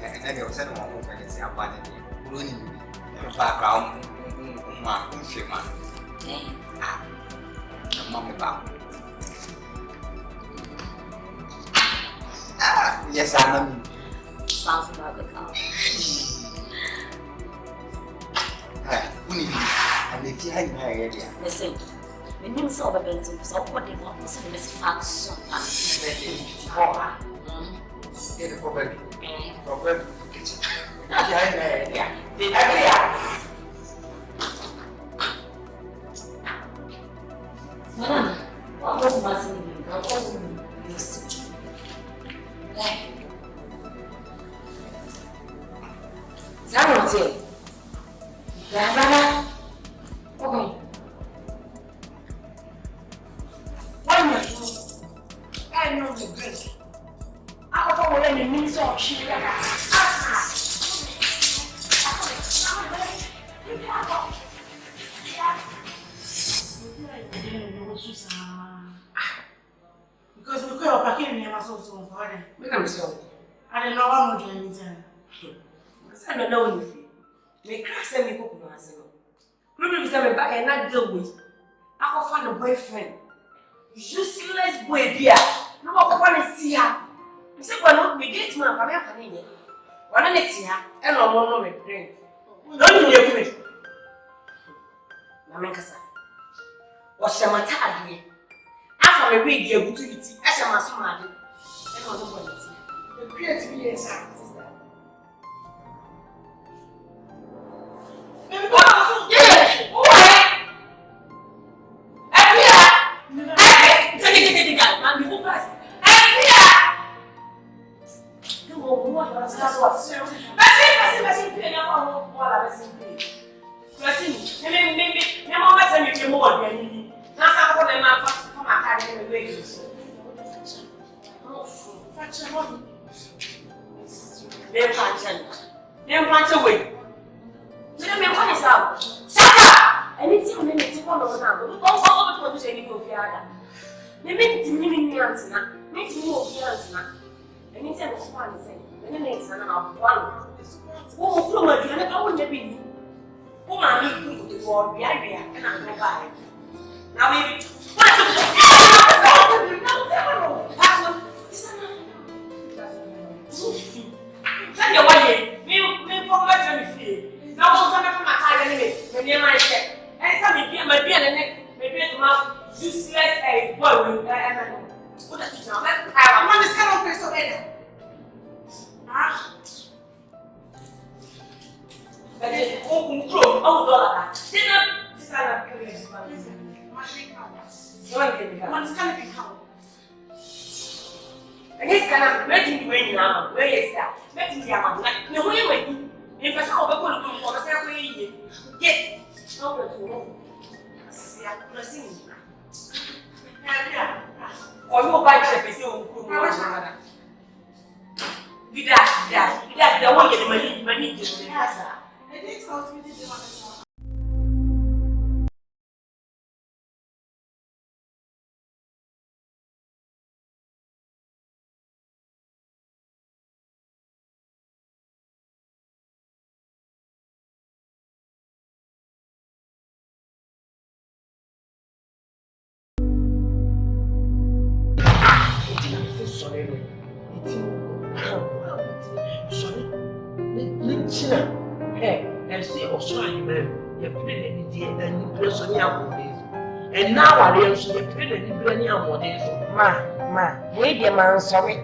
And they will send one over and say, I'm bad. Background, man. Mommy back. Yes, I know. Sounds like a car. And if you had my idea. Listen, when you saw the bed, so what they want to see this fact. Get a problem. Kitchen. What was passing? What was Zarote. Gabana. Okay. I know the good. I don't want any means of cheating. Because we could have packed in my soul so far. I don't know how much I need to. I don't know anything. Me crash me cook no aseno. Maybe we say me back and not deal with. I go find a boyfriend. Useless boy there. No go find see her. We say we not we date man come here can here. Wana next year e no mo no me drink. No you dey come. Na men kasa. O shamata adie. Afa me we dey egutu biti. E shama so ma ade. E no no bo biti. The create me inside. more than that's how I'm from my academy wages. They're punching away. You know, what is up? Saka! And it's your minute to follow now. Don't go to any of the other. They mean to me, answer, make me of the answer. And it's a one thing. And then it's another one. Oh, from a dinner, I wouldn't be. Oh, my little to go behind me, and I'm going to buy. Now, baby, what's up? Tell your wife, me from my family. Now, I'm coming from my time anyway. My name is Chef. And some of my beer and maybe to my useless boy with what does it now? I want this kind of person in it. Ah. But then, oh, dollar. Dinner, this are not curious. One can be count. And this kind of making you win now. Where is that? Making the amount. No way, wait. If I saw a good for the same way, get over to home. See, I'm pressing. Or you buy check is your Vida, the one getting money is the answer. I didn't tell you this one. And see, also, I remember you played any day and you play so young days. And now I realize you played any brand young days. Ma, wait, dear man, sorry.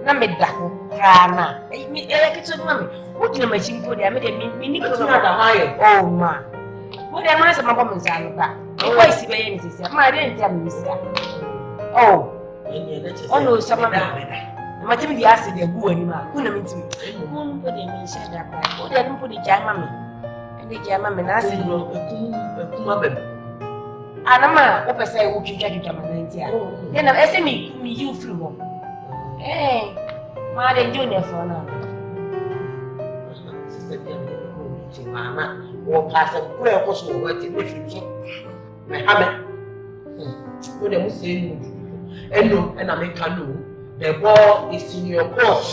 Namedako, Rana. I mean, it's a mammy. What do you machine put there? I mean, oh, ma. What am I? Some woman's out back. Oh, I see, my didn't tell me, sir. Oh, no, some of them. My team, the acid, they're good anymore. Couldn't mean to me. Who put them in shut up? Who didn't put the jam, and the jam, and I said, Anama, what I say, would you judge them? Then I say, me, you flew. Eh, Madam Junior for now. Sister, Mamma, or pass a prayer also waiting with you. My habit. What I was saying, and no, and I make canoe. The ball is in your court.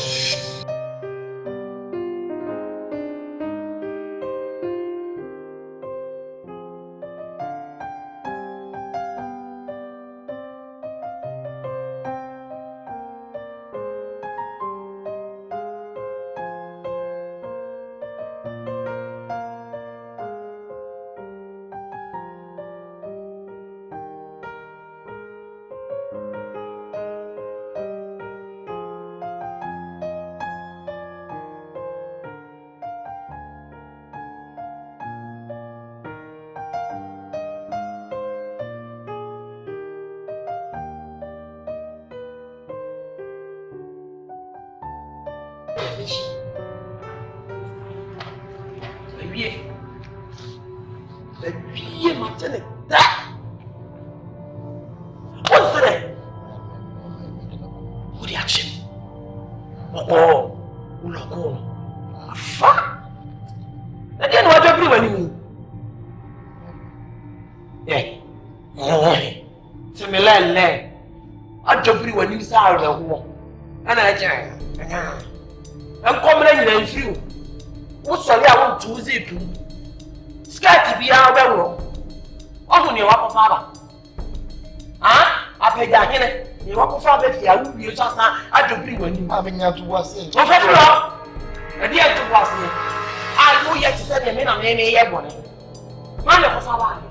To was it. I did to was it. I know yet to say the men of any one. Man of our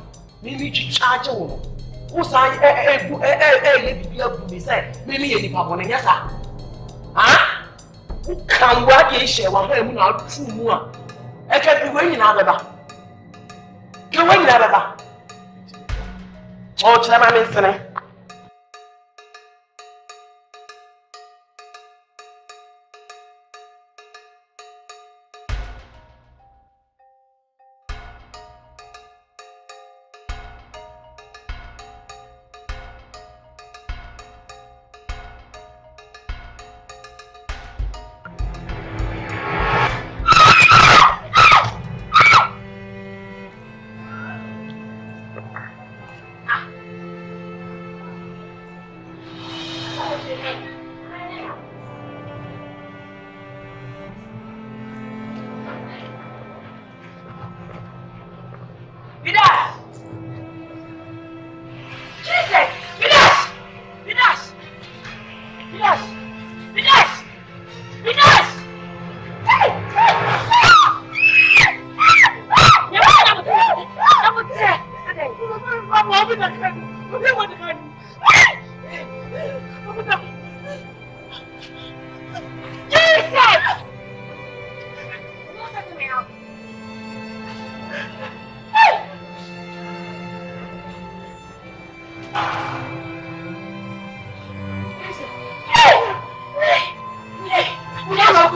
maybe to charge all. Who signed a said, maybe any papa, yes, sir. Ah? Who can work a share one home out 2 more? I can't be waiting out of can wait out of oh, Chairman, listening.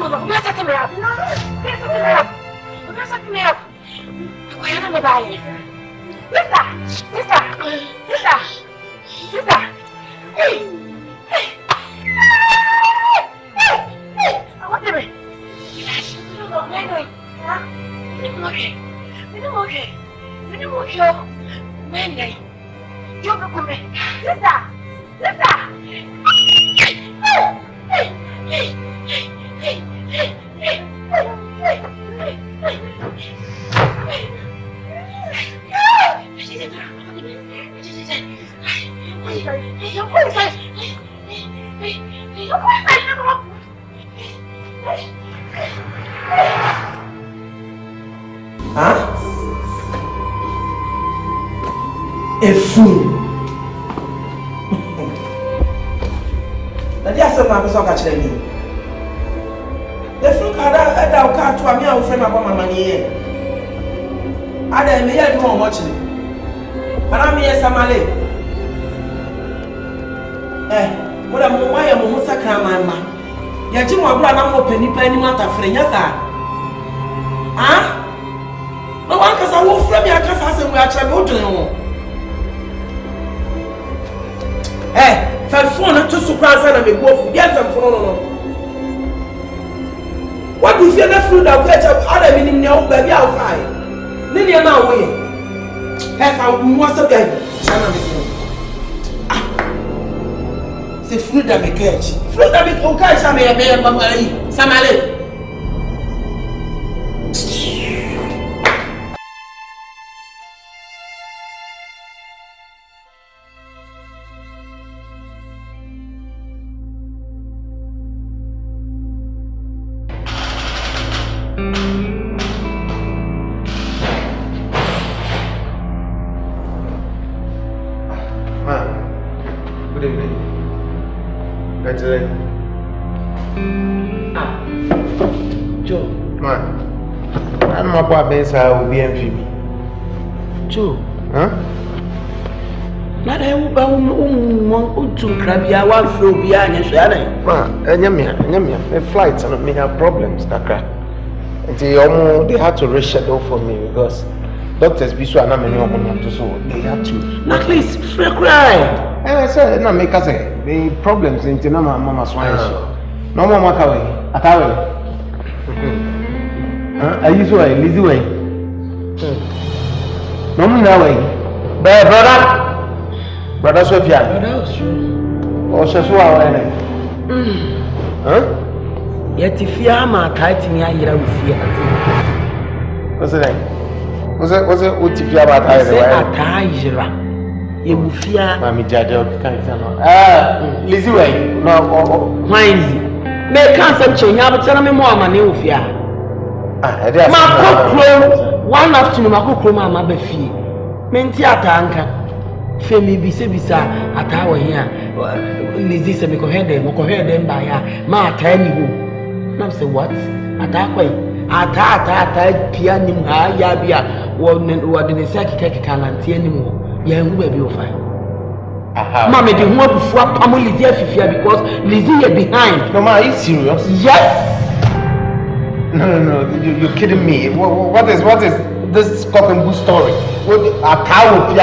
set me up. Set me up. Why am I buying? Sister. Hey. I want to be. A fool. That's a man who's not catching me. The fool can't car to me. I'll frame up my money. I don't hear you more watching. And I'm here, Samale. What am I? I'm almost a man. Yet you want to run up penny matter for your side. No one can say, I will frame your casa and we are trying to phone to surprise and me go get them phone. What if you never food that catch up other meaning now baby outside? Nini na way. Have I must have been China me. C'est fruit that me catch. Fruit that me okay Samale. Bensa will be amphibian. Joe, huh? Not I will want to grab your one flow behind and share. The flights and me have problems, Kakra. They had to reschedule for me because doctors be so so they had to. At least free cry. And I said, no, make us say the problems in Tinama Mama Swine. No more Makawi, Atawi. Are you so lazy way? No, me that way. Brother Sophia. Or Shasua. Yet if you are my tight me, I hear with fear. What's the name? Was it what if you are about you will fear. Mammy Jadel can't lazy way. No, why is it? They can't change. I will tell me more money with fear. One afternoon, my cook room, my baby. Menti atanka. Femi bisa at our here. Lizzie said, "Because head them by her. Ma tell you." Now say what? Atakwe. Ata pianim ha yabia. What in the second can anymore. Young baby of fire. Mamma, the one before Pamela Lizzie because Lizzie behind. No, ma, are you serious? Yes. No, you're kidding me. What is this cock and bull story? Ataa will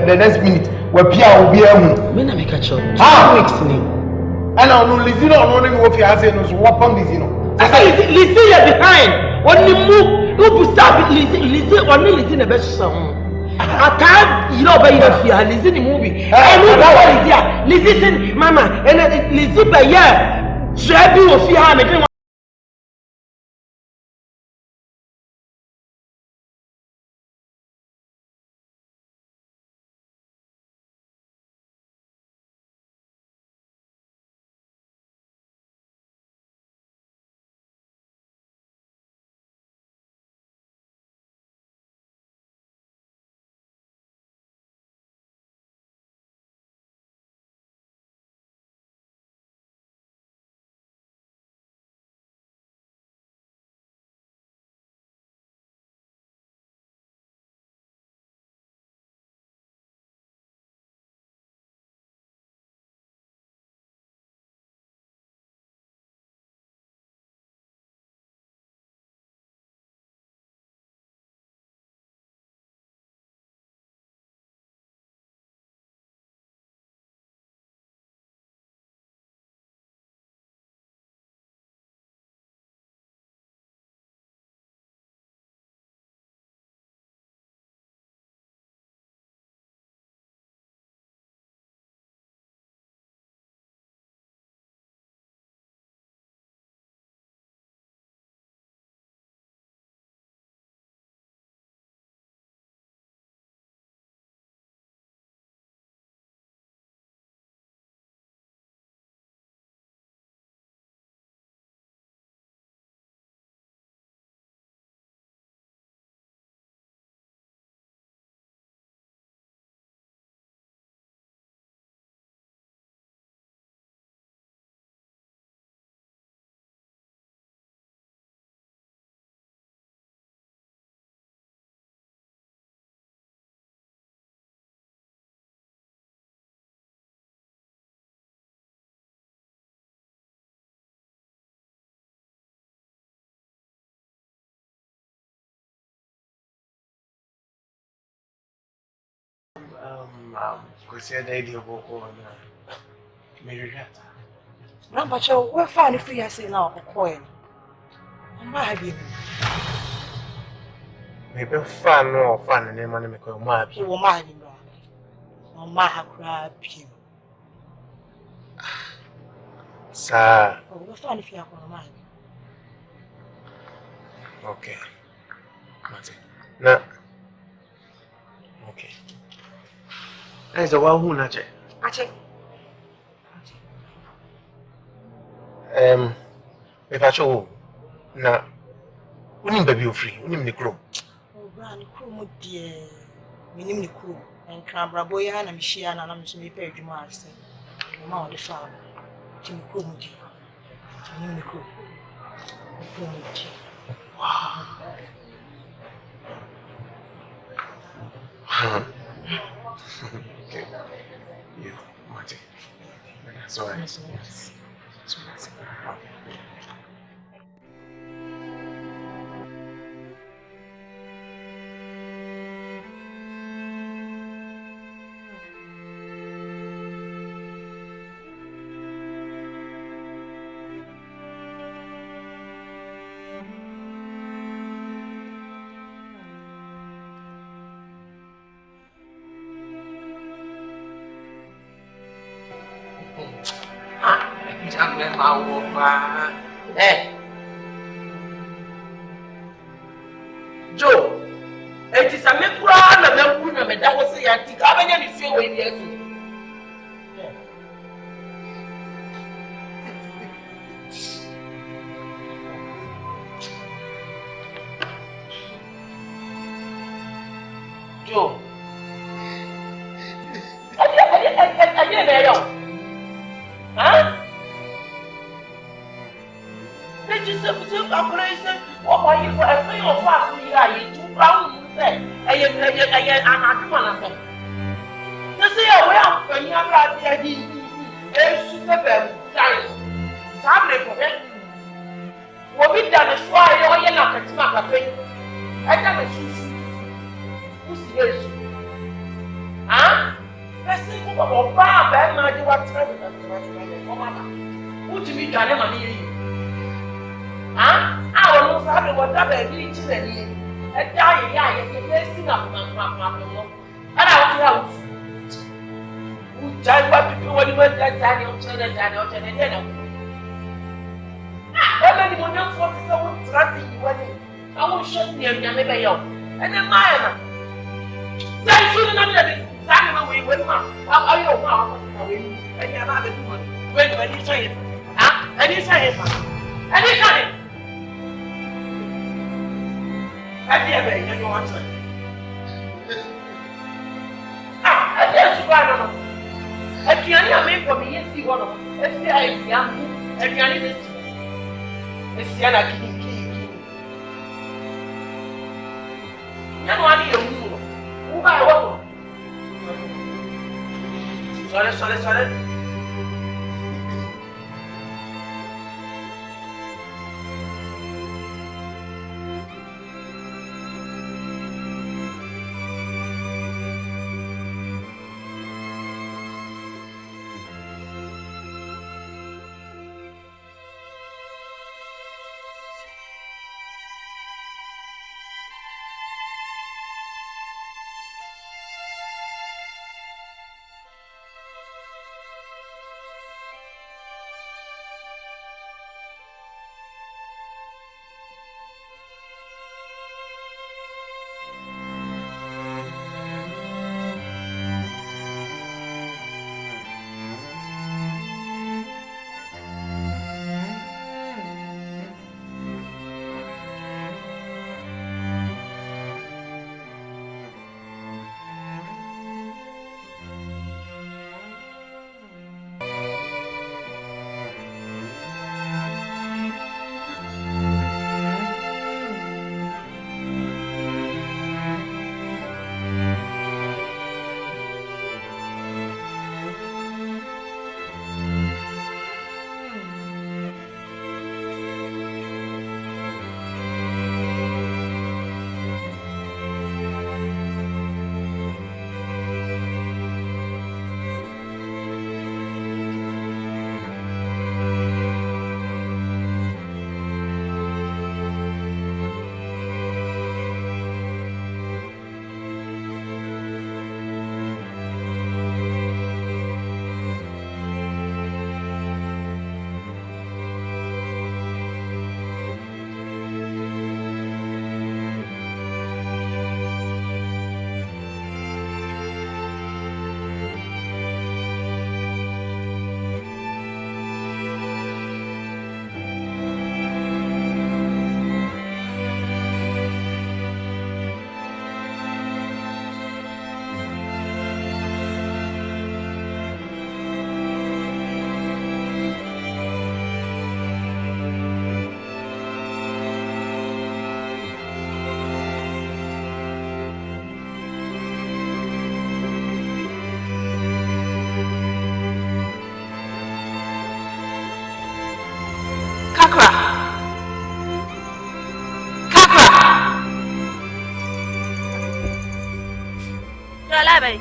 the next minute, where Pia will be a when I make a child. 2 weeks in him. And I know Lizino, only what Pia said was what on Lizino. I say, Lizzie, you're behind. When you move, you start with Lizzie, only Lizzie the best song. Ataa, you know, by your fear, Lizzie the movie. I know that Lizzie, Mama, and Lizzie by year. Shabby will fear. Because you're the idea of walking on Mary Rat. Number show, we're fine if we are saying now, coin. Maybe. Maybe fun or fun and then money make a map. Oh, my, my, grab you. Sir. Oh, we're fine if you are on mine. Okay. Now, okay. There's a one who not check. I check. If I show now, we need baby free. We need the crew. Oh, Granny, crew, dear. We need the crew. And Crabra boy, and I'm she and I'm to me pay you master. No more the farm. Jimmy crew, dear. We need the crew. Wow. Okay. You, Marty. That's all right. Joe, it is a micro and a woman that was saying, I think I'm going to feel when you're Joe. I didn't know. Huh? Did you say operation? What are you for a free or fast? We are you two brown. I am not one. To see a well when you are right there, he is super giant. Tablet for it. What we done is why you're not a smack of it. I got a sushi. Who's this? Huh? Let's see what Baba and I want to put me down money. Huh? I will not have whatever village in a dying, blessing up and I want to who died what people when you went that Daniel, Daniel, and then. How many more young folks are trusting you? I won't shut me and never and then my I shouldn't have done it. Simon, we went on. How are you now? And you're not a woman. When you say it, and you say it, and you got it. I dare be, and you answer. I dare to buy them. I can't make for me, yes, you want to. Let's say I am young, and you're in this. Let's see, I can kill you. You're not a woman. Who buy a woman? Sorry. lebe.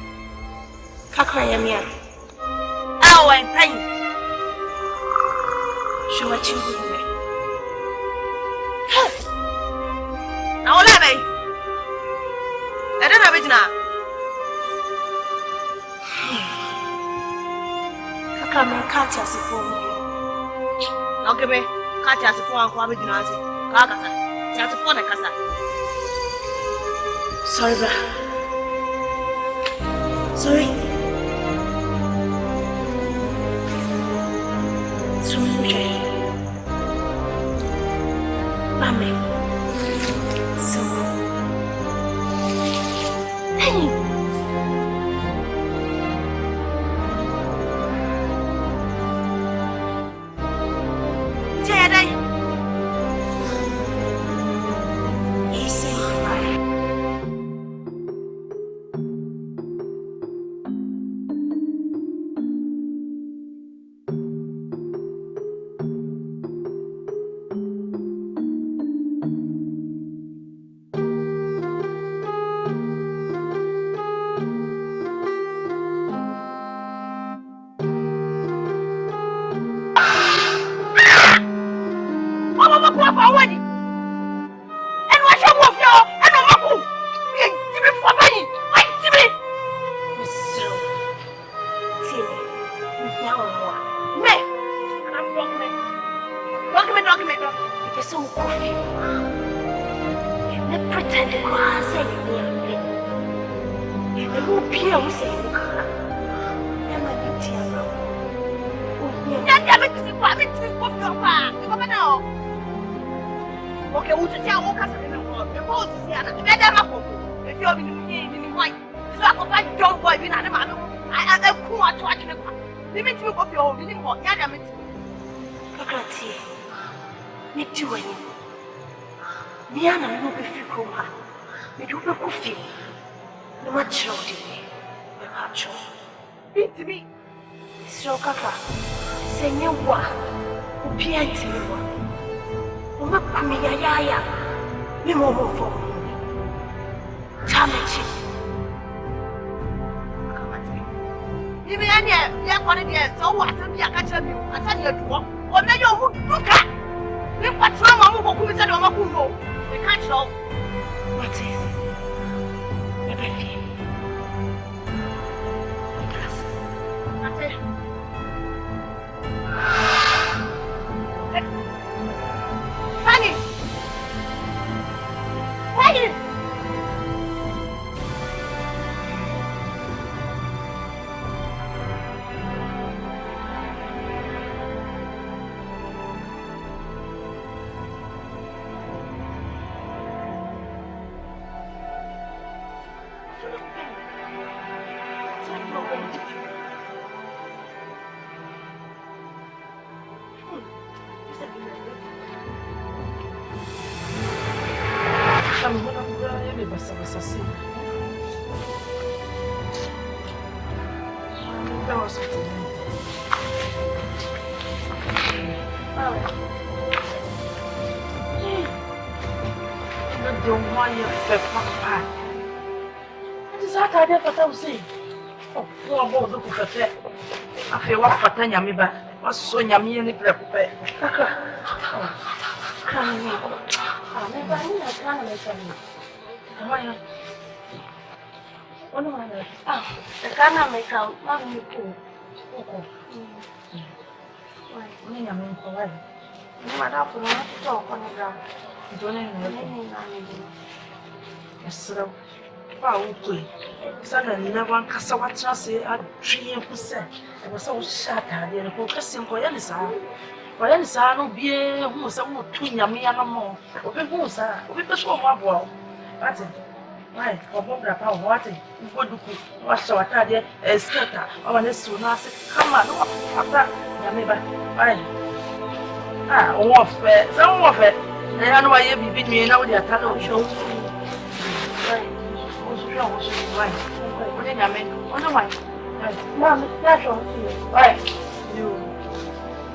Kakra yamia. Oh, and pain. Show what you do. Now lebe. I don't have it now. Kakra me catch us for me. Okay, me catch us for one with Nazi. Kakasa. Just for the casa. Sorry, bra. Sorry. Sorry. Mami. So. Hey. Teddy. Easy. Nyamiba, what's so yummy and the prep? Kakra. Come here. The Ghana make out, Mammy Pooh. No matter for not to talk on the ground. Don't know. Yes, sir. Wow, suddenly, no one can say what I say. I dream for say. I was so shattered and focusing for any sound. For any sound, no beer, who was some twin yammy and more. Open who's a so my boy. That's it. Right, for Bobra Power, what it would do. What's our target? A skater. I want to soon ask. Come on, after Yamiba. Right. Ah, warfare, some warfare. I know why you be with me now. The attack shows. Right. Right. What did I mean? Oh, no, my. Mom, that's all. Right. You.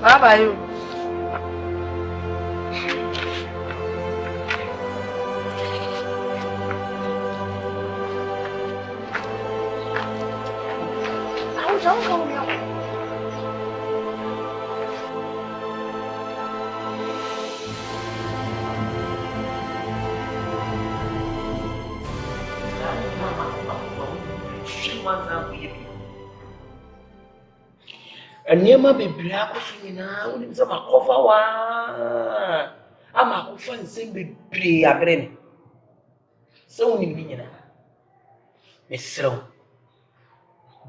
Bye bye. You. Nneɛma bebree akɔso nyinaa wonim sɛ makɔfa waa ama akɔfa nsɛm bebree abrɛ me sɛ wonim ne nyinaa mesrɛ wo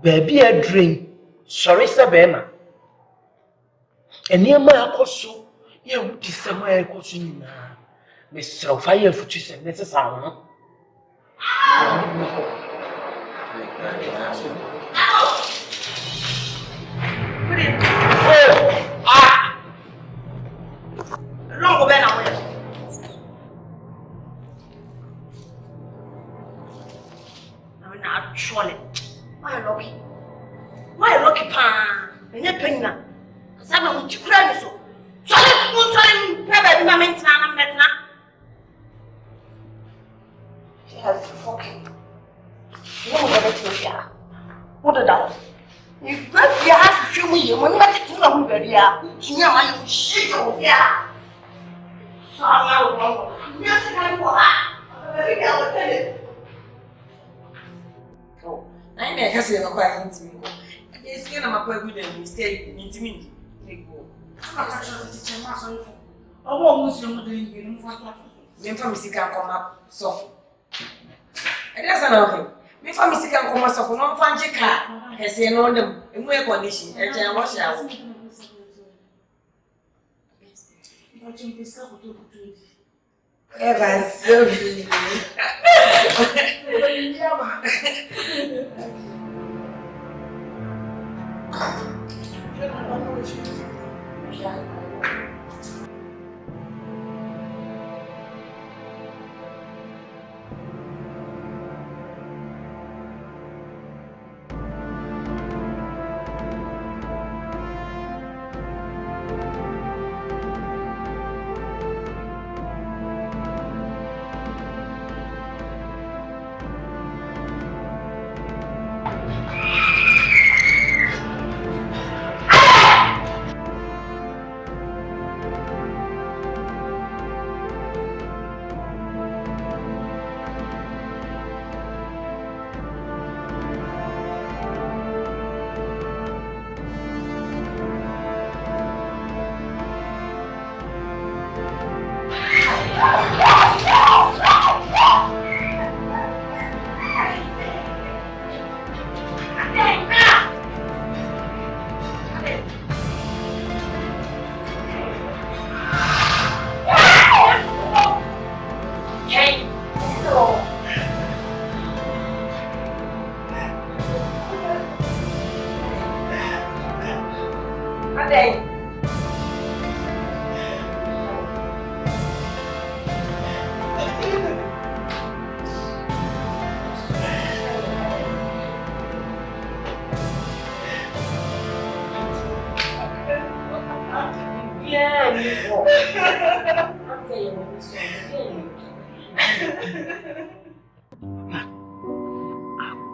baabi adurɛn sɔre sɛ bɛrima nneɛma akɔso yɛ wodi sɛm a ɛkɔso nyinaa mesrɛ wo fa yɛ afutu sɛm ne sesa wo ho Long ben away. I mean, actually, why lucky? Why lucky pan? And you're paying now. Some of you cry so. So let's go to him. Pebble, my mentor, better. Yes, fucking. You know what it's here. What the hell? You got your ass to show me when you got to do a movie. Yeah, you know my shit over here. So I'm wrong. Yes, I know that. Oh, I may have said, I'm quite intimate. Yes, I'm a quite good and mistake intimate. I'm not sure that it's a master. Oh, what was your mother in the family can come up soft. It doesn't know him. Me family can come up soft. No fancy car. I say, no, them in my condition. And I wash out. Ever so really.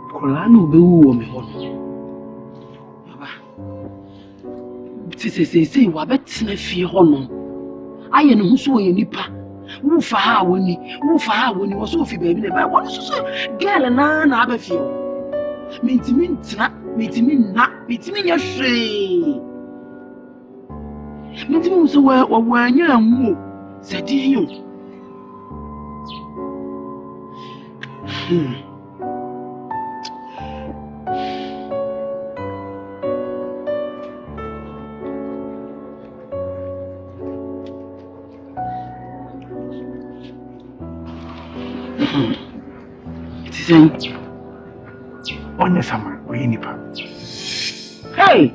Kolano be wo me hono. Baba. Say wa betina fie hono. Aye ne hu so ye nipa. Wo fa ha woni wo so fi baabi ne ba. Wo so girl na aba fie. Mentimi ntina, mentimi nya hwe. Mentimi so wa anya anwo. Sadi yo. Onye sama, oye nipa. Hey!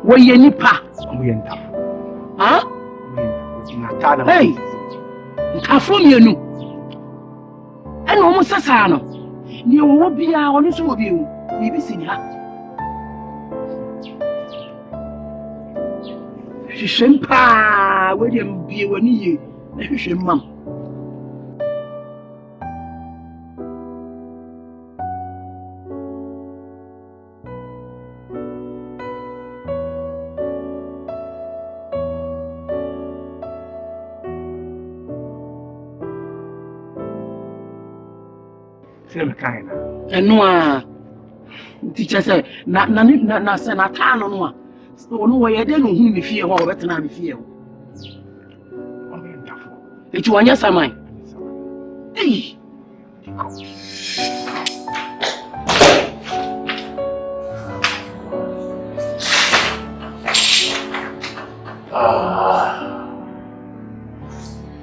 Oye nipa. Oye nta. Huh? Nata. Hey! Ntafo mienu. Eno mo sasa no. Ni wo bia ono so wo bi o. Bibi sini ha. Shishempa, we dem bie wani ye. Na hwehwemmam. Same kind. Eno a Teacher say na say na ta no no a. So no we dey no hu me fie ho obetena me fie ho. It you anya Saman. Hey.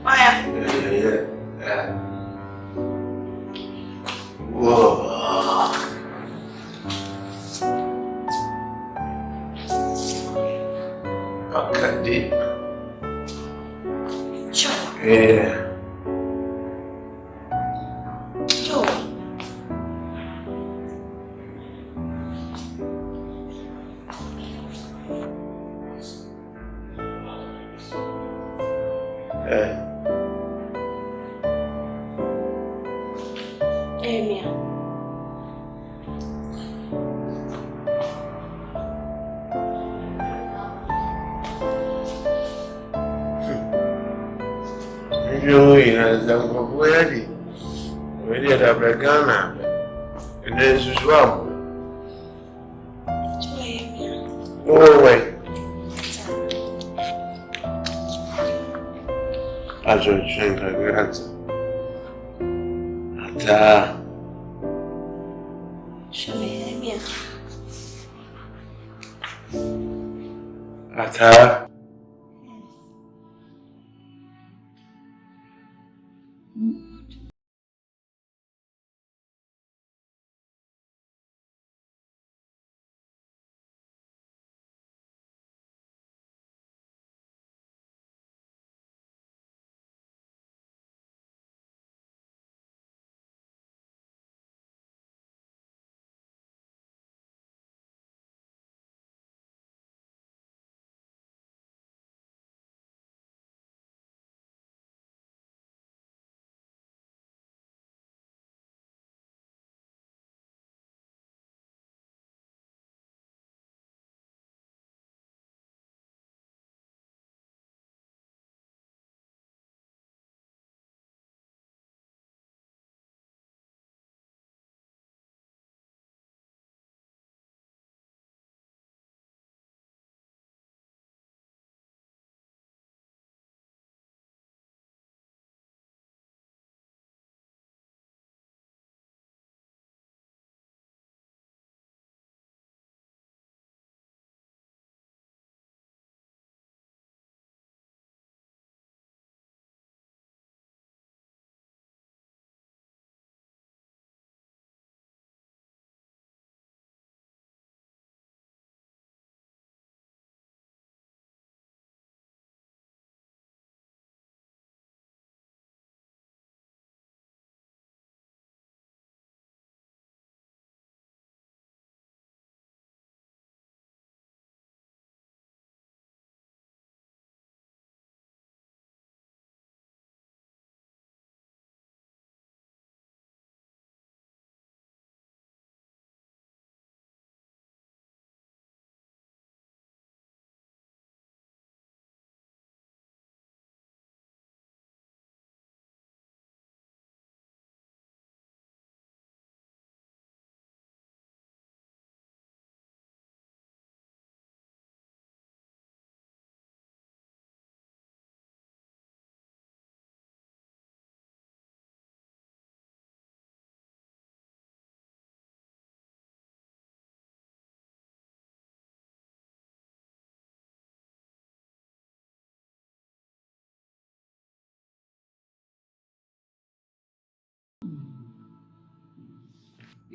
Maya. Whoa. Okay. Yeah. Joe. We're at Ghana, and then swam. Oh, wait. I don't think I can answer. Ataa. Ataa.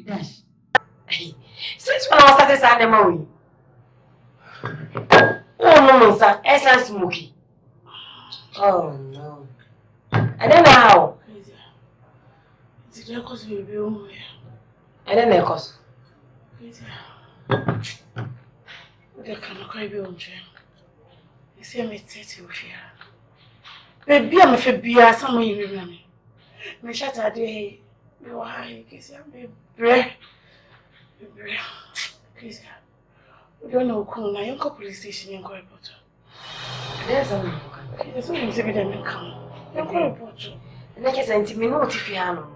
Yes. Since when I started saying them oh no, sir, essence smoky. Oh no. I don't know how. Did you cause me be on? I don't know cause. They cannot cry be on train. You see me take you fear. Baby, I'm a fabia, someone you remember me. Me shut a day. You are high, Keziah, be bread. Keziah. We don't know who now. You go police station in Akrobeto. There's a man. There's no music that may come. You go Akrobeto. And I guess I'm to me not if you are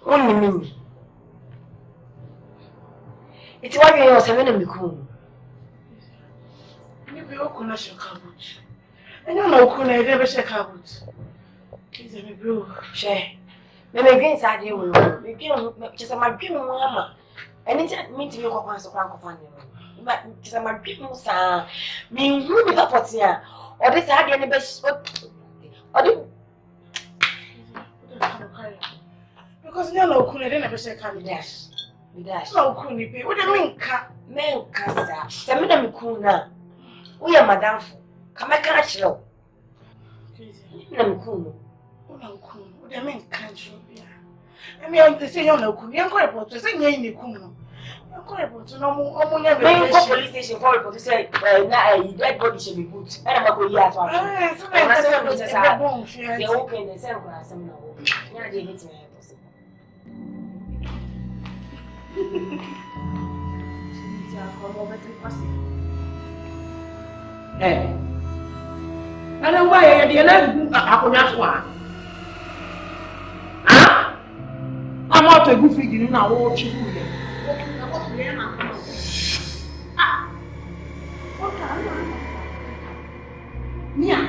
only me. It's why you're 7 and become. You be open as your caboot. And you know, could I never shake out? Please, let me bro. Share. Maybe against idea will be just a my dream, mamma. And it's mean to you once a crank of family. But just a my dream, sir. Me, who be up what's here? Or this idea in the best. Or the because you know, could I never shake out? Dash. Dash. No, couldn't be. What do you mean, cat? Men, Casa. Send me cool now. We are Madame. Come back, catch you. I'm cool. What do you mean, can't you be? I mean, I'm saying you're no cool. You're quite about to say you're in the cool. You're quite about to know police station call to say, dead body should be put. And I'm going to hear they're open the same class. I'm not open. You're getting it to me. Hey. I don't why I didn't happen as one. Ah? I'm out a goofy, you know what you do. Ah, okay. Mia,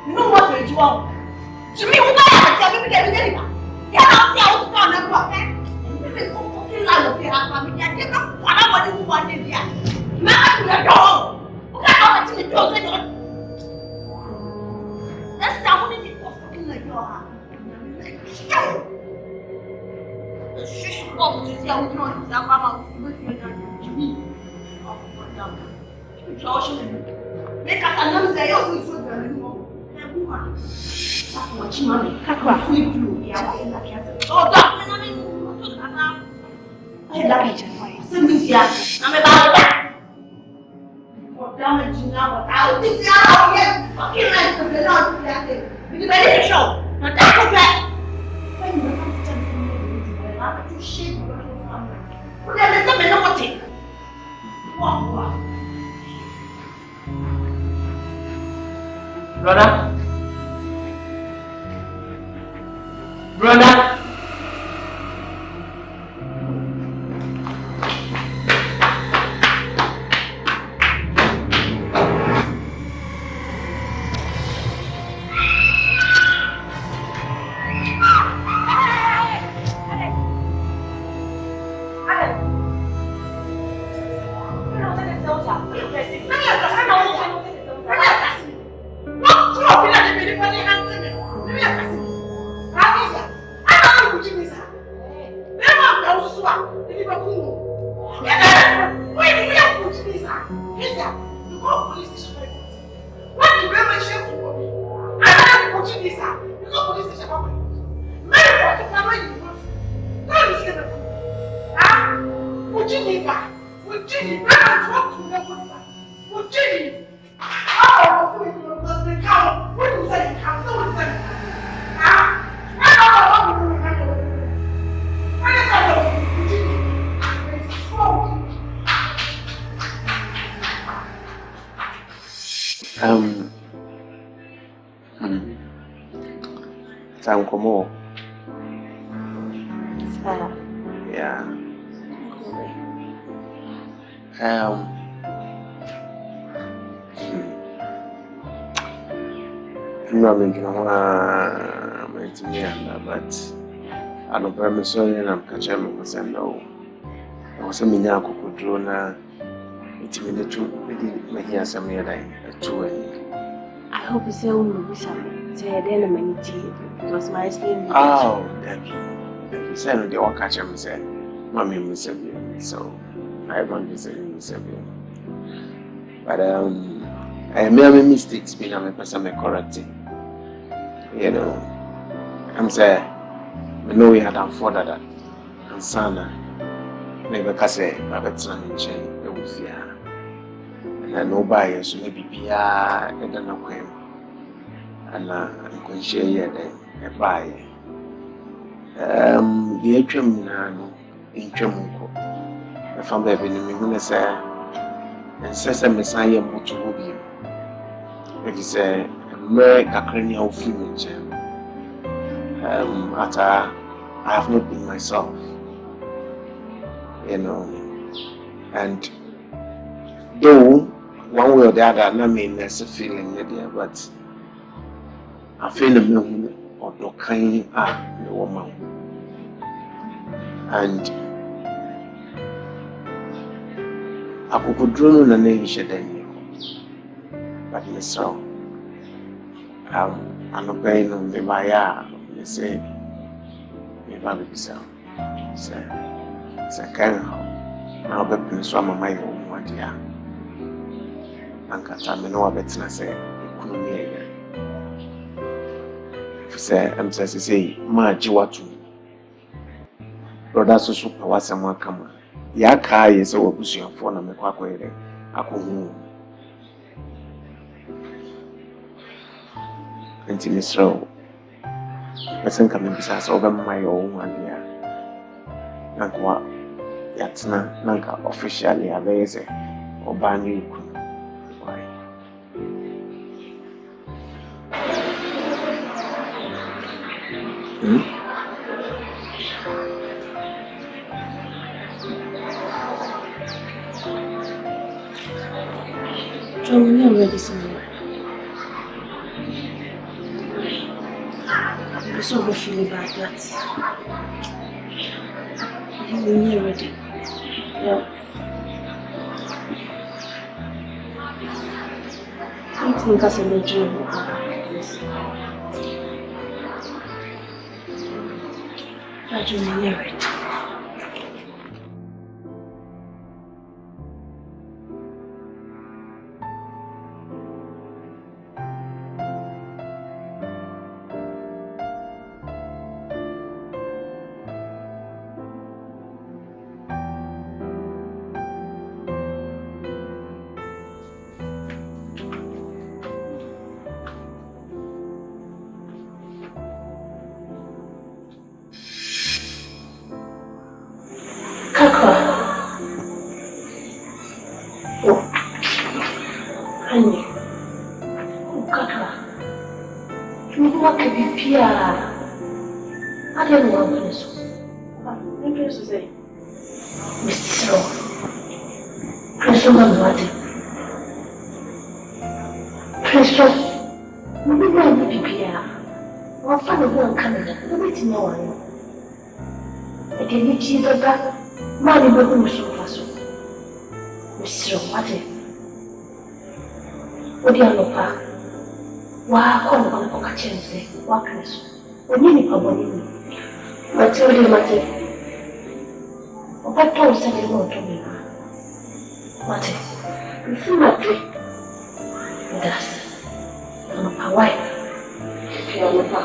you know what you want? To me, what I tell me, yeah, I'll tell you, son, I'm not. You like to have family, I did not want to want it yet. Now, you're dog. What I want to do, that's not what it was fucking like your hand. She's supposed to see how we know it's our mama with you and me. Oh, God. Josh, make us another say, oh, we should go. That's what you money. Kakra, we do. Yeah, oh, that. I like it. Send me here. I'm about that. What damage now? I'll think you out here. Fucking nice to be not to that thing. You better get show. Not that okay. When you come to tell me, I'm too shit. What the hell is know what it? What? Brother? Time come on. Yeah. I'm not making to me, but I don't promise you, and I'm catching me because I know. I was a mini uncle drone. It's me the truth. My hair some year like a 2. I hope you say we say then many tea because my skin. Oh, Debbie said they all catch him. Said, Mommy, Miss Vivian. So I want to say Miss Vivian. But I made mistakes. Being a person, I'm correcting. You know, I'm saying, I know we had afforded that. And Sana, maybe I say, I'm better than chain. And I know by so maybe be and then and I'm going to share here then buy the atrium in Chamunko. I found baby in the minister and says a messiah to you. If you say, Kakra ni of Ataa, I have not been myself. You know, And though one way or the other, I mean, there's a feeling there, but I feel a moon or the kind of the woman. And I could draw on a nation then, but Miss Row, I'm not paying on the Maya, they say, me baby so. Say, kind of now, but Prince Rama, my own one dear. And Catamino, I bet I say, couldn't hear you. Say, I'm just say, my Jiwatu. Brother, so super was someone come. Yaka is over pushing your phone and make quack away. I couldn't. And in this row, I think I'm besides over my own one dear. Nankwa yatsna nanka officially abeze obani ku why John, you're ready somewhere. I'm so feeling bad that you're ready. Yeah. I think as a major I do hear it. Kakra. Oh, honey. Oh, Kakra. You want to be pure. I don't want to say. Mr. Preso Mamadi. Preso. You want to be pure. I'll find a one Canada. Nobody knows. I can reach you back. Mani bagu so faso. Mr. Wate. Odi anopa. Wa ko no ko ka chense. Wa kreso. Oni ni paboni ni. Mate odi mate. Opa to se ni mo to mi. Mate. Nsi mate. Das. Anopa wai. Ki anopa.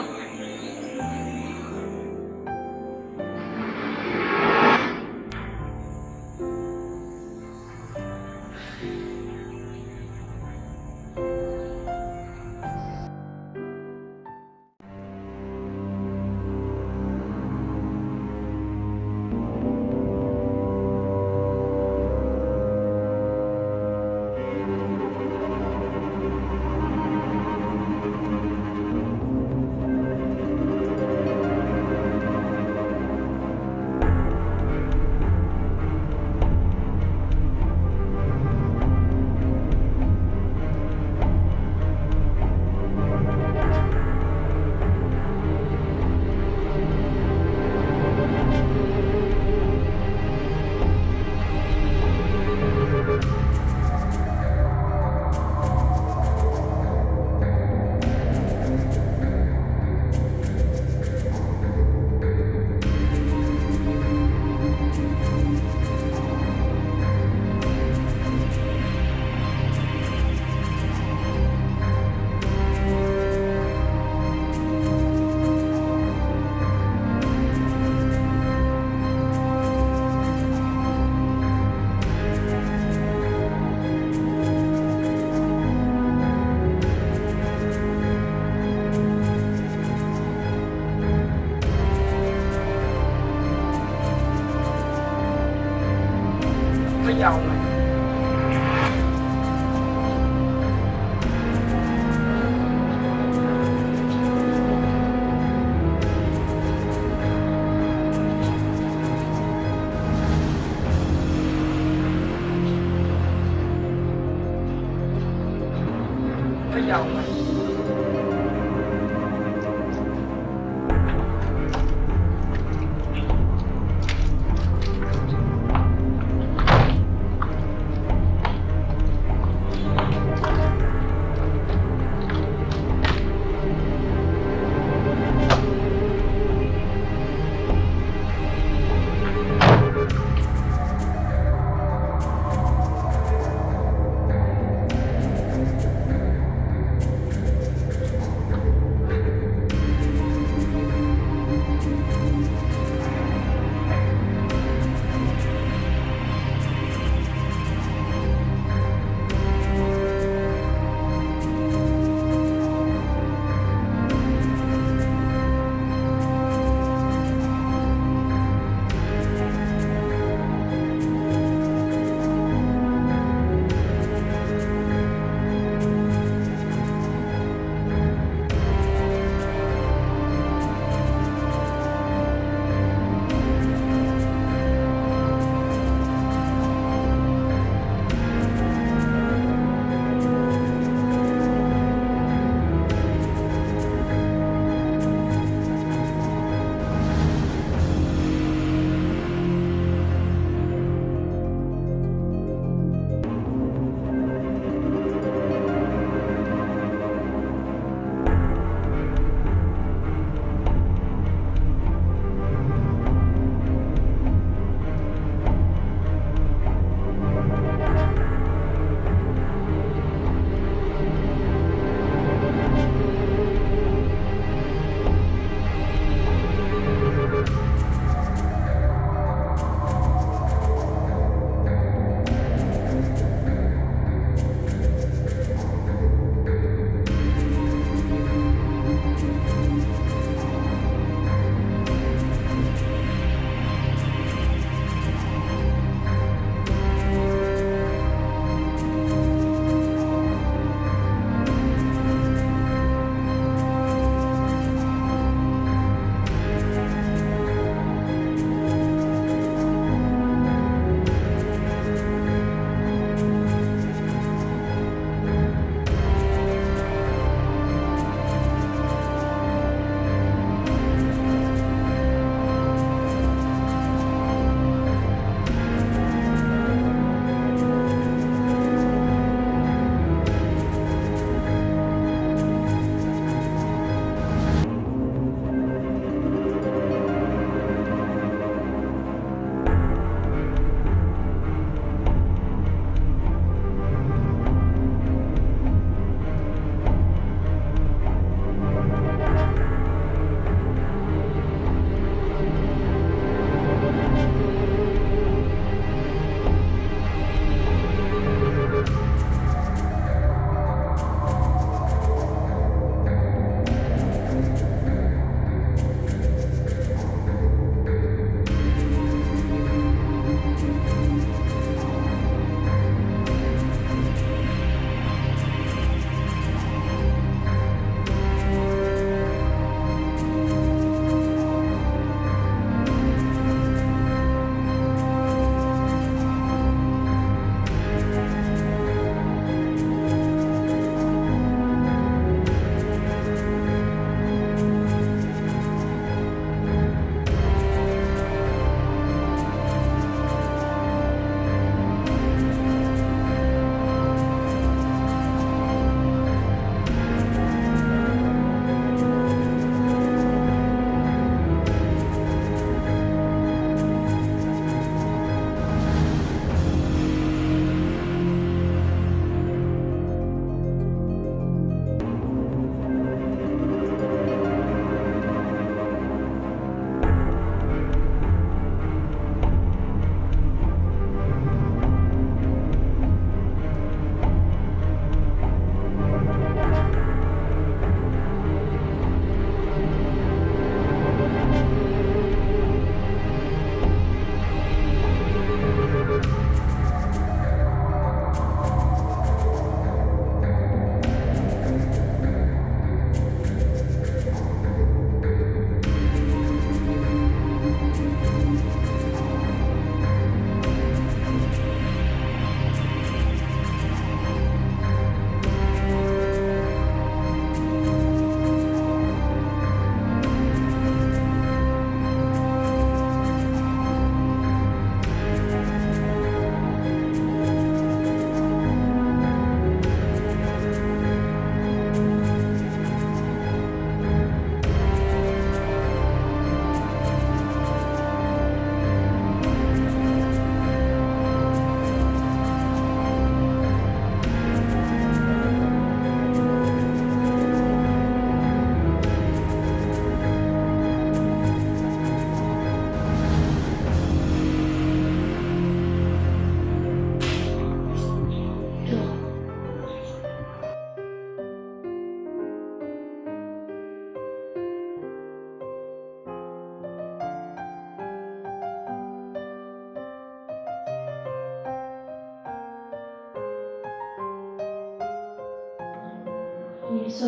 That's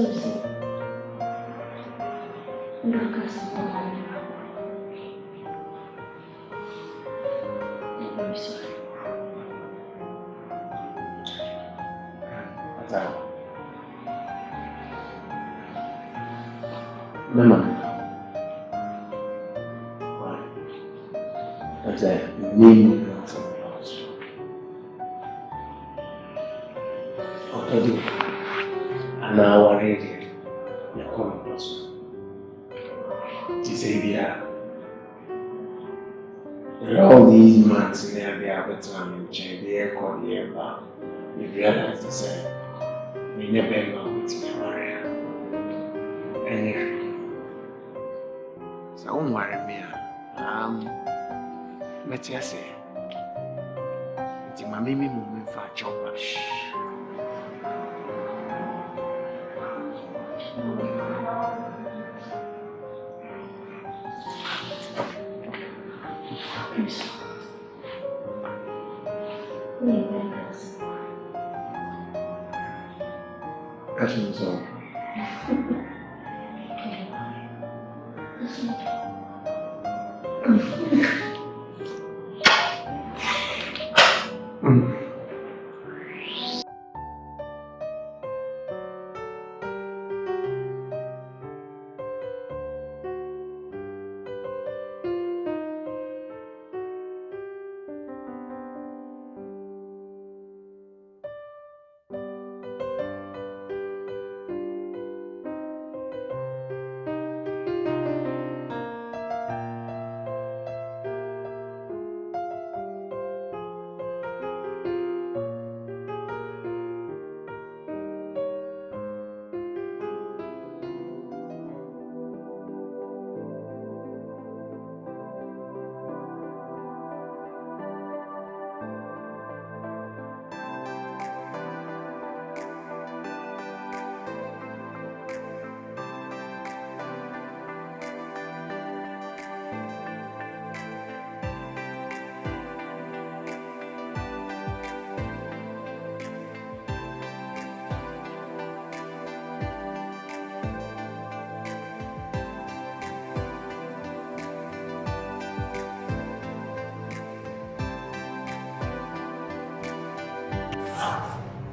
a name of house. Already, and now already, you're coming closer. Keziah, there are all these months in there, they have a time in change, they are called the air. You realize to say, we never know what's Maria. And so don't worry me. Let's just say, it's my mimi moving for a job. That's me so.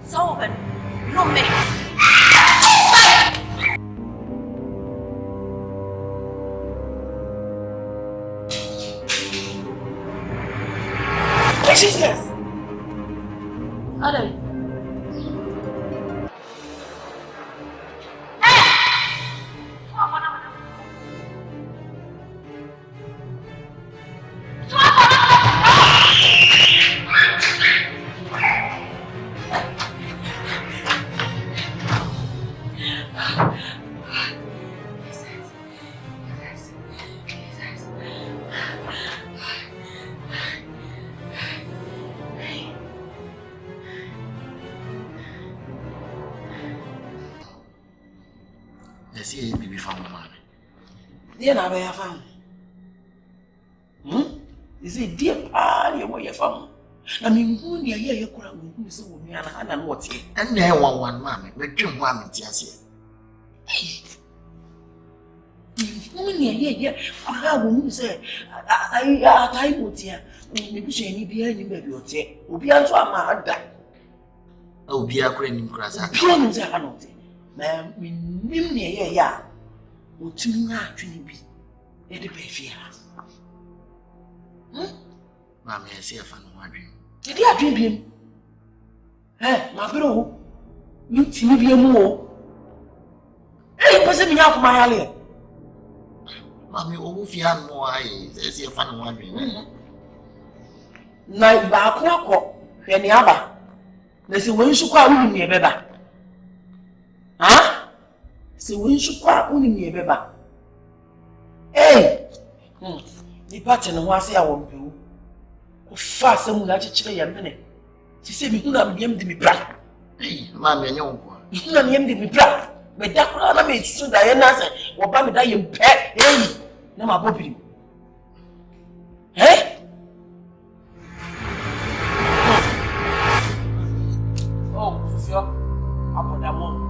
Sullivan, not me. Jesus! Adam. Then I have found. Is it dear party or your phone? I mean, who near you could have been so with me and what's it? And there one mammy, but you want me to say. Who near you could have who say, I would hear. Maybe she any be any baby or say, will be also a mad. Oh, be a grinning grass. Piano, I know. Ma'am, we knew near ya. Would you not be? It be fear. Mammy, I see a fan of my dream. Did you dream him? Eh, my bro, you see me more. Hey, person me out my alley. Mammy, oh, if you have more eyes, I see a fan of my dream. Night back, walk, any other. There's a way you call me a beba. Huh? So when you call me a beba. Hey! The pattern was I won't do. Fast and much a minute. She said, we do not be able to be black. Hey, Mammy, no one. You do not be able to be black. But that crowd made so Diana said, or Bammy die in pet. Hey! No, my Bobby. Eh? Oh, sure. Upon that one.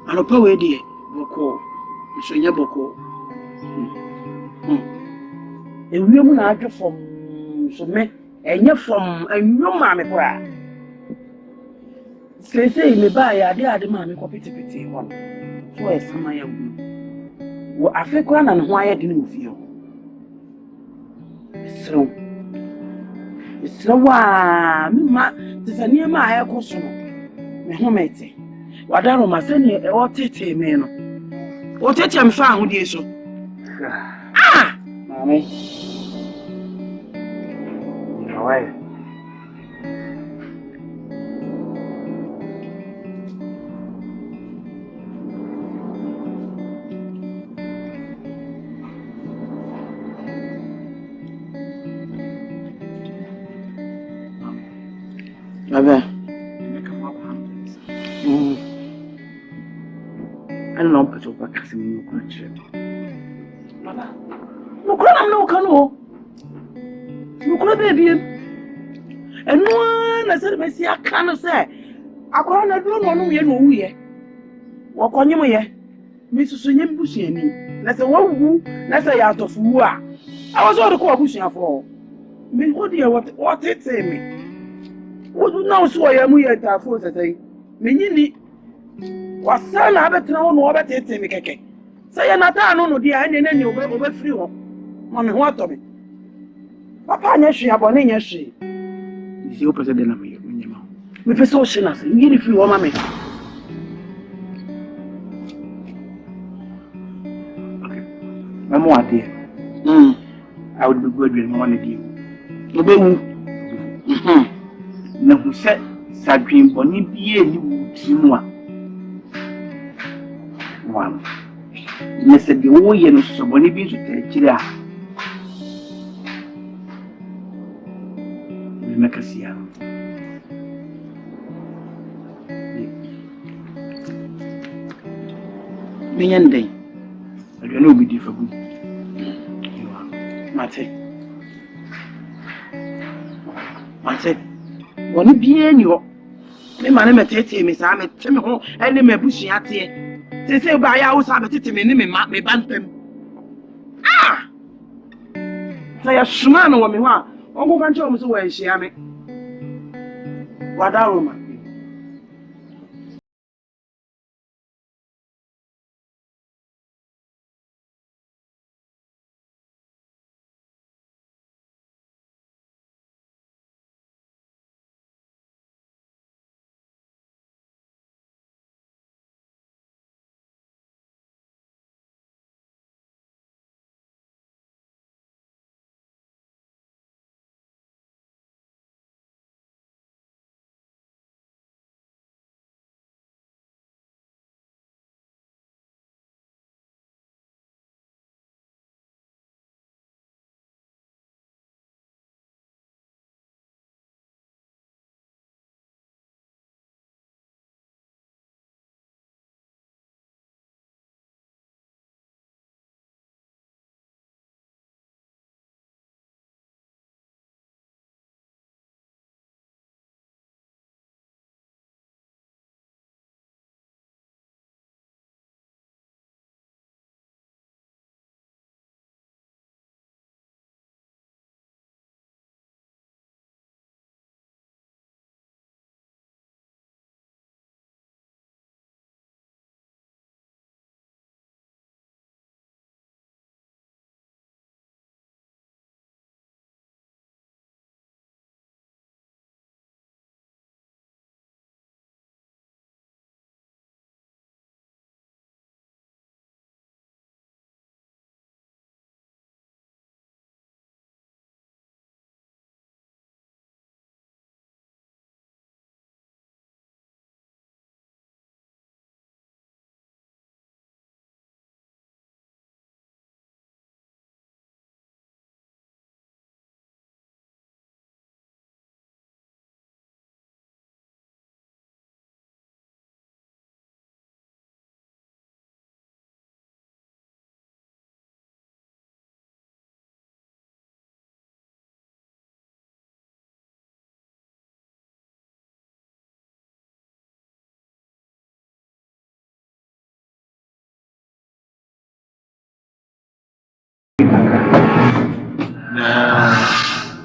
Anopa we die boko sonya boko ewiem na adwe fom so me enye fom anwom ma me kora sese me ba ya ade ma me ko pitipiti ho so e sama ya wo afi kora na ho aye de no fie isro wa me ma tsani ma aye ko so no me ho mete wadaro maseni e otete me no otete am fa ahudie so mami nawai Baba I don't know what to do. Baba, no cry, no cano. No cry, baby. And one I said, Messi, I can't say. I can't do no no ye. Walk on your way. Mrs. Sunyam Bushy, that's a one that's a out of woo. I was all the call bushing for. Me, what dear, what it say me? What do now so I am here at our force? I say, Minnie was son, I bet no more about it. Say, Ataa no dear, and then you'll be free. Mammy, what of it? Papa, yes, she have one in your she. Is the opposite than me. With a social, you if you want, mammy. Okay, no more, dear. I would be good with one of you. No, who said, Sadrin Bonnie be a new Timua. One. Yes, the old yen so bonnie be to take it out. We make a see. Me and day. I don't know be different. Mate. Bonnie be any you. Me man, me tete me, Sam, tell me home, and me bushy at here. They say by our Sabbath me, me bantam. Ah! Say a shman or me, what? Uncle can show me where she am. What are you, man?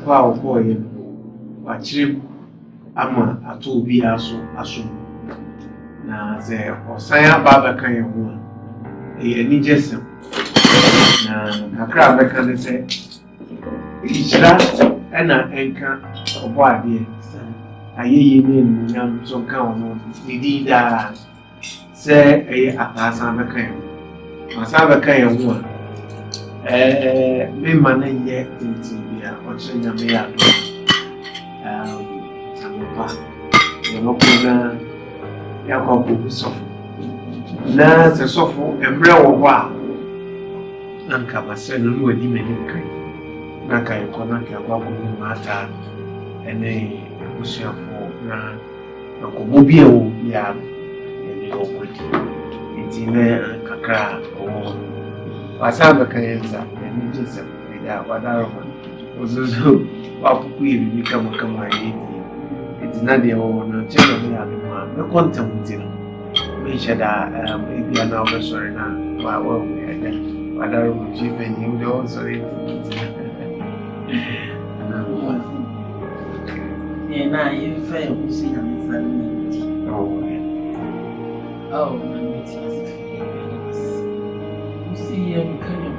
Wow, boy, watch him. Ama ato bi aso na ze osanya baba kan yehu ni jesem na Kakra beckon ne se ichira ena enka Boadi ayeye ni nyam so kan ono ni da se Ataa Saman beckon yehu me mananye tinti bia ochenya me ya Yokuna Yakobu sofu na se sofu embre wo kwa anka basenu no adi meni kai na kai kona ka kwa ko mata ene busiafo na ko bobie wo ya ene okoti itine Kakra o wasabe kai nza ene jese ya wadaro so what we become it's not the own children have no content. Make sure that maybe an hour sorry now. Well, we are there. But I will keep and you also and I fail to see them family. Oh, my meetings. You see, I'm coming.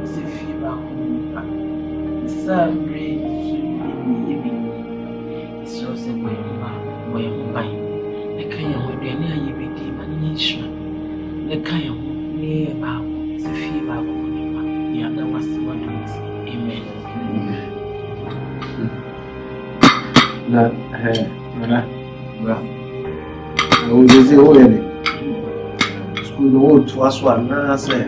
See, feel back home. The sun rays it's also where you buy. The kind of way near you be demonization. The kind of near about the feel back home. Yeah, that was the one to say. Amen. That I will say, oh, school old to us one, I say.